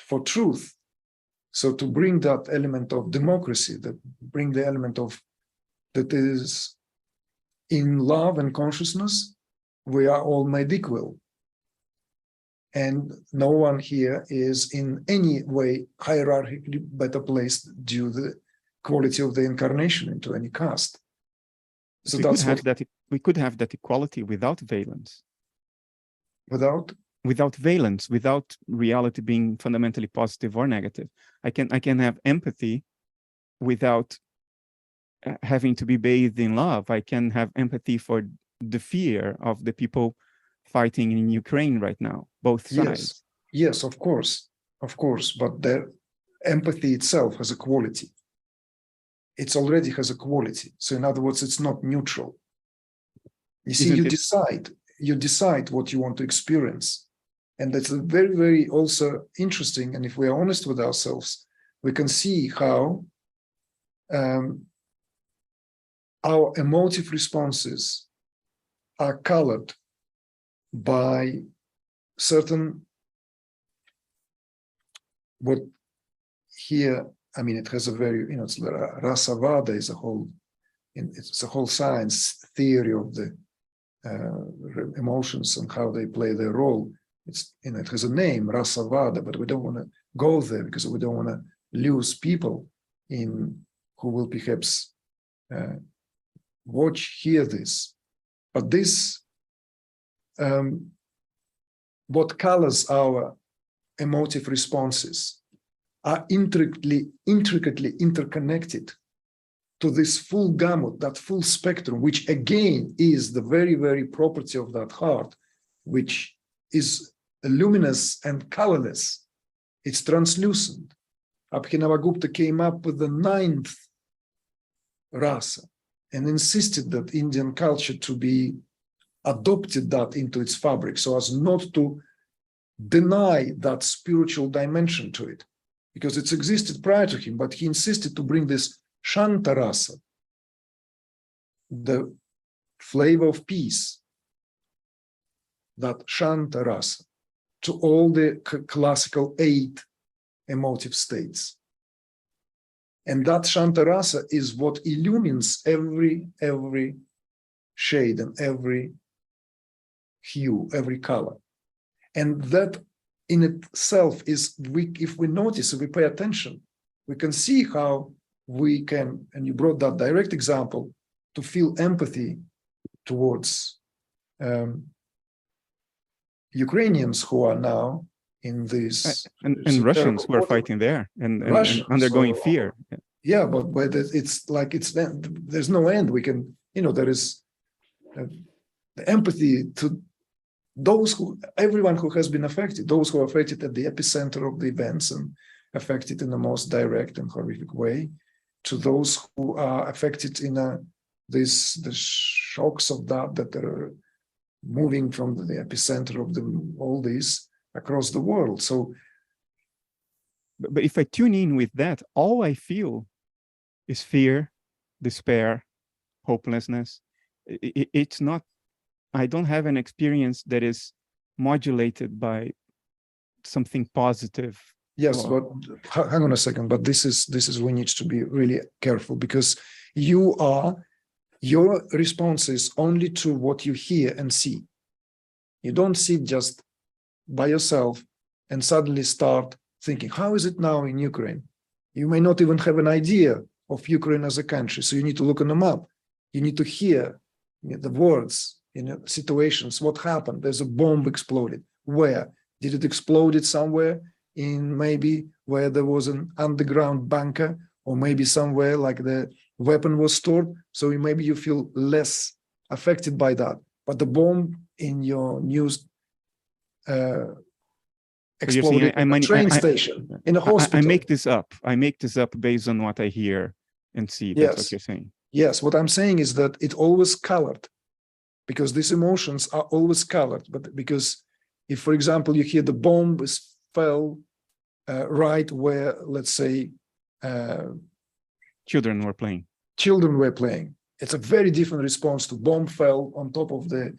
for truth. So to bring that element of democracy, that bring the element of that is in love and consciousness, we are all made equal. And no one here is in any way hierarchically better placed due to the quality of the incarnation into any caste. So that's what we could have that equality without valence. Without valence, without reality being fundamentally positive or negative. I can have empathy without having to be bathed in love. I can have empathy for the fear of the people fighting in Ukraine right now, both sides. Yes, of course, but the empathy itself has a quality. It already has a quality. So in other words, it's not neutral. You see, you decide what you want to experience. And that's a very, very also interesting. And if we are honest with ourselves, we can see how our emotive responses are colored by certain, what here, I mean, it has a very, it's Rasavada is it's a whole science theory of the emotions and how they play their role. It has a name, Rasavada, but we don't want to go there because we don't want to lose people who will perhaps hear this. But this, what colors our emotive responses are intricately interconnected to this full gamut, that full spectrum, which again is the very, very property of that heart, which is luminous and colorless. It's translucent. Abhinavagupta came up with the 9th rasa and insisted that Indian culture to be adopted that into its fabric so as not to deny that spiritual dimension to it, because it's existed prior to him, but he insisted to bring this Shanta Rasa, the flavor of peace, that Shanta Rasa, to all the classical 8 emotive states. And that Shanta Rasa is what illumines every shade and every hue, every color. And that in itself is, if we notice, if we pay attention, we can see how we can, and you brought that direct example, to feel empathy towards Ukrainians who are now in this... And Russians who are fighting there and undergoing fear. Yeah, but it's like, there's no end. We can, there is the empathy to everyone who has been affected, those who are affected at the epicenter of the events and affected in the most direct and horrific way, to those who are affected in the shocks of that are moving from the epicenter of all this across the world. So, but if I tune in with that, all I feel is fear, despair, hopelessness. It's not, I don't have an experience that is modulated by something positive. Yes, but hang on a second. But this is we need to be really careful, because your response is only to what you hear and see. You don't sit just by yourself and suddenly start thinking, how is it now in Ukraine? You may not even have an idea of Ukraine as a country. So you need to look on the map. You need to hear the words, situations, what happened. There's a bomb exploded. Where? Did it explode somewhere in maybe where there was an underground bunker, or maybe somewhere like the weapon was stored? So maybe you feel less affected by that. But the bomb in your news exploded in a train station, in a hospital. I make this up. I make this up based on what I hear and see. That's what you're saying. Yes, what I'm saying is that it always colored, because these emotions are always colored. But because if, for example, you hear the bomb fell right where, let's say, children were playing. It's a very different response to bomb fell on top of the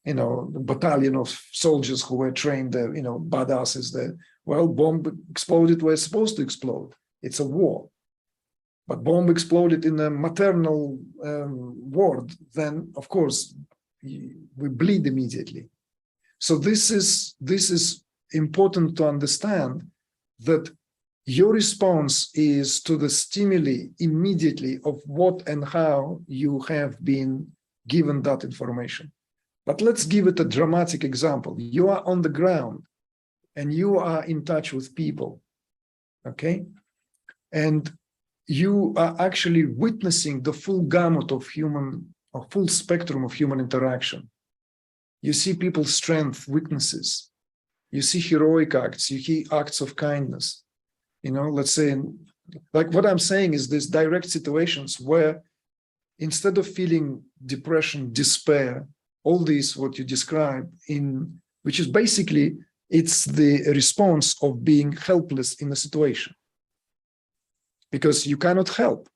battalion of soldiers who were trained, badasses there. Well, bomb exploded where it's supposed to explode. It's a war. But bomb exploded in a maternal ward, then of course we bleed immediately. So this is important to understand that your response is to the stimuli immediately of what and how you have been given that information. But let's give it a dramatic example. You are on the ground and you are in touch with people, okay? And you are actually witnessing the full gamut of human, or full spectrum of human interaction. You see people's strengths, weaknesses. You see heroic acts, you see acts of kindness. You know, let's say, like what I'm saying is these direct situations where instead of feeling depression, despair, all these, what you describe in, which is basically, it's the response of being helpless in a situation. Because you cannot help.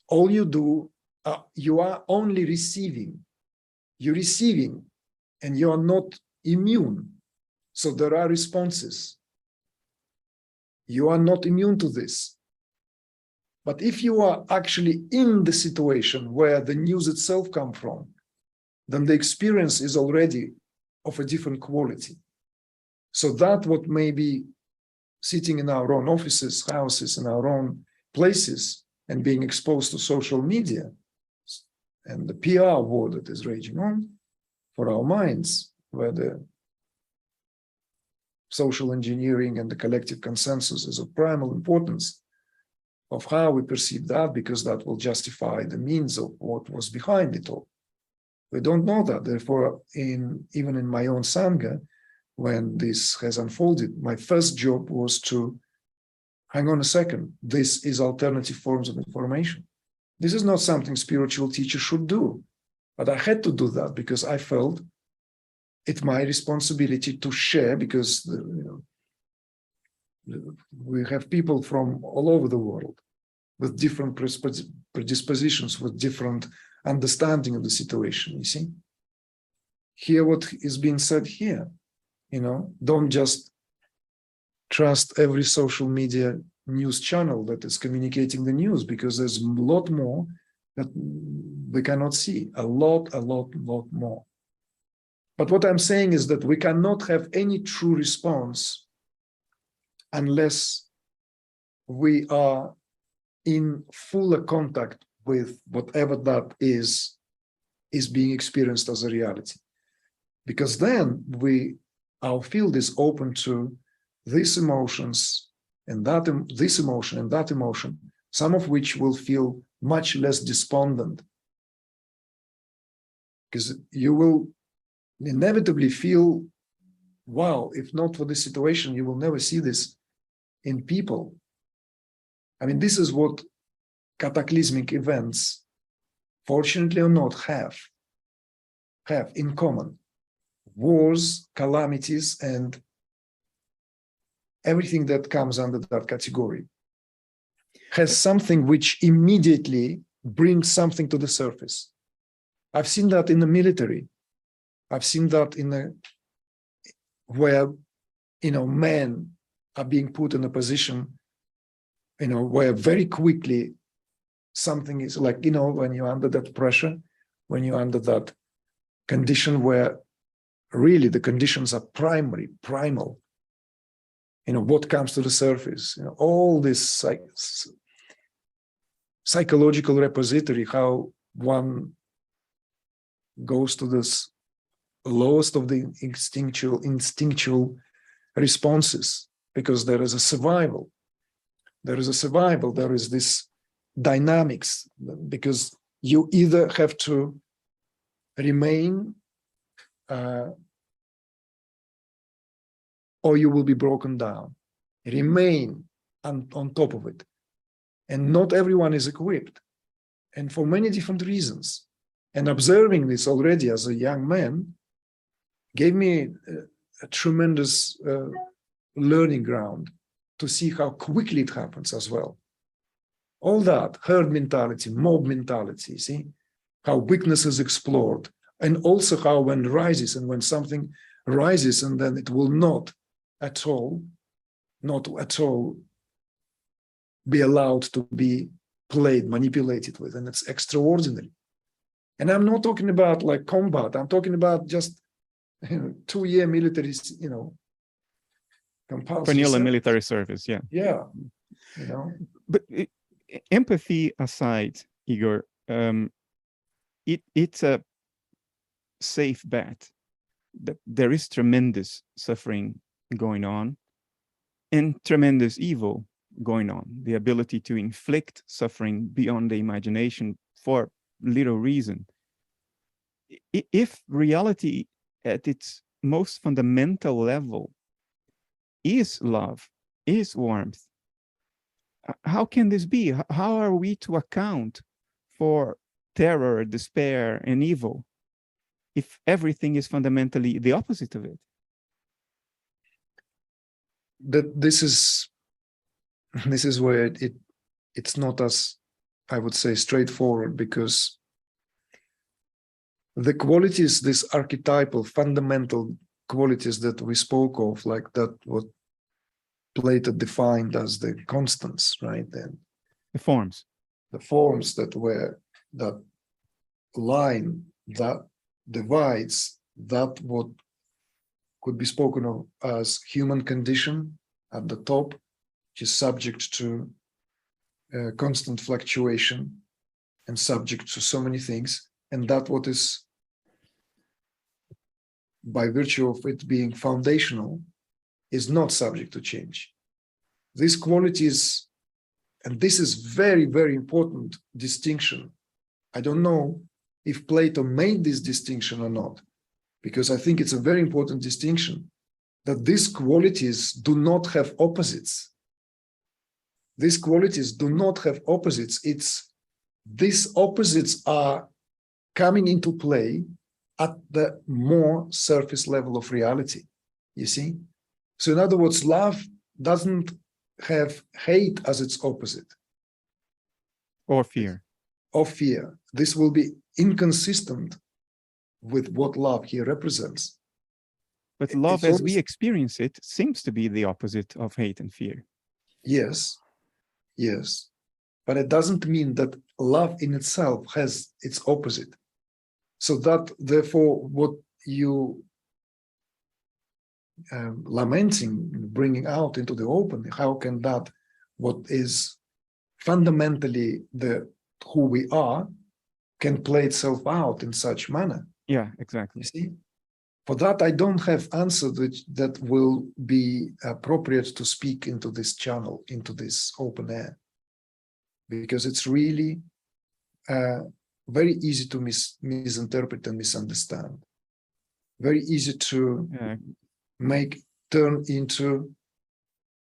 All you do, you are only receiving. You're receiving and you are not immune. So there are responses. You are not immune to this. But if you are actually in the situation where the news itself comes from, then the experience is already of a different quality. So that what may be sitting in our own offices, houses, in our own places, and being exposed to social media and the PR war that is raging on for our minds, where the social engineering and the collective consensus is of primal importance of how we perceive that, because that will justify the means of what was behind it all. We don't know that. Therefore, even in my own Sangha, when this has unfolded, my first job was to, hang on a second, this is alternative forms of information. This is not something spiritual teachers should do. But I had to do that because I felt it's my responsibility to share, because we have people from all over the world with different predispositions, with different understanding of the situation, you see. Hear what is being said here, you know, don't just trust every social media news channel that is communicating the news, because there's a lot more that we cannot see, a lot more. But what I'm saying is that we cannot have any true response unless we are in fuller contact with whatever that is being experienced as a reality. Because then our field is open to these emotions and that, this emotion and that emotion, some of which will feel much less despondent. Because you will inevitably feel, wow, if not for this situation, you will never see this in people. I mean, this is what cataclysmic events, fortunately or not, have in common. Wars, calamities, and everything that comes under that category has something which immediately brings something to the surface. I've seen that in the military. I've seen that where, men are being put in a position, where very quickly something is like, when you're under that pressure, when you're under that condition where really the conditions are primal, what comes to the surface, all this psychological repository, how one goes to this lowest of the instinctual responses, because there is a survival. There is this dynamics, because you either have to remain or you will be broken down. Remain on top of it. And not everyone is equipped. And for many different reasons. And observing this already as a young man gave me a tremendous learning ground to see how quickly it happens as well. All that, herd mentality, mob mentality, see? How weakness is explored. And also how when something rises and then it will not at all be allowed to be played, manipulated with, and it's extraordinary. And I'm not talking about like combat, I'm talking about just 2-year military, compulsory Vanilla service. military service, yeah. Yeah, you know. But empathy aside, Igor, it's a safe bet that there is tremendous suffering going on and tremendous evil going on. The ability to inflict suffering beyond the imagination for little reason. If reality at its most fundamental level is love, is warmth, how can this be? How are we to account for terror, despair, and evil if everything is fundamentally the opposite of it? That this is where it's not as, I would say, straightforward, because the qualities, these archetypal fundamental qualities that we spoke of, like that what Plato defined as the constants, right? And The forms. the forms that were that line that divides that what could be spoken of as human condition at the top, which is subject to constant fluctuation and subject to so many things, and that what is, by virtue of it being foundational, is not subject to change. These qualities, and this is very, very important distinction. I don't know if Plato made this distinction or not, because I think it's a very important distinction, that these qualities do not have opposites. These qualities do not have opposites. These opposites are coming into play at the more surface level of reality, you see? So in other words, love doesn't have hate as its opposite. Or fear. Or fear. This will be inconsistent with what love here represents. But love, It's as we experience it, seems to be the opposite of hate and fear. Yes, yes. But it doesn't mean that love in itself has its opposite. So that, therefore, what you lamenting, bringing out into the open, how can that, what is fundamentally who we are, can play itself out in such manner? Yeah, exactly. You see? For that, I don't have answer that will be appropriate to speak into this channel, into this open air, because it's really very easy to misinterpret and misunderstand. Very easy to turn into,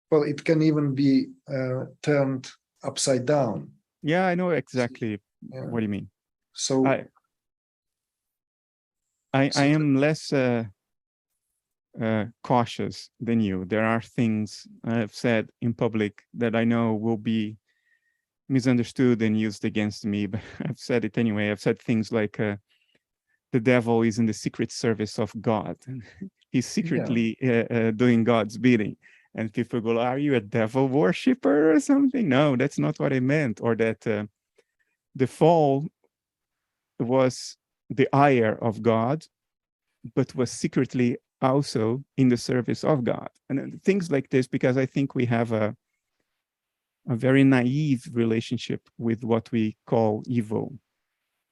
well, it can even be turned upside down. Yeah, I know exactly what you mean. So I am less cautious than you. There are things I've said in public that I know will be misunderstood and used against me, but I've said it anyway. I've said things like the devil is in the secret service of God. He's secretly doing God's bidding. And people go, are you a devil worshiper or something? No, that's not what I meant. Or that the fall was the ire of God, but was secretly also in the service of God. And things like this, because I think we have a very naive relationship with what we call evil.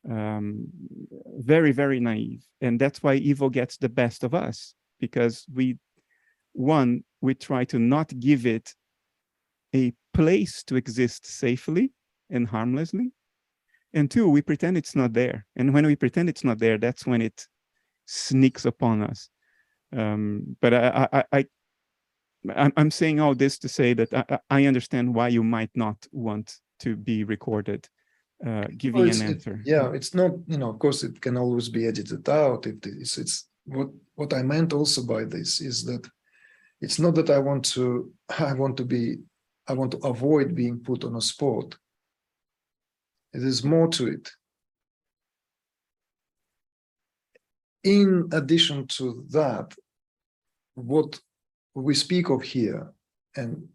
Very, very naive. And that's why evil gets the best of us, because we try to not give it a place to exist safely and harmlessly. And two, we pretend it's not there. And when we pretend it's not there, that's when it sneaks upon us. But I'm saying all this to say that I understand why you might not want to be recorded giving an answer. It's not, of course, it can always be edited out. It's what I meant also by this is that it's not that I want to avoid being put on a spot. It is more to it. In addition to that, what we speak of here, and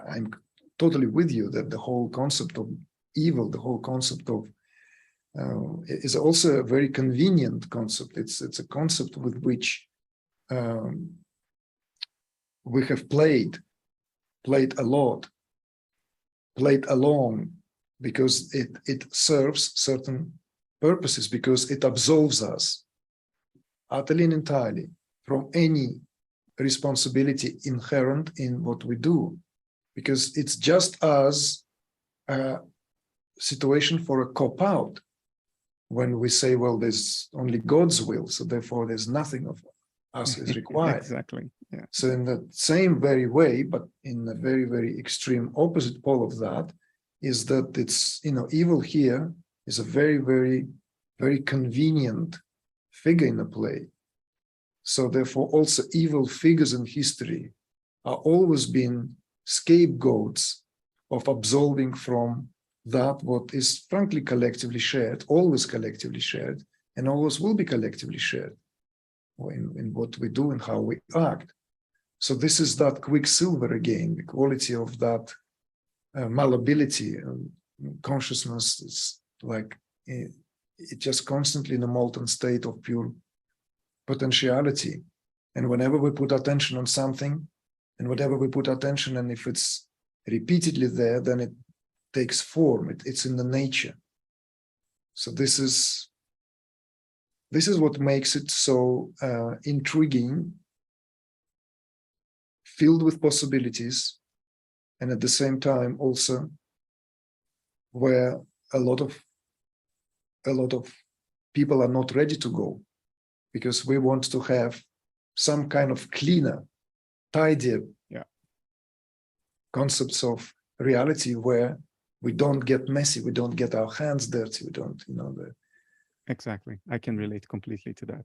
I'm totally with you that the whole concept of evil, the whole concept of is also a very convenient concept. It's a concept with which we have played a lot, played along, because it serves certain purposes, because it absolves us utterly and entirely from any responsibility inherent in what we do, because it's just as a situation for a cop-out when we say, well, there's only God's will, so therefore there's nothing of us is required. Exactly. Yeah. So in the same very way, but in a very, very extreme opposite pole of that, is that it's, evil here is a very, very, very convenient figure in the play. So therefore also evil figures in history are always been scapegoats of absolving from that what is frankly collectively shared, always collectively shared, and always will be collectively shared in what we do and how we act. So this is that quicksilver again, the quality of that malleability. Consciousness is like it just constantly in a molten state of pure potentiality. And whenever we put attention on something, and whatever we put attention, and if it's repeatedly there, then it takes form. It's in the nature. So this is what makes it so intriguing, filled with possibilities, and at the same time also where a lot of people are not ready to go, because we want to have some kind of cleaner, tidier concepts of reality where we don't get messy, we don't get our hands dirty, we don't, Exactly. I can relate completely to that.